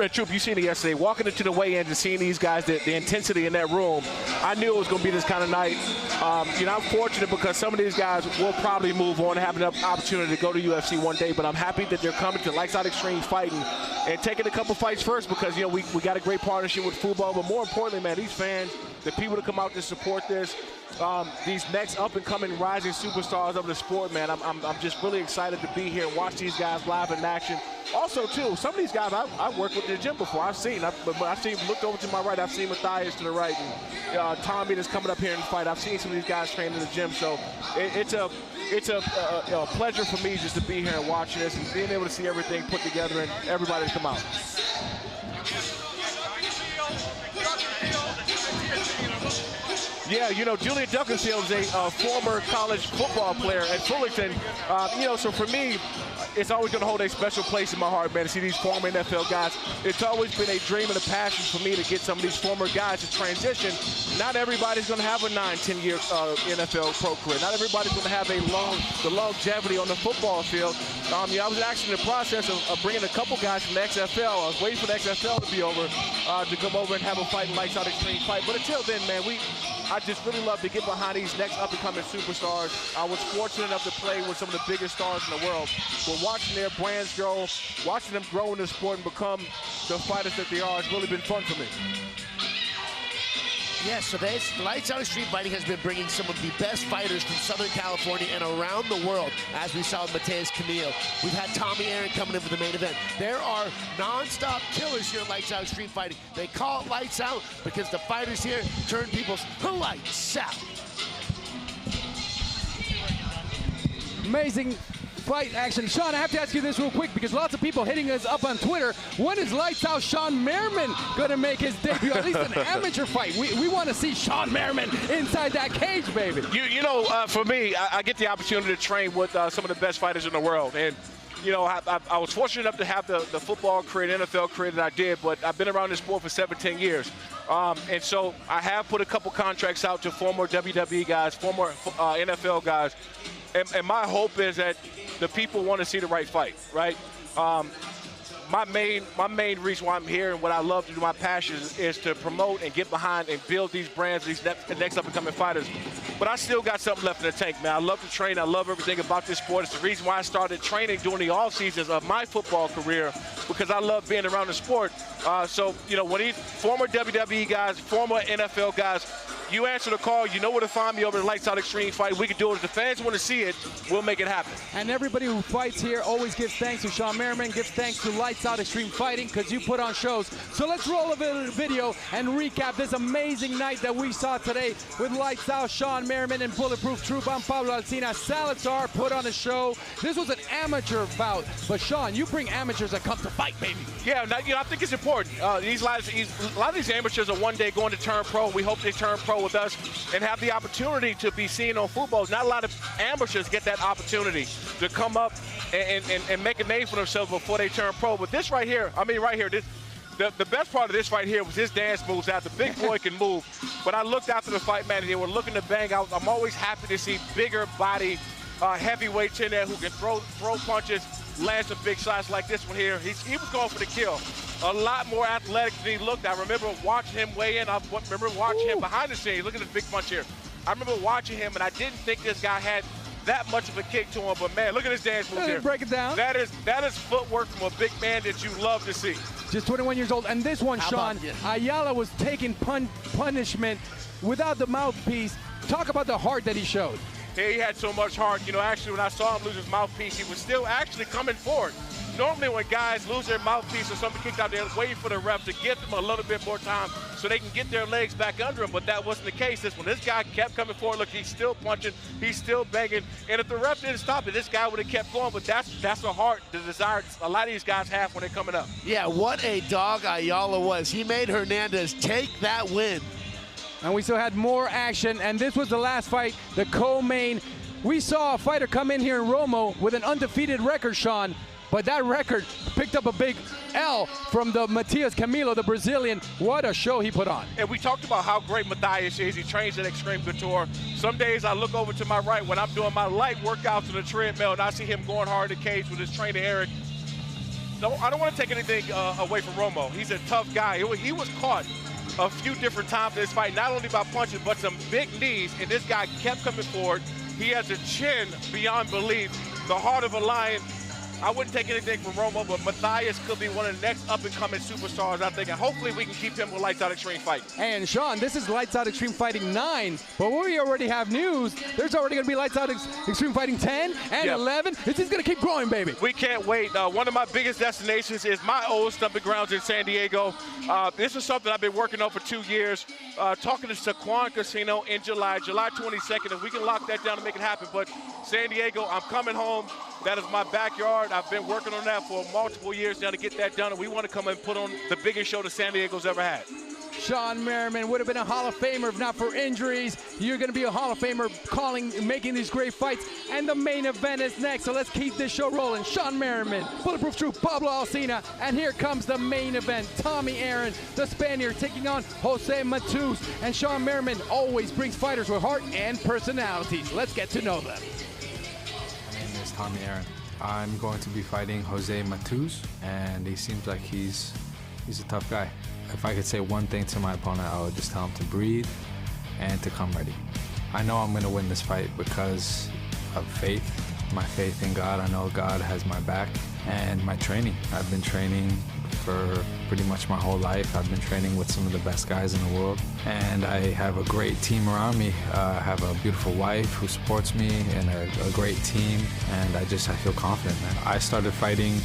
Troop, you seen it yesterday, walking into the weigh-in and seeing these guys, the intensity in that room, I knew it was going to be this kind of night. I'm fortunate because some of these guys will probably move on and have an opportunity to go to UFC one day, but I'm happy that they're coming to Lights Out Extreme Fighting and taking a couple fights first because, we got a great partnership with Fubo, but more importantly, man, these fans, the people that come out to support this, these next up-and-coming rising superstars of the sport, man, I'm just really excited to be here and watch these guys live in action. Also, too, some of these guys I've worked with in the gym before. I've seen, looked over to my right, I've seen Matthias to the right, and Tommy that's coming up here and fight. I've seen some of these guys train in the gym, so it's a pleasure for me just to be here and watching this and being able to see everything put together and everybody to come out. Yeah, Julian Duckenfield is a former college football player at Fullerton. So for me, it's always going to hold a special place in my heart, man, to see these former NFL guys. It's always been a dream and a passion for me to get some of these former guys to transition. Not everybody's going to have a 9-10 year NFL pro career. Not everybody's going to have the longevity on the football field. I was actually in the process of bringing a couple guys from the XFL. I was waiting for the XFL to be over to come over and have a fight in Lights Out Extreme Fight. But until then, man, I just really love to get behind these next up-and-coming superstars. I was fortunate enough to play with some of the biggest stars in the world. But watching their brands grow, watching them grow in the sport and become the fighters that they are, has really been fun for me. Yeah, so Lights Out Extreme Fighting has been bringing some of the best fighters from Southern California and around the world, as we saw with Matheus Camilo. We've had Tommy Aaron coming in for the main event. There are non-stop killers here at Lights Out Extreme Fighting. They call it Lights Out because the fighters here turn people's lights out. Amazing fight action. Shawne, I have to ask you this real quick because lots of people hitting us up on Twitter. When is Lights Out Shawne Merriman going to make his debut? At least an amateur fight. We want to see Shawne Merriman inside that cage, baby. For me, I get the opportunity to train with some of the best fighters in the world. And, I was fortunate enough to have the football career, the NFL career that I did, but I've been around this sport for 17 years. And so I have put a couple contracts out to former WWE guys, former NFL guys. And my hope is that the people want to see the right fight, right? My main reason why I'm here and what I love to do, my passion is to promote and get behind and build these brands, these next up-and-coming fighters. But I still got something left in the tank, man. I love to train. I love everything about this sport. It's the reason why I started training during the off seasons of my football career, because I love being around the sport. When these former WWE guys, former NFL guys, you answer the call, you know where to find me over at Lights Out Extreme Fight. We can do it. If the fans want to see it, we'll make it happen. And everybody who fights here always gives thanks to Shawne Merriman, gives thanks to Lights Out Extreme Fighting, because you put on shows. So let's roll a video and recap this amazing night that we saw today with Lights Out, Shawne Merriman, and Bulletproof Troop. I'm Pablo Alcina. Salazar put on a show. This was an amateur bout, but Shawne, you bring amateurs that come to fight, baby. Yeah, I think it's important. A lot of these amateurs are one day going to turn pro. We hope they turn pro with us and have the opportunity to be seen on Fubo. Not a lot of amateurs get that opportunity to come up and make a name for themselves before they turn pro. But this right here, the best part of this right here was his dance moves out. The big boy can move. When I looked after the fight, man, and they were looking to bang out, I'm always happy to see bigger body heavyweights in there who can throw punches, land some big shots like this one here. He was going for the kill. A lot more athletic than he looked. I remember watching him weigh in. I remember watching him behind the scenes. Look at this big punch here. I remember watching him, and I didn't think this guy had that much of a kick to him. But, man, look at his dance moves here. Break it down. That is footwork from a big man that you love to see. Just 21 years old. And this one, Shawne, Ayala was taking punishment without the mouthpiece. Talk about the heart that he showed. Yeah, he had so much heart. Actually, when I saw him lose his mouthpiece, he was still actually coming forward. Normally when guys lose their mouthpiece or something kicked out, they're waiting for the ref to give them a little bit more time so they can get their legs back under them, but that wasn't the case. This one, this guy kept coming forward. Look, he's still punching, he's still banging, and if the ref didn't stop it, this guy would have kept going, but that's the heart, the desire a lot of these guys have when they're coming up. Yeah, what a dog Ayala was. He made Hernandez take that win. And we still had more action, and this was the last fight, the co-main. We saw a fighter come in here in Romo with an undefeated record, Shawne, but that record picked up a big L from the Matias Camilo, the Brazilian. What a show he put on. And we talked about how great Matthias is. He trains at Extreme Couture. Some days I look over to my right when I'm doing my light workouts on the treadmill, and I see him going hard in the cage with his trainer, Eric. No, I don't want to take anything away from Romo. He's a tough guy. He was caught a few different times in this fight, not only by punches, but some big knees, and this guy kept coming forward. He has a chin beyond belief, the heart of a lion. I wouldn't take anything from Romo, but Matthias could be one of the next up-and-coming superstars, I think, and hopefully we can keep him with Lights Out Extreme Fighting. And Shawne, this is Lights Out Extreme Fighting 9, but we already have news. There's already going to be Lights Out Extreme Fighting 10 and 11. This is going to keep growing, baby. We can't wait. One of my biggest destinations is my old stomping grounds in San Diego. This is something I've been working on for 2 years. Talking to Saquon Casino in July 22nd, and we can lock that down and make it happen. But San Diego, I'm coming home. That is my backyard. I've been working on that for multiple years now to get that done, and we want to come and put on the biggest show that San Diego's ever had. Shawne Merriman would have been a Hall of Famer if not for injuries. You're going to be a Hall of Famer making these great fights, and the main event is next, so let's keep this show rolling. Shawne Merriman, Bulletproof Truth, Pablo Alcina, and here comes the main event. Tommy Aaron, the Spaniard, taking on Jose Matus, and Shawne Merriman always brings fighters with heart and personalities. Let's get to know them. My name is Tommy Aaron. I'm going to be fighting Jose Matus, and he seems like he's a tough guy. If I could say one thing to my opponent, I would just tell him to breathe and to come ready. I know I'm going to win this fight because of faith, my faith in God. I know God has my back, and my training. I've been training for pretty much my whole life. I've been training with some of the best guys in the world, and I have a great team around me. I have a beautiful wife who supports me and a great team, and I feel confident, man. I started fighting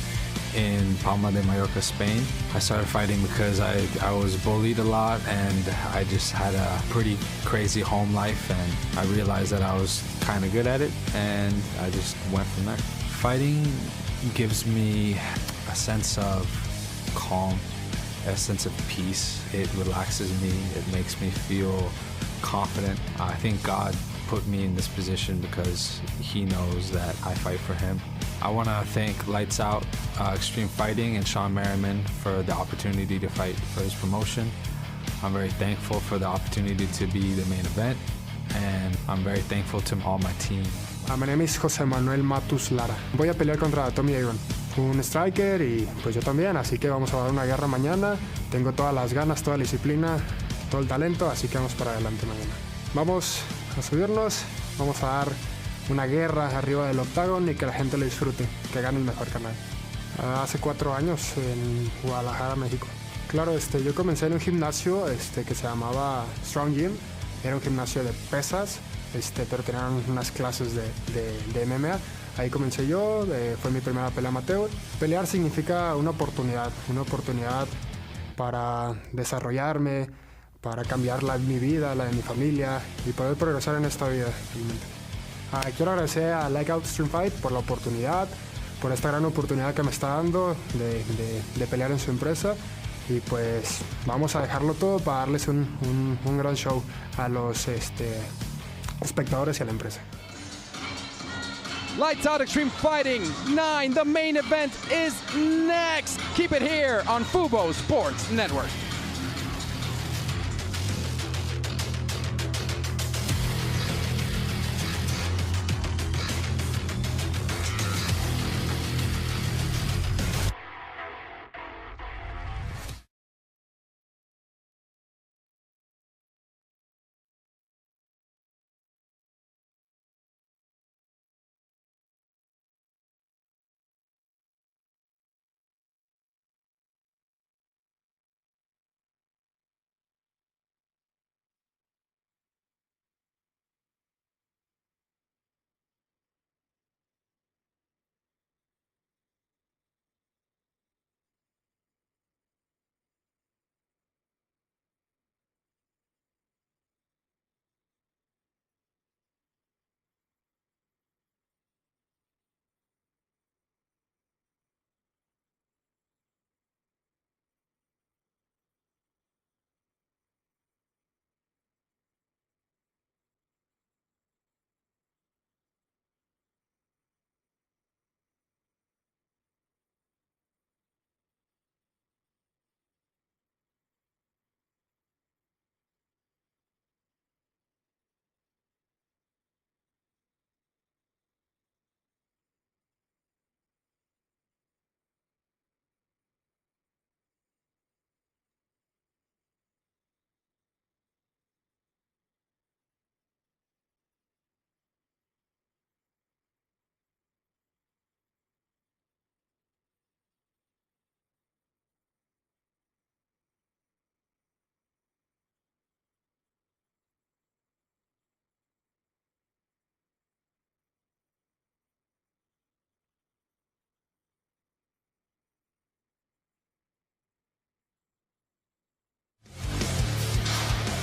in Palma de Mallorca, Spain. I started fighting because I was bullied a lot, and I just had a pretty crazy home life, and I realized that I was kind of good at it, and I just went from there. Fighting gives me a sense of calm, a sense of peace. It relaxes me. It makes me feel confident. I think God put me in this position because he knows that I fight for him. I want to thank Lights Out Extreme Fighting and Shawne Merriman for the opportunity to fight for his promotion. I'm very thankful for the opportunity to be the main event, and I'm very thankful to all my team. My name is José Manuel Matus Lara. Voy a pelear contra Tommy Aaron, un striker y pues yo también, así que vamos a dar una guerra mañana. Tengo todas las ganas, toda la disciplina, todo el talento, así que vamos para adelante mañana. Vamos a subirnos, vamos a dar una guerra arriba del octágono y que la gente lo disfrute, que gane el mejor canal. Hace 4 años en Guadalajara, México. Claro, yo comencé en un gimnasio que se llamaba Strong Gym. Era un gimnasio de pesas, pero tenían unas clases de MMA. Ahí comencé yo, fue mi primera pelea amateur. Pelear significa una oportunidad para desarrollarme, para cambiar mi vida, la de mi familia y poder progresar en esta vida. Realmente. Quiero agradecer a Lights Out Extreme Fight por la oportunidad, por esta gran oportunidad que me está dando de pelear en su empresa. Y pues vamos a dejarlo todo para darles un gran show a los espectadores y a la empresa. Lights Out Extreme Fighting 9, the main event is next. Keep it here on Fubo Sports Network.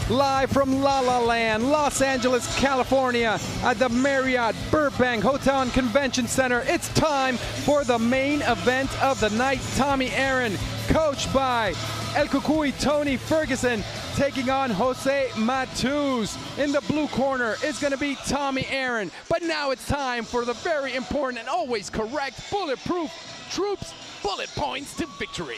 live from La La Land, Los Angeles, California, at the Marriott Burbank Hotel and Convention Center. It's time for the main event of the night. Tommy Aaron, coached by El Cucuy Tony Ferguson, taking on Jose Matus. In the blue corner is going to be Tommy Aaron. But now it's time for the very important and always correct Bulletproof Troops bullet points to victory.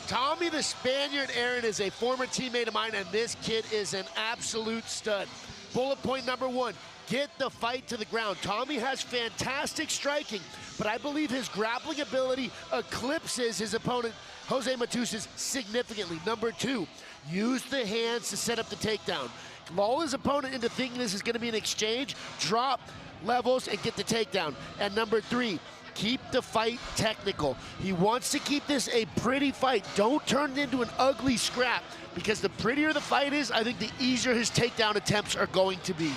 Tommy the Spaniard Aaron is a former teammate of mine, and this kid is an absolute stud. Bullet point number 1, get the fight to the ground. Tommy has fantastic striking, but I believe his grappling ability eclipses his opponent, Jose Matus's, significantly. Number 2, use the hands to set up the takedown. Lull his opponent into thinking this is going to be an exchange, drop levels, and get the takedown. And number 3, keep the fight technical. He wants to keep this a pretty fight. Don't turn it into an ugly scrap, because the prettier the fight is, I think the easier his takedown attempts are going to be.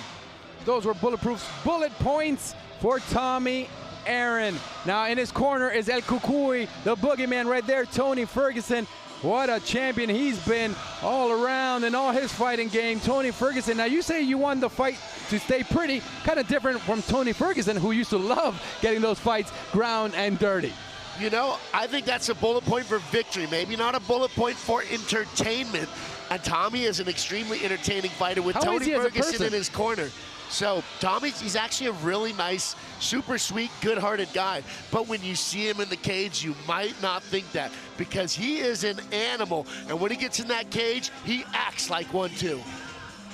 Those were Bulletproof's bullet points for Tommy Aaron. Now in his corner is El Cucuy, the boogeyman right there, Tony Ferguson. What a champion he's been all around in all his fighting game. Tony Ferguson, now you say you want the fight to stay pretty, kind of different from Tony Ferguson, who used to love getting those fights ground and dirty. You know, I think that's a bullet point for victory, maybe not a bullet point for entertainment. And Tommy is an extremely entertaining fighter with Tony Ferguson in his corner. So Tommy, he's actually a really nice, super sweet, good-hearted guy. But when you see him in the cage, you might not think that, because he is an animal. And when he gets in that cage, he acts like one too.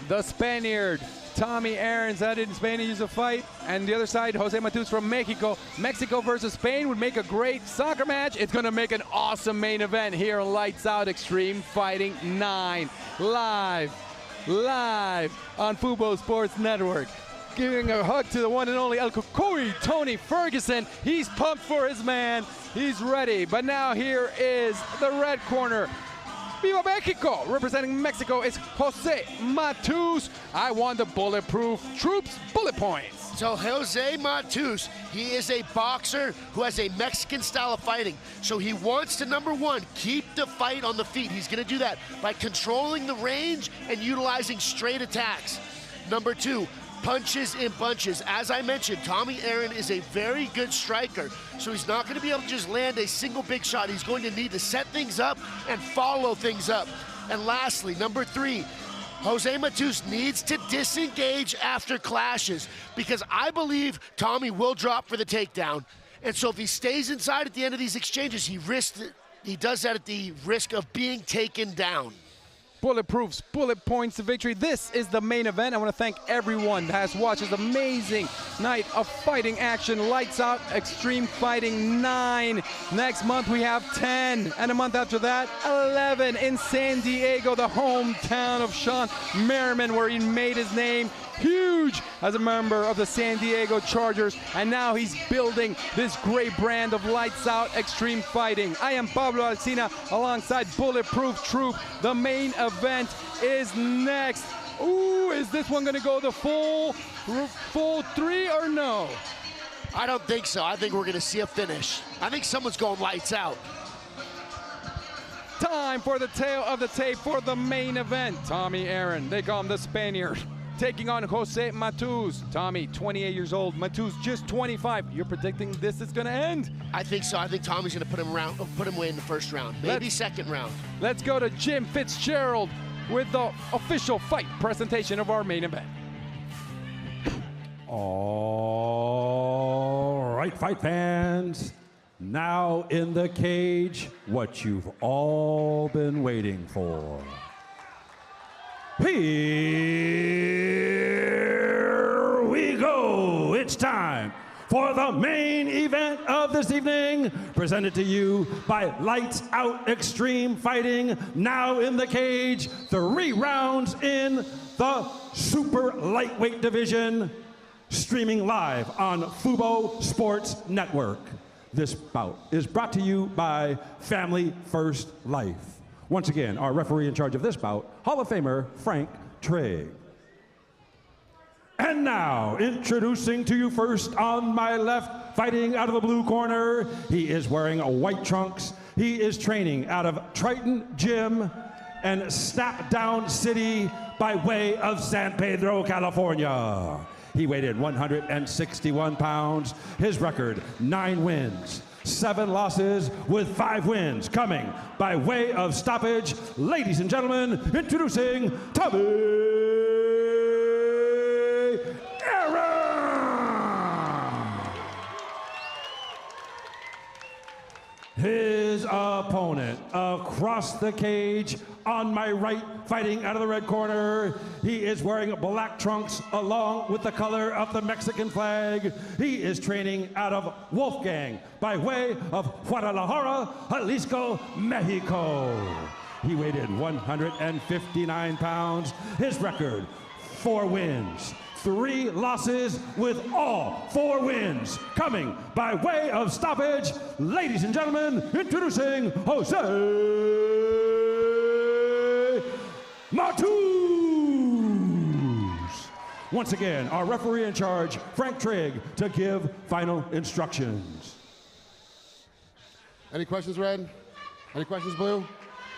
The Spaniard, Tommy Aaron's out in Spain to use a fight. And the other side, Jose Matus from Mexico. Mexico versus Spain would make a great soccer match. It's going to make an awesome main event here on Lights Out Extreme Fighting 9. Live on Fubo Sports Network. Giving a hug to the one and only El Cucuy, Tony Ferguson. He's pumped for his man. He's ready. But now here is the red corner. Viva Mexico! Representing Mexico is Jose Matus. I want the Bulletproof Troops bullet points. So Jose Matus, he is a boxer who has a Mexican style of fighting. So he wants to, number 1, keep the fight on the feet. He's going to do that by controlling the range and utilizing straight attacks. Number 2, punches and bunches. As I mentioned, Tommy Aaron is a very good striker, so he's not going to be able to just land a single big shot. He's going to need to set things up and follow things up. And lastly, number 3, Jose Matus needs to disengage after clashes, because I believe Tommy will drop for the takedown. And so if he stays inside at the end of these exchanges, he does that at the risk of being taken down. Bulletproof's bullet points to victory. This is the main event. I want to thank everyone that has watched this amazing night of fighting action. Lights Out Extreme Fighting 9. Next month we have 10, and a month after that 11 in San Diego, the hometown of Shawne Merriman, where he made his name huge as a member of the San Diego Chargers, and now he's building this great brand of Lights Out Extreme Fighting. I am Pablo Alcina alongside Bulletproof Troop. The main event is next. Ooh, is this one gonna go the full 3 or no? I don't think so. I think we're gonna see a finish. I think someone's going lights out. Time for the tail of the tape for the main event. Tommy Aaron, they call him the Spaniard, taking on Jose Matus. Tommy, 28 years old. Matus, just 25. You're predicting this is going to end? I think so. I think Tommy's going to put him away in the first round, maybe second round. Let's go to Jim Fitzgerald with the official fight presentation of our main event. All right, fight fans. Now in the cage, what you've all been waiting for. Here we go. It's time for the main event of this evening, presented to you by Lights Out Extreme Fighting. Now in the cage, 3 rounds in the super lightweight division, streaming live on Fubo Sports Network. This bout is brought to you by Family First Life. Once again, our referee in charge of this bout, Hall of Famer Frank Trigg. And now, introducing to you first on my left, fighting out of the blue corner, he is wearing white trunks. He is training out of Triton Gym, and Snap Down City by way of San Pedro, California. He weighed 161 pounds. His record, 9 wins, 7 losses with 5 wins. Coming by way of stoppage, ladies and gentlemen, introducing Tommy Aaron. His opponent across the cage on my right, fighting out of the red corner. He is wearing black trunks along with the color of the Mexican flag. He is training out of Wolfgang by way of Guadalajara, Jalisco, Mexico. He weighed 159 pounds. His record, 4 wins, 3 losses with all 4 wins. Coming by way of stoppage, ladies and gentlemen, introducing Jose Matus. Once again, our referee in charge, Frank Trigg, to give final instructions. Any questions, Red? Any questions, Blue?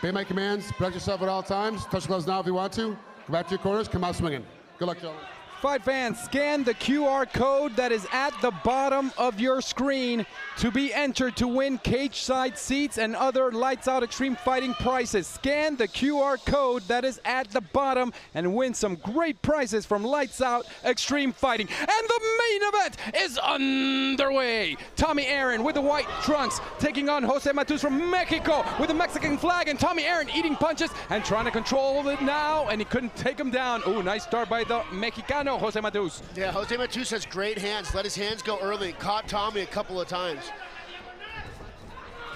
Obey my commands. Protect yourself at all times. Touch gloves now if you want to. Go back to your corners. Come out swinging. Good luck, gentlemen. Fight fans, scan the QR code that is at the bottom of your screen to be entered to win cage side seats and other Lights Out Extreme Fighting prizes. Scan the QR code that is at the bottom and win some great prizes from Lights Out Extreme Fighting. And the main event is underway. Tommy Aaron with the white trunks taking on Jose Matus from Mexico with the Mexican flag, and Tommy Aaron eating punches and trying to control it now, and he couldn't take him down. Oh, nice start by the Mexicano, Jose Matus. Yeah, Jose Matus has great hands. Let his hands go early. Caught Tommy a couple of times.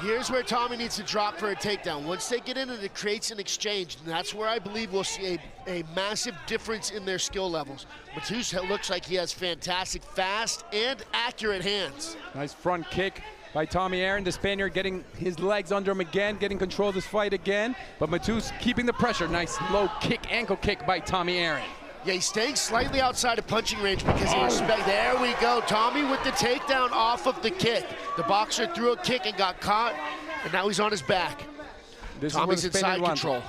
Here's where Tommy needs to drop for a takedown. Once they get in it, it creates an exchange, and that's where I believe we'll see a massive difference in their skill levels. Matus looks like he has fantastic, fast, and accurate hands. Nice front kick by Tommy Aaron. The Spaniard getting his legs under him again, getting control of this fight again. But Matus keeping the pressure. Nice low kick, ankle kick by Tommy Aaron. Yeah, he's staying slightly outside of punching range because he respects. There we go. Tommy with the takedown off of the kick. The boxer threw a kick and got caught, and now he's on his back. Tommy's in side control.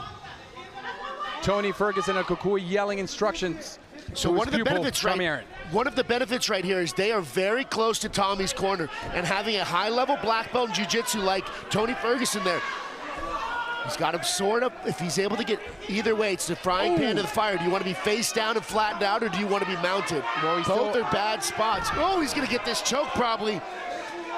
Tony Ferguson and Kukui yelling instructions. So one of the benefits, right? One of the benefits right here is they are very close to Tommy's corner, and having a high-level black belt in jiu-jitsu like Tony Ferguson there. He's got him sort of, if he's able to get either way, it's the frying pan to the fire. Do you want to be face down and flattened out, or do you want to be mounted? Well, both are bad spots. Oh, he's going to get this choke probably.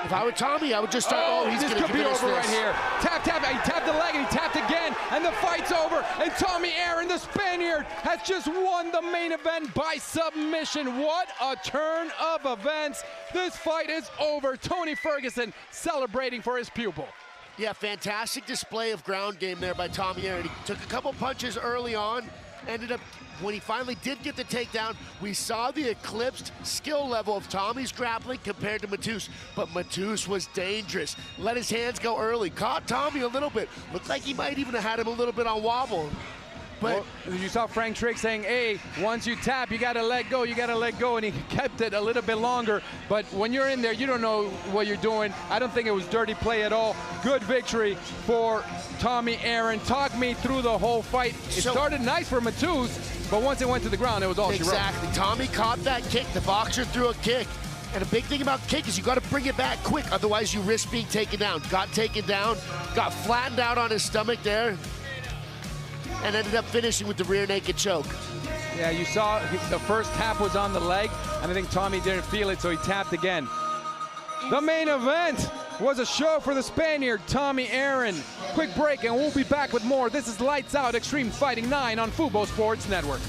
If I were Tommy, I would just start, he's going to could be over right here. Tap, he tapped the leg and he tapped again, and the fight's over. And Tommy Aaron, the Spaniard, has just won the main event by submission. What a turn of events. This fight is over. Tony Ferguson celebrating for his pupil. Yeah, fantastic display of ground game there by Tommy Aaron. He took a couple punches early on, ended up, when he finally did get the takedown, we saw the eclipsed skill level of Tommy's grappling compared to Matus, but Matus was dangerous. Let his hands go early, caught Tommy a little bit. Looked like he might even have had him a little bit on wobble. But well, you saw Frank Trigg saying, hey, once you tap, you gotta let go, and he kept it a little bit longer. But when you're in there, you don't know what you're doing. I don't think it was dirty play at all. Good victory for Tommy Aaron. Talk me through the whole fight. It started nice for Matus, but once it went to the ground, it was all she wrote. Exactly. Tommy caught that kick. The boxer threw a kick. And a big thing about kick is you got to bring it back quick, otherwise you risk being taken down. Got taken down, got flattened out on his stomach there, and ended up finishing with the rear naked choke. Yeah, you saw the first tap was on the leg, and I think Tommy didn't feel it, so he tapped again. The main event was a show for the Spaniard, Tommy Aaron. Quick break, and we'll be back with more. This is Lights Out Extreme Fighting 9 on Fubo Sports Network.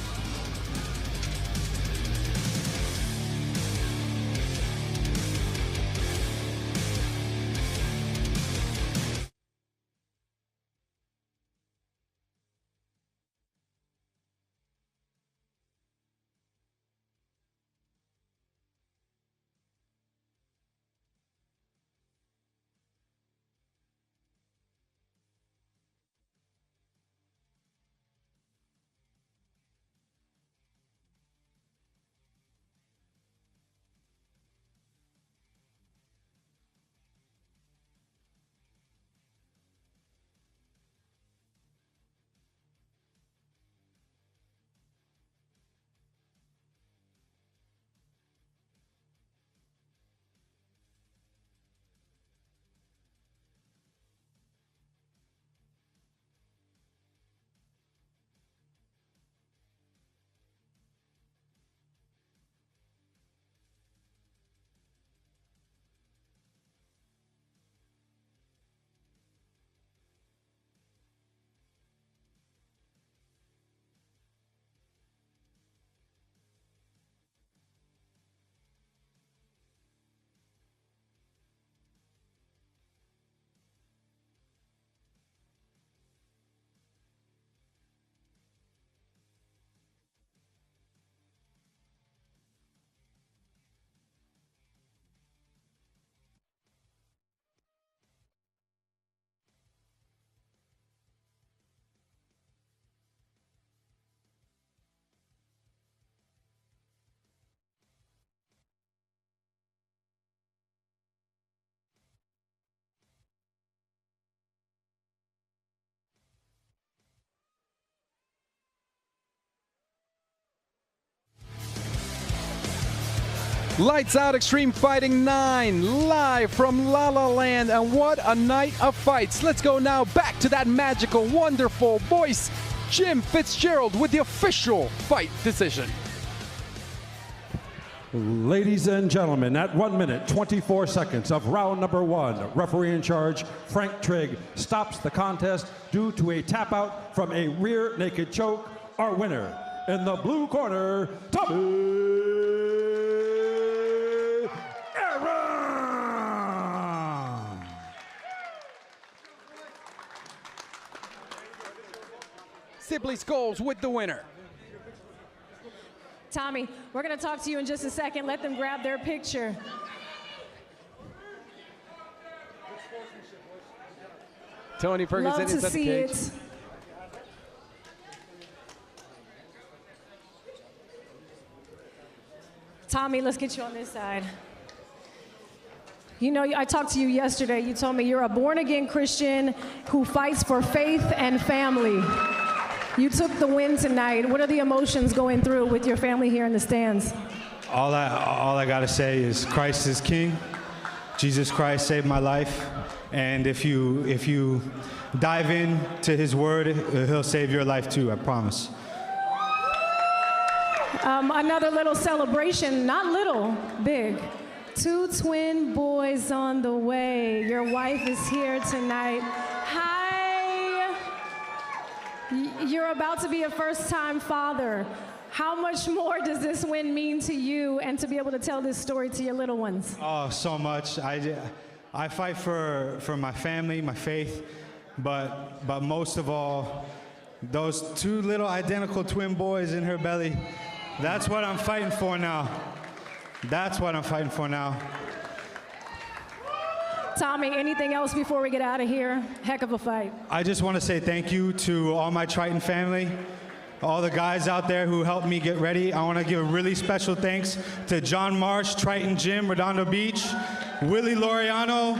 Lights Out Extreme Fighting 9, live from La La Land, and what a night of fights. Let's go now back to that magical, wonderful voice, Jim Fitzgerald, with the official fight decision. Ladies and gentlemen, at 1 minute, 24 seconds of round number 1, referee in charge, Frank Trigg, stops the contest due to a tap out from a rear naked choke. Our winner, in the blue corner, Tommy Sibley Scholes with the winner. Tommy, we're going to talk to you in just a second. Let them grab their picture. Tony Ferguson Love to inside the see cage. it. Tommy, let's get you on this side. You know, I talked to you yesterday. You told me you're a born-again Christian who fights for faith and family. You took the win tonight. What are the emotions going through with your family here in the stands? All I gotta say is Christ is King. Jesus Christ saved my life, and if you dive into His Word, He'll save your life too. I promise. Another little celebration, not little, big. 2 twin boys on the way. Your wife is here tonight. Hi. You're about to be a first-time father. How much more does this win mean to you and to be able to tell this story to your little ones? Oh, so much. I fight for my family, my faith, but most of all, those 2 little identical twin boys in her belly. That's what I'm fighting for now. That's what I'm fighting for now. Tommy, anything else before we get out of here? Heck of a fight. I just want to say thank you to all my Triton family, all the guys out there who helped me get ready. I want to give a really special thanks to John Marsh, Triton Gym, Redondo Beach, Willie Laureano,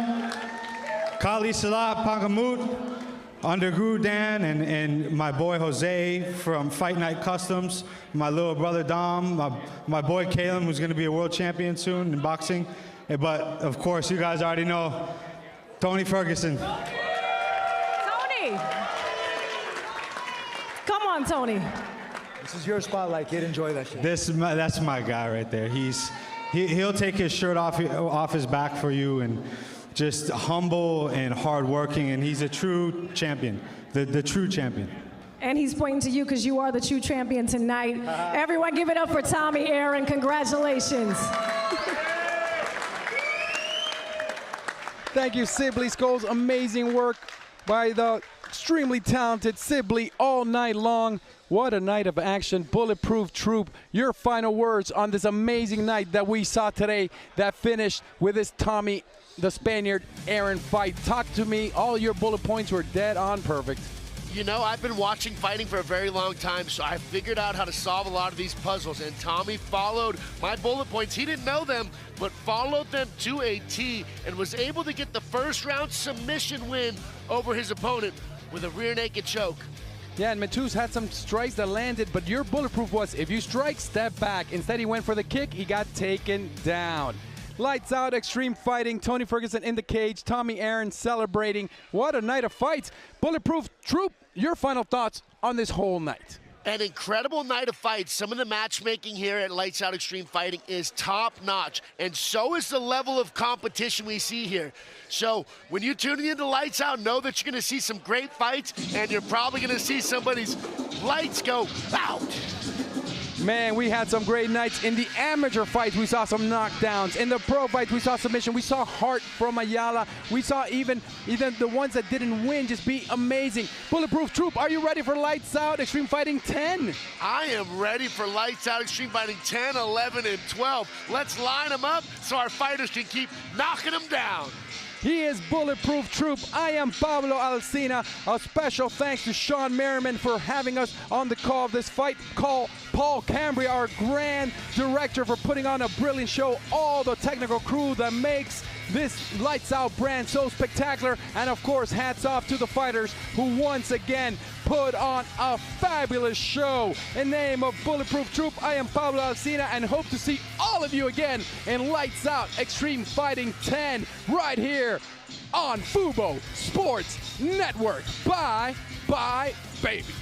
Kali Salah Pangamut, Underguru Dan, and my boy Jose from Fight Night Customs, my little brother Dom, my boy Caleb, who's going to be a world champion soon in boxing. But of course, you guys already know, Tony Ferguson. Tony! Come on, Tony. This is your spotlight, kid. Enjoy that shit. That's my guy right there. He'll take his shirt off his back for you, and just humble and hardworking, and he's a true champion, the true champion. And he's pointing to you because you are the true champion tonight. Everyone give it up for Tommy Aaron. Congratulations. Thank you, Sibley Scholes. Amazing work by the extremely talented Sibley all night long. What a night of action. Bulletproof Troop, your final words on this amazing night that we saw today that finished with this Tommy the Spaniard Aaron fight. Talk to me. All your bullet points were dead on perfect. You know, I've been watching fighting for a very long time, so I figured out how to solve a lot of these puzzles, and Tommy followed my bullet points. He didn't know them, but followed them to a T and was able to get the first round submission win over his opponent with a rear naked choke. Yeah, and Matus had some strikes that landed, but your bulletproof was, if you strike, step back. Instead, he went for the kick. He got taken down. Lights Out Extreme Fighting. Tony Ferguson in the cage. Tommy Aaron celebrating. What a night of fights. Bulletproof Troop, your final thoughts on this whole night. An incredible night of fights. Some of the matchmaking here at Lights Out Extreme Fighting is top-notch, and so is the level of competition we see here. So when you tune into Lights Out, know that you're going to see some great fights, and you're probably going to see somebody's lights go out. Man, we had some great nights. In the amateur fights, we saw some knockdowns. In the pro fights, we saw submission. We saw heart from Ayala. We saw even the ones that didn't win just be amazing. Bulletproof Troop, are you ready for Lights Out Extreme Fighting 10? I am ready for Lights Out Extreme Fighting 10, 11, and 12. Let's line them up so our fighters can keep knocking them down. He is Bulletproof Troop. I am Pablo Alcina. A special thanks to Shawne Merriman for having us on the call of this Fight Call Paul Cambria, our grand director, for putting on a brilliant show, all the technical crew that makes this Lights Out brand so spectacular, and of course, hats off to the fighters who once again put on a fabulous show. In the name of Bulletproof Troop, I am Pablo Alcina, and hope to see all of you again in Lights Out Extreme Fighting 10 right here on Fubo Sports Network. Bye, bye, baby.